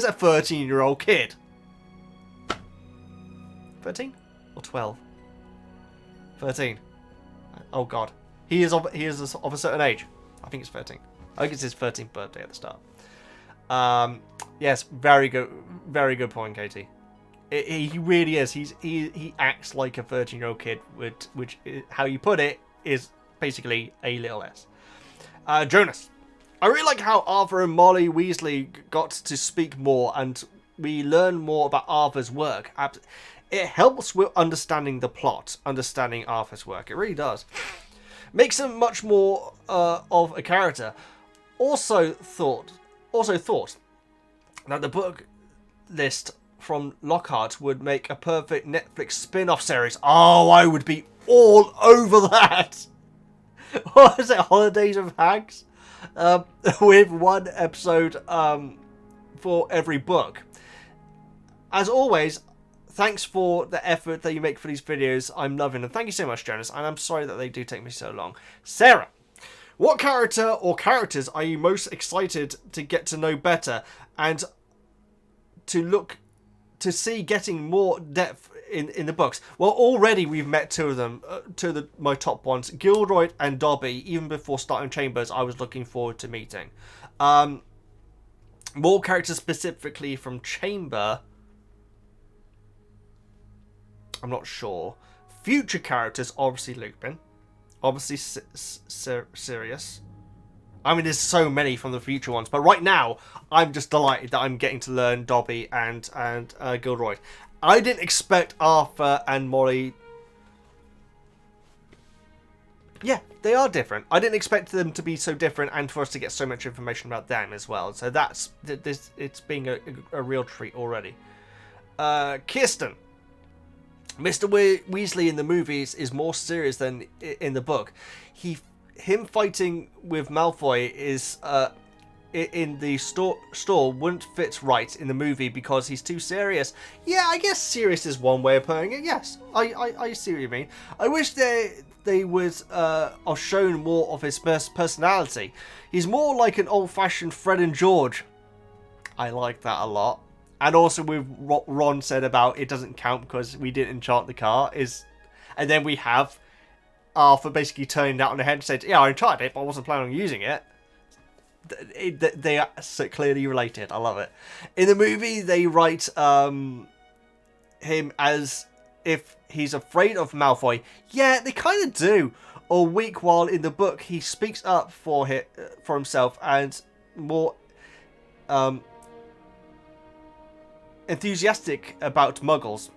a 13-year-old kid. 13 or 12? 13. Oh god, he is of a certain age. I think it's 13. I think it's his 13th birthday at the start. Yes, very good point, Katie. He really is. He acts like a 13-year-old kid, which how you put it is basically a little S. Jonas, I really like how Arthur and Molly Weasley got to speak more, and we learn more about Arthur's work. It helps with understanding the plot, understanding Arthur's work. It really does. Makes him much more of a character. Also thought that the book list from Lockhart would make a perfect Netflix spin-off series. Oh, I would be all over that. What is it? Holidays of Hags? With one episode for every book. As always, thanks for the effort that you make for these videos. I'm loving them. Thank you so much, Jonas. And I'm sorry that they do take me so long. Sarah, what character or characters are you most excited to get to know better and to see getting more depth in the books? Well, already we've met two of them, my top ones, Gilderoy and Dobby. Even before starting Chambers, I was looking forward to meeting. More characters specifically from Chamber, I'm not sure. Future characters, obviously Lupin, obviously Sirius. I mean, there's so many from the future ones, but right now, I'm just delighted that I'm getting to learn Dobby and Gilderoy. I didn't expect Arthur and Molly. Yeah, they are different. I didn't expect them to be so different, and for us to get so much information about them as well. So it's being a real treat already. Kirsten. Mr. Weasley in the movies is more serious than in the book. Him fighting with Malfoy is in the store wouldn't fit right in the movie because he's too serious. Yeah, I guess serious is one way of putting it. Yes, I see what you mean. I wish they would have shown more of his personality. He's more like an old-fashioned Fred and George. I like that a lot. And also with what Ron said about it doesn't count because we didn't enchant the car. And then we have Arthur basically turning that on the head and said, yeah, I enchanted it, but I wasn't planning on using it. They are so clearly related. I love it. In the movie, they write him as if he's afraid of Malfoy. Yeah, they kind of do. Or weak, while in the book, he speaks up for himself and more enthusiastic about Muggles.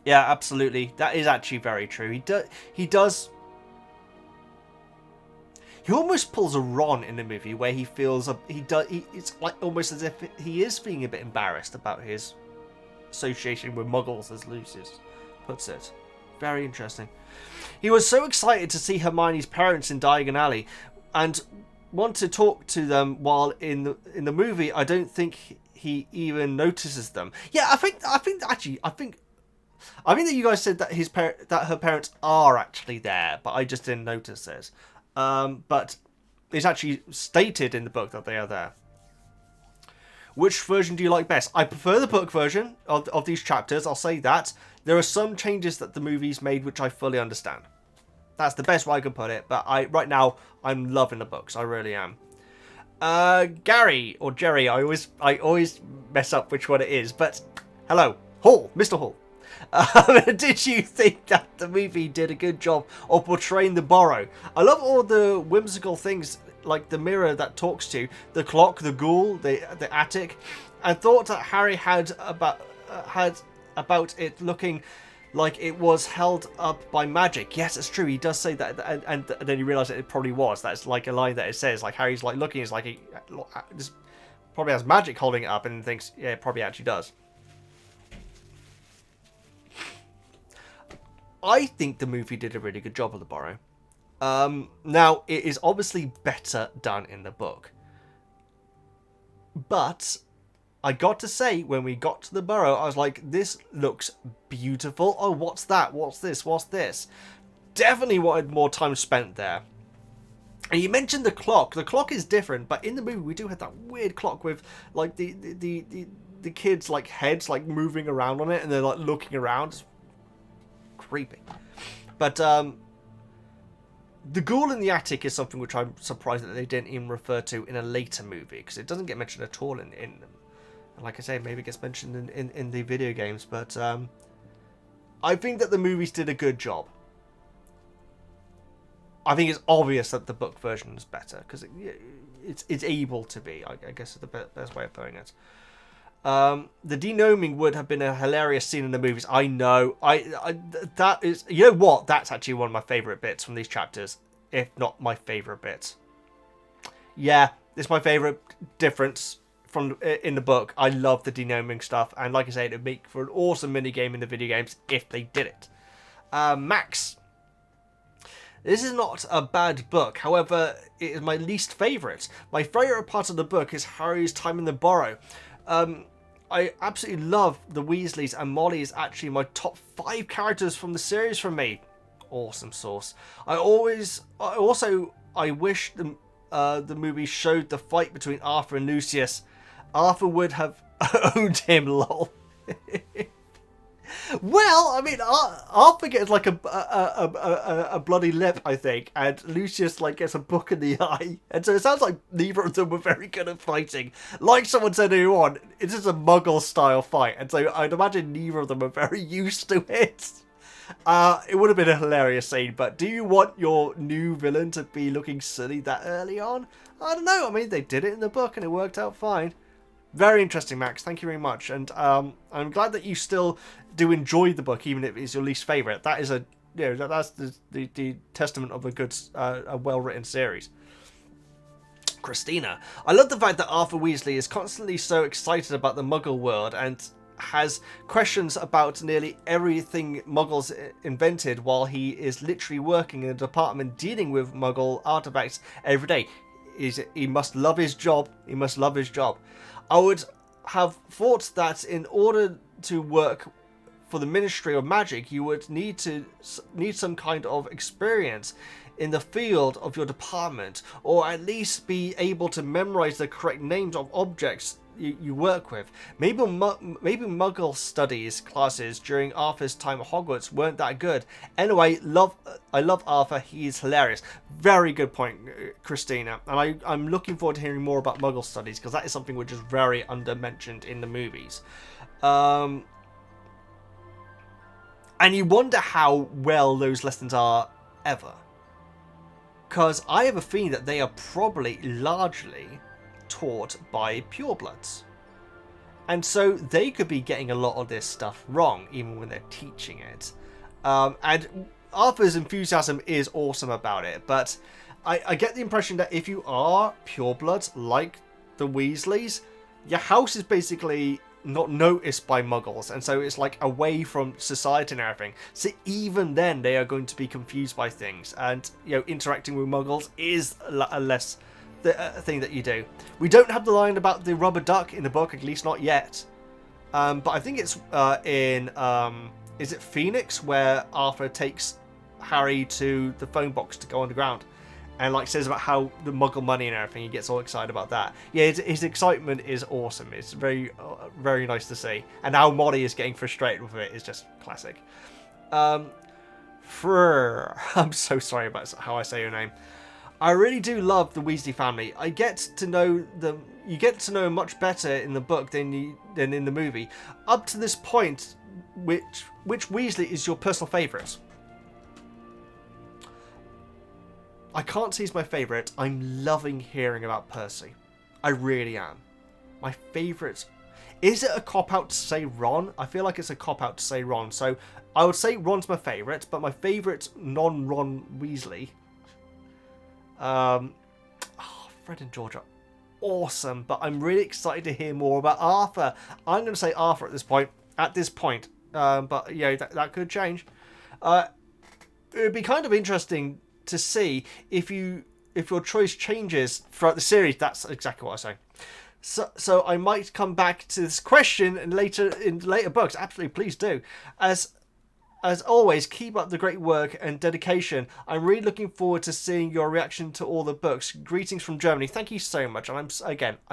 Yeah, absolutely. That is actually very true. He does. He almost pulls a Ron in the movie where he feels it's like almost as if he is feeling a bit embarrassed about his association with Muggles, as Lucius puts it. Very interesting. He was so excited to see Hermione's parents in Diagon Alley, and want to talk to them while in the movie. I don't think he even notices them. Yeah, I think that you guys said that that her parents are actually there, but I just didn't notice it. But it's actually stated in the book that they are there. Which version do you like best? I prefer the book version of these chapters, I'll say that. There are some changes that the movie's made which I fully understand. That's the best way I can put it, but right now, I'm loving the books, I really am. Gary, or Jerry, I always mess up which one it is, but hello, Hall, Mr. Hall. Did you think that the movie did a good job of portraying the Burrow? I love all the whimsical things like the mirror that talks to you, the clock, the ghoul, the attic, and thought that Harry had about it looking like it was held up by magic. Yes, it's true. He does say that, and then you realise that it probably was. That's like a line that it says. Like Harry's like looking, it's like he this probably has magic holding it up, and thinks, yeah, it probably actually does. I think the movie did a really good job of the Burrow. Now, it is obviously better done in the book. But I got to say, when we got to the Burrow, I was like, this looks beautiful. Oh, what's that? What's this? What's this? Definitely wanted more time spent there. And you mentioned the clock. The clock is different, but in the movie, we do have that weird clock with, like, the kids' like heads like moving around on it, and they're like looking around. It's creepy. But the ghoul in the attic is something which I'm surprised that they didn't even refer to in a later movie, because it doesn't get mentioned at all in them. Like I say, maybe it gets mentioned in the video games, but I think that the movies did a good job. I think it's obvious that the book version is better, because it's able to be, I guess is the best way of putting it. The denoming would have been a hilarious scene in the movies. I know. That is, you know what? That's actually one of my favourite bits from these chapters, if not my favourite bit. Yeah, it's my favourite difference from in the book. I love the denoming stuff, and like I said, it'd make for an awesome mini game in the video games if they did it. Max. This is not a bad book, however, it is my least favourite. My favourite part of the book is Harry's time in the Burrow. I absolutely love the Weasleys, and Molly is actually my top 5 characters from the series for me. Awesome sauce. I wish the movie showed the fight between Arthur and Lucius. Arthur would have owned him, lol. Well, I mean, Arthur gets like a bloody lip, I think, and Lucius like gets a book in the eye, and so it sounds like neither of them were very good at fighting. Like someone said earlier on, it's just a Muggle style fight, and so I'd imagine neither of them are very used to it. It would have been a hilarious scene, but do you want your new villain to be looking silly that early on? I don't know. I mean, they did it in the book, and it worked out fine. Very interesting, Max. Thank you very much, and I'm glad that you still do enjoy the book, even if it's your least favourite. That is that's the testament of a good, a well-written series. Christina, I love the fact that Arthur Weasley is constantly so excited about the Muggle world and has questions about nearly everything Muggles invented, while he is literally working in a department dealing with Muggle artifacts every day. He must love his job. He must love his job. I would have thought that in order to work for the Ministry of Magic, you would need some kind of experience in the field of your department, or at least be able to memorize the correct names of objects you work with. Maybe Muggle studies classes during Arthur's time at Hogwarts weren't that good. Anyway, I love Arthur. He's hilarious. Very good point, Christina. And I'm looking forward to hearing more about Muggle studies, because that is something which is very under-mentioned in the movies. And you wonder how well those lessons are ever. because I have a feeling that they are probably largely taught by purebloods. And so they could be getting a lot of this stuff wrong, even when they're teaching it. And Arthur's enthusiasm is awesome about it, but I get the impression that if you are purebloods, like the Weasleys, your house is basically not noticed by muggles, and so it's like away from society and everything. So even then, they are going to be confused by things, and interacting with muggles is a less thing that you do. We don't have the line about the rubber duck in the book, at least not yet. But I think it's in is it Phoenix, where Arthur takes Harry to the phone box to go underground, and like says about how the muggle money and everything. He gets all excited about that. Yeah, his excitement is awesome. It's very very nice to see, and how Molly is getting frustrated with it is just classic. I'm so sorry about how I say your name. I really do love the Weasley family. I get to know them. You get to know them much better in the book than in the movie. Up to this point, which Weasley is your personal favourite? I can't say he's my favourite. I'm loving hearing about Percy. I really am. My favourite. Is it a cop-out to say Ron? I feel like it's a cop-out to say Ron. So I would say Ron's my favourite, but my favourite non-Ron Weasley. Fred and George are awesome, but I'm really excited to hear more about Arthur. I'm going to say Arthur at this point. But that could change. It would be kind of interesting to see if your choice changes throughout the series. That's exactly what I say. So I might come back to this question in later books. Absolutely, please do. As always, keep up the great work and dedication. I'm really looking forward to seeing your reaction to all the books. Greetings from Germany. Thank you so much. And I'm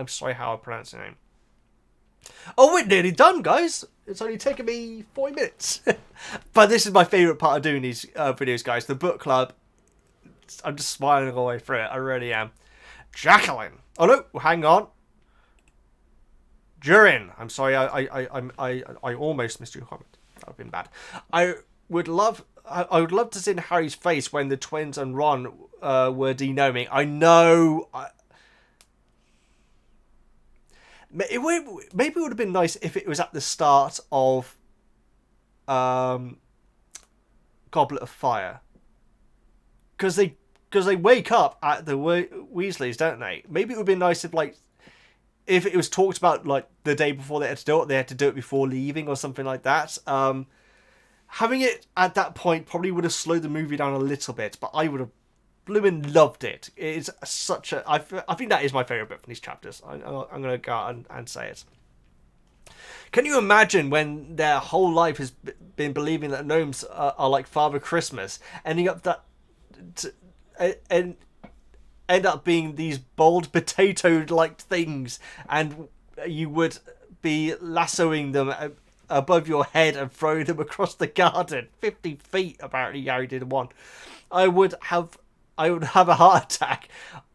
sorry how I pronounce your name. Oh, we're nearly done, guys. It's only taken me 40 minutes. But this is my favourite part of doing these videos, guys. The book club. I'm just smiling all the way through it. I really am. Jacqueline. Oh no, hang on. Durin. I'm sorry. I almost missed your comment. That would have been bad. I would love to see in Harry's face when the twins and Ron were denoming. I know. Maybe it would have been nice if it was at the start of Goblet of Fire, because they wake up at the Weasleys, don't they? Maybe it would be nice if it was talked about like the day before they had to do it. They had to do it before leaving or something like that. Having it at that point probably would have slowed the movie down a little bit, but I would have blooming loved it. It's such a... I think that is my favourite bit from these chapters. I'm going to go out and say it. Can you imagine when their whole life has been believing that gnomes are like Father Christmas, ending up and end up being these bold potato-like things, and you would be lassoing them above your head and throwing them across the garden 50 feet? Apparently Harry did one. I would have a heart attack.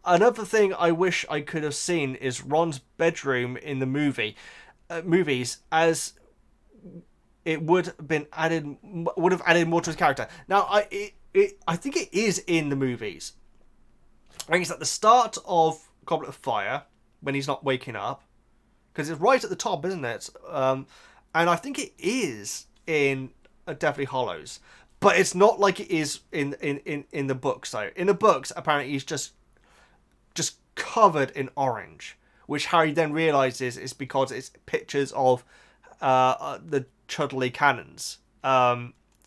Another thing I wish I could have seen is Ron's bedroom in the movies, as it would have added more to his character. Now I think it is in the movies. I think it's at the start of Goblet of Fire when he's not waking up, because it's right at the top, isn't it? And I think it is in Deathly Hallows, but it's not like it is in the books. Though in the books, apparently he's just covered in orange, which Harry then realizes is because it's pictures of the Chudley cannons.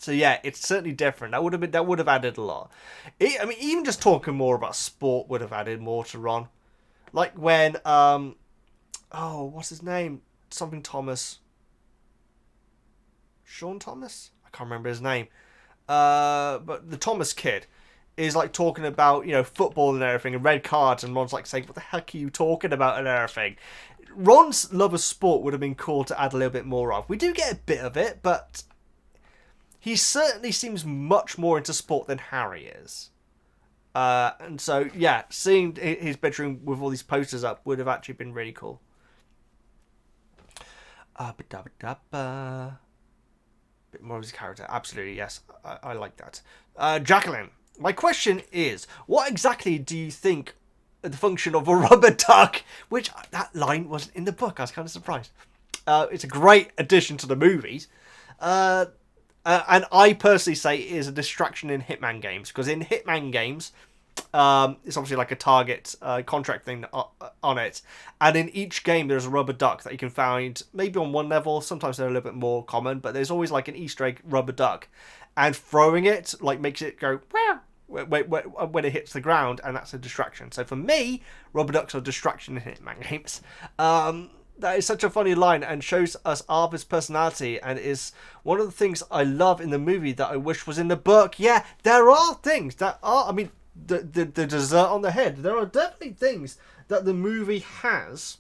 So yeah, it's certainly different. That would have added a lot. Even just talking more about sport would have added more to Ron. Like when what's his name? Something Thomas. Sean Thomas? I can't remember his name. But the Thomas kid is like talking about, football and everything and red cards, and Ron's like saying, "What the heck are you talking about?" and everything. Ron's love of sport would have been cool to add a little bit more of. We do get a bit of it, but he certainly seems much more into sport than Harry is. And so, yeah, seeing his bedroom with all these posters up would have actually been really cool. Bit more of his character. Absolutely, yes. I like that. Jacqueline. My question is, what exactly do you think the function of a rubber duck, which that line wasn't in the book? I was kind of surprised. It's a great addition to the movies. And I personally say it is a distraction in Hitman games, because in Hitman games, it's obviously like a target contract thing on it, and in each game there's a rubber duck that you can find maybe on one level. Sometimes they're a little bit more common, but there's always like an Easter egg rubber duck, and throwing it like makes it go wow when it hits the ground, and that's a distraction. So for me, rubber ducks are a distraction in Hitman games. That is such a funny line and shows us Arthur's personality, and is one of the things I love in the movie that I wish was in the book. Yeah, there are things that are, I mean, the dessert on the head. There are definitely things that the movie has.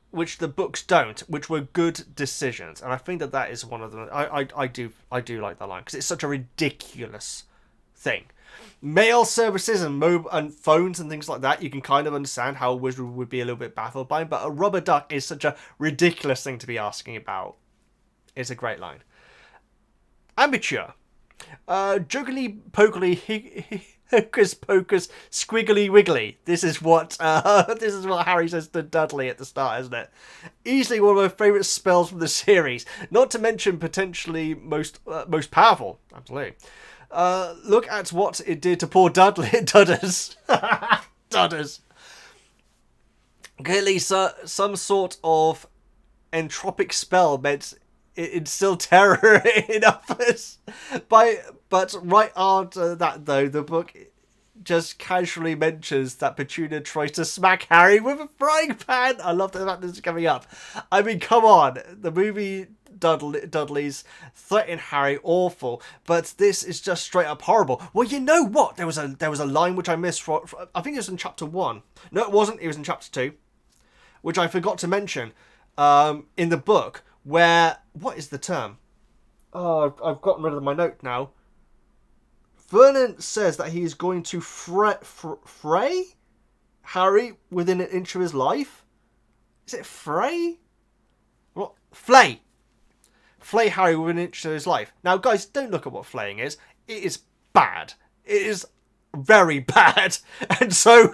Which the books don't, which were good decisions, and I think that is one of them. I do like that line, because it's such a ridiculous thing. Mail services and phones and things like that, you can kind of understand how a wizard would be a little bit baffled by, but a rubber duck is such a ridiculous thing to be asking about. It's a great line. Amateur. Juggly pokely hocus pocus squiggly wiggly. This is what Harry says to Dudley at the start, isn't it? Easily one of my favourite spells from the series. Not to mention potentially most powerful. Absolutely. Look at what it did to poor Dudley. Dudders. Dudders. Clearly, some sort of entropic spell meant it instilled terror in others. But right after that, though, the book just casually mentions that Petunia tries to smack Harry with a frying pan. I love that this is coming up. I mean, come on. The movie Dudley's threatening Harry awful, but this is just straight up horrible. Well, you know what? There was a line which I missed for I think it was in chapter 1. No, it wasn't. It was in chapter 2, which I forgot to mention in the book, where, what is the term? Oh, I've gotten rid of my note now. Vernon says that he's going to fray Harry within an inch of his life. Is it fray? What? Flay. Flay Harry within an inch of his life. Now, guys, don't look at what flaying is. It is bad. It is very bad. And so,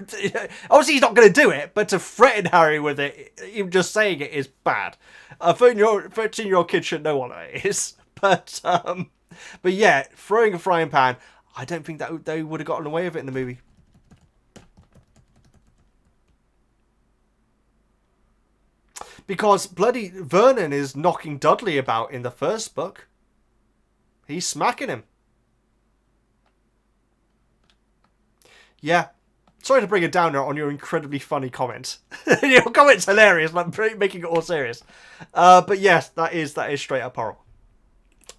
obviously he's not going to do it, but to threaten Harry with it, even just saying it, is bad. A 13-year-old kid should know what it is. But yeah, throwing a frying pan, I don't think that they would have gotten away with it in the movie. Because bloody Vernon is knocking Dudley about in the first book. He's smacking him. Yeah. Sorry to bring a downer on your incredibly funny comment. Your comment's hilarious, and I'm making it all serious. But yes, that is straight up horrible.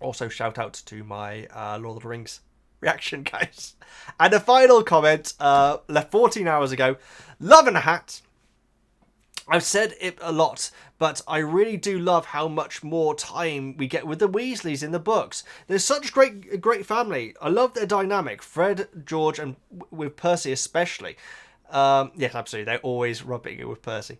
Also, shout out to my Lord of the Rings reaction, guys. And a final comment, left 14 hours ago. Love in a hat. I've said it a lot, but I really do love how much more time we get with the Weasleys in the books. They're such great family. I love their dynamic. Fred, George, and with Percy especially. Yes, absolutely. They're always rubbing it with Percy.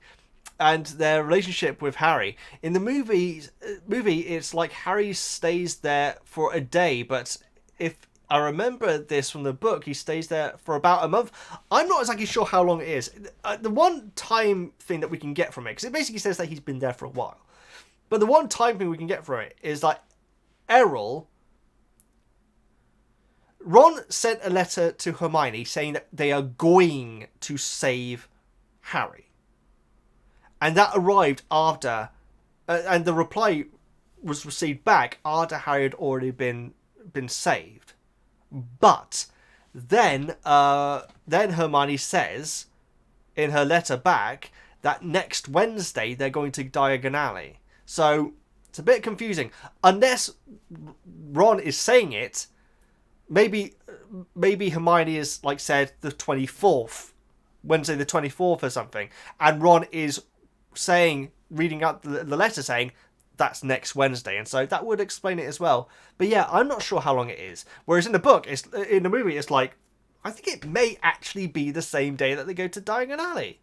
And their relationship with Harry. In the movie, it's like Harry stays there for a day, but if I remember this from the book, he stays there for about a month. I'm not exactly sure how long it is. The one time thing that we can get from it, because it basically says that he's been there for a while. But the one time thing we can get from it is that Ron sent a letter to Hermione saying that they are going to save Harry. And that arrived after, and the reply was received back after Harry had already been saved. But then Hermione says in her letter back that next Wednesday they're going to Diagon Alley. So it's a bit confusing. Unless Ron is saying it, maybe Hermione is like said the 24th, Wednesday the 24th or something, and Ron is reading out the letter saying that's next Wednesday, and so that would explain it as well. But yeah, I'm not sure how long it is. Whereas in the movie, it's like, I think it may actually be the same day that they go to Diagon Alley.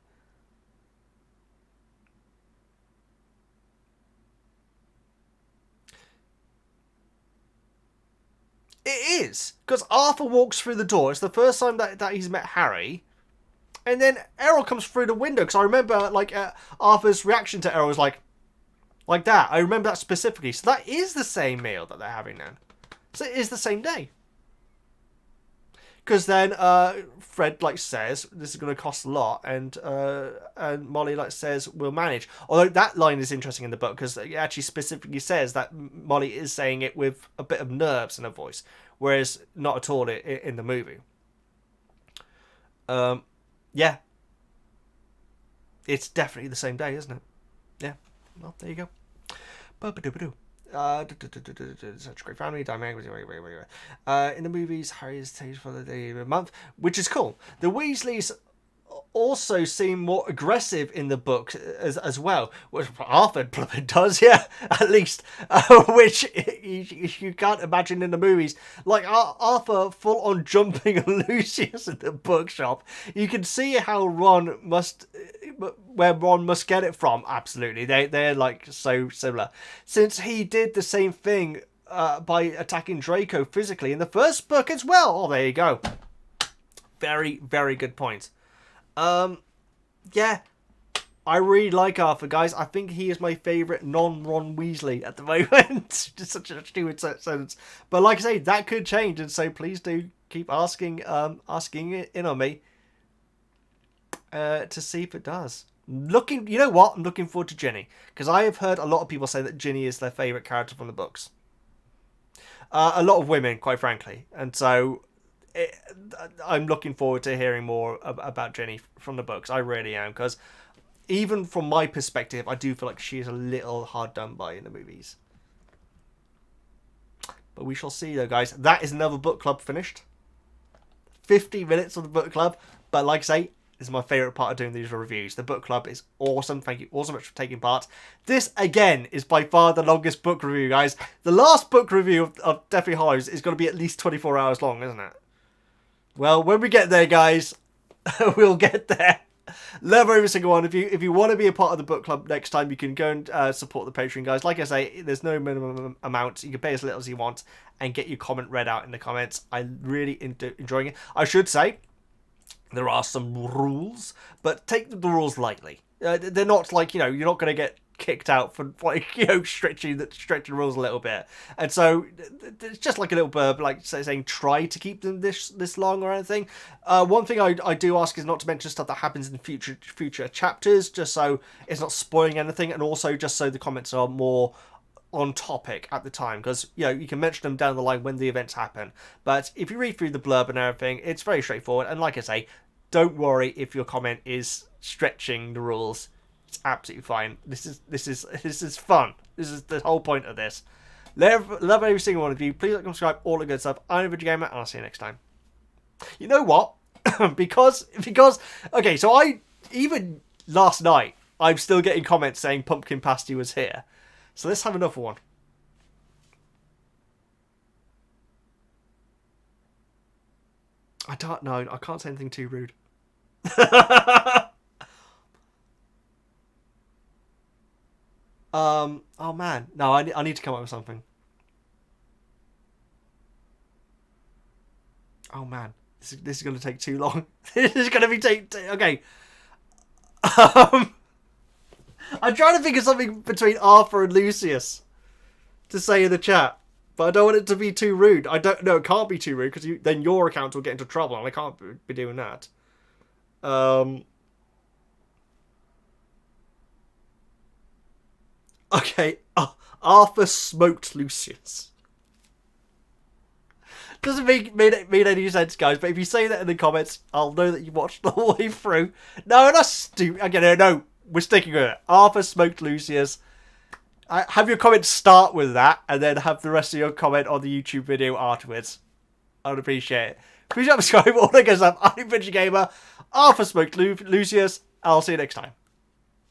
is, because Arthur walks through the door. It's the first time that he's met Harry. And then Errol comes through the window, because I remember, like, Arthur's reaction to Errol was like that. I remember that specifically. So that is the same meal that they're having then. So it is the same day. Because then Fred, like, says, this is going to cost a lot, and Molly, like, says, we'll manage. Although that line is interesting in the book, because it actually specifically says that Molly is saying it with a bit of nerves in her voice, whereas not at all in the movie. Yeah. It's definitely the same day, isn't it? Yeah. Well, there you go. Ba-ba-doo-ba-doo. Such a great family. In the movies, Harry is staged for the day of the month, which is cool. The Weasleys also seem more aggressive in the book as well, which Arthur does, yeah, at least, which you can't imagine in the movies. Like Arthur full on jumping on Lucius in the bookshop. You can see how where Ron must get it from. Absolutely, they're like so similar, since he did the same thing by attacking Draco physically in the first book as well. Oh, there you go. Very, very good point. Yeah, I really like Arthur, guys. I think he is my favourite non-Ron Weasley at the moment. Just such a stupid sentence. But like I say, that could change, and so please do keep asking it in on me to see if it does. You know what? I'm looking forward to Ginny, because I have heard a lot of people say that Ginny is their favourite character from the books. A lot of women, quite frankly, and so I'm looking forward to hearing more about Ginny from the books. I really am, because even from my perspective, I do feel like she is a little hard done by in the movies. But we shall see, though, guys. That is another book club finished. 50 minutes of the book club. But like I say, this is my favourite part of doing these reviews. The book club is awesome. Thank you all so much for taking part. This, again, is by far the longest book review, guys. The last book review of Deathly Hallows is going to be at least 24 hours long, isn't it? Well, when we get there, guys, we'll get there. Love every single one. If you want to be a part of the book club next time, you can go and support the Patreon, guys. Like I say, there's no minimum amount. You can pay as little as you want and get your comment read out in the comments. I'm really enjoying it. I should say there are some rules, but take the rules lightly. They're not like, you're not going to get kicked out for, like, stretching the rules a little bit. And so it's just like a little blurb, like saying try to keep them this long or anything. One thing I do ask is not to mention stuff that happens in future chapters, just so it's not spoiling anything, and also just so the comments are more on topic at the time, because you can mention them down the line when the events happen. But if you read through the blurb and everything, it's very straightforward. And like I say, don't worry if your comment is stretching the rules. It's absolutely fine. This is fun. This is the whole point of this. Love every single one of you. Please like, subscribe, all the good stuff. I'm VEGGIEKNIGHTS, and I'll see you next time. You know what? because okay, so even last night I'm still getting comments saying Pumpkin Pasty was here. So let's have another one. I don't know. I can't say anything too rude. Oh man, no, I need to come up with something. Oh man, this is going to take too long. This is going to be okay. I'm trying to think of something between Arthur and Lucius to say in the chat, but I don't want it to be too rude. I don't know. It can't be too rude, because then your account will get into trouble, and I can't be doing that. Okay, Arthur smoked Lucius. Doesn't mean any sense, guys, but if you say that in the comments, I'll know that you watched the whole way through. No, that's stupid. Again, no, we're sticking with it. Arthur smoked Lucius. Have your comments start with that, and then have the rest of your comment on the YouTube video afterwards. I would appreciate it. Please subscribe, all the good stuff. I'm VEGGIEGAMER. Arthur smoked Lucius. I'll see you next time.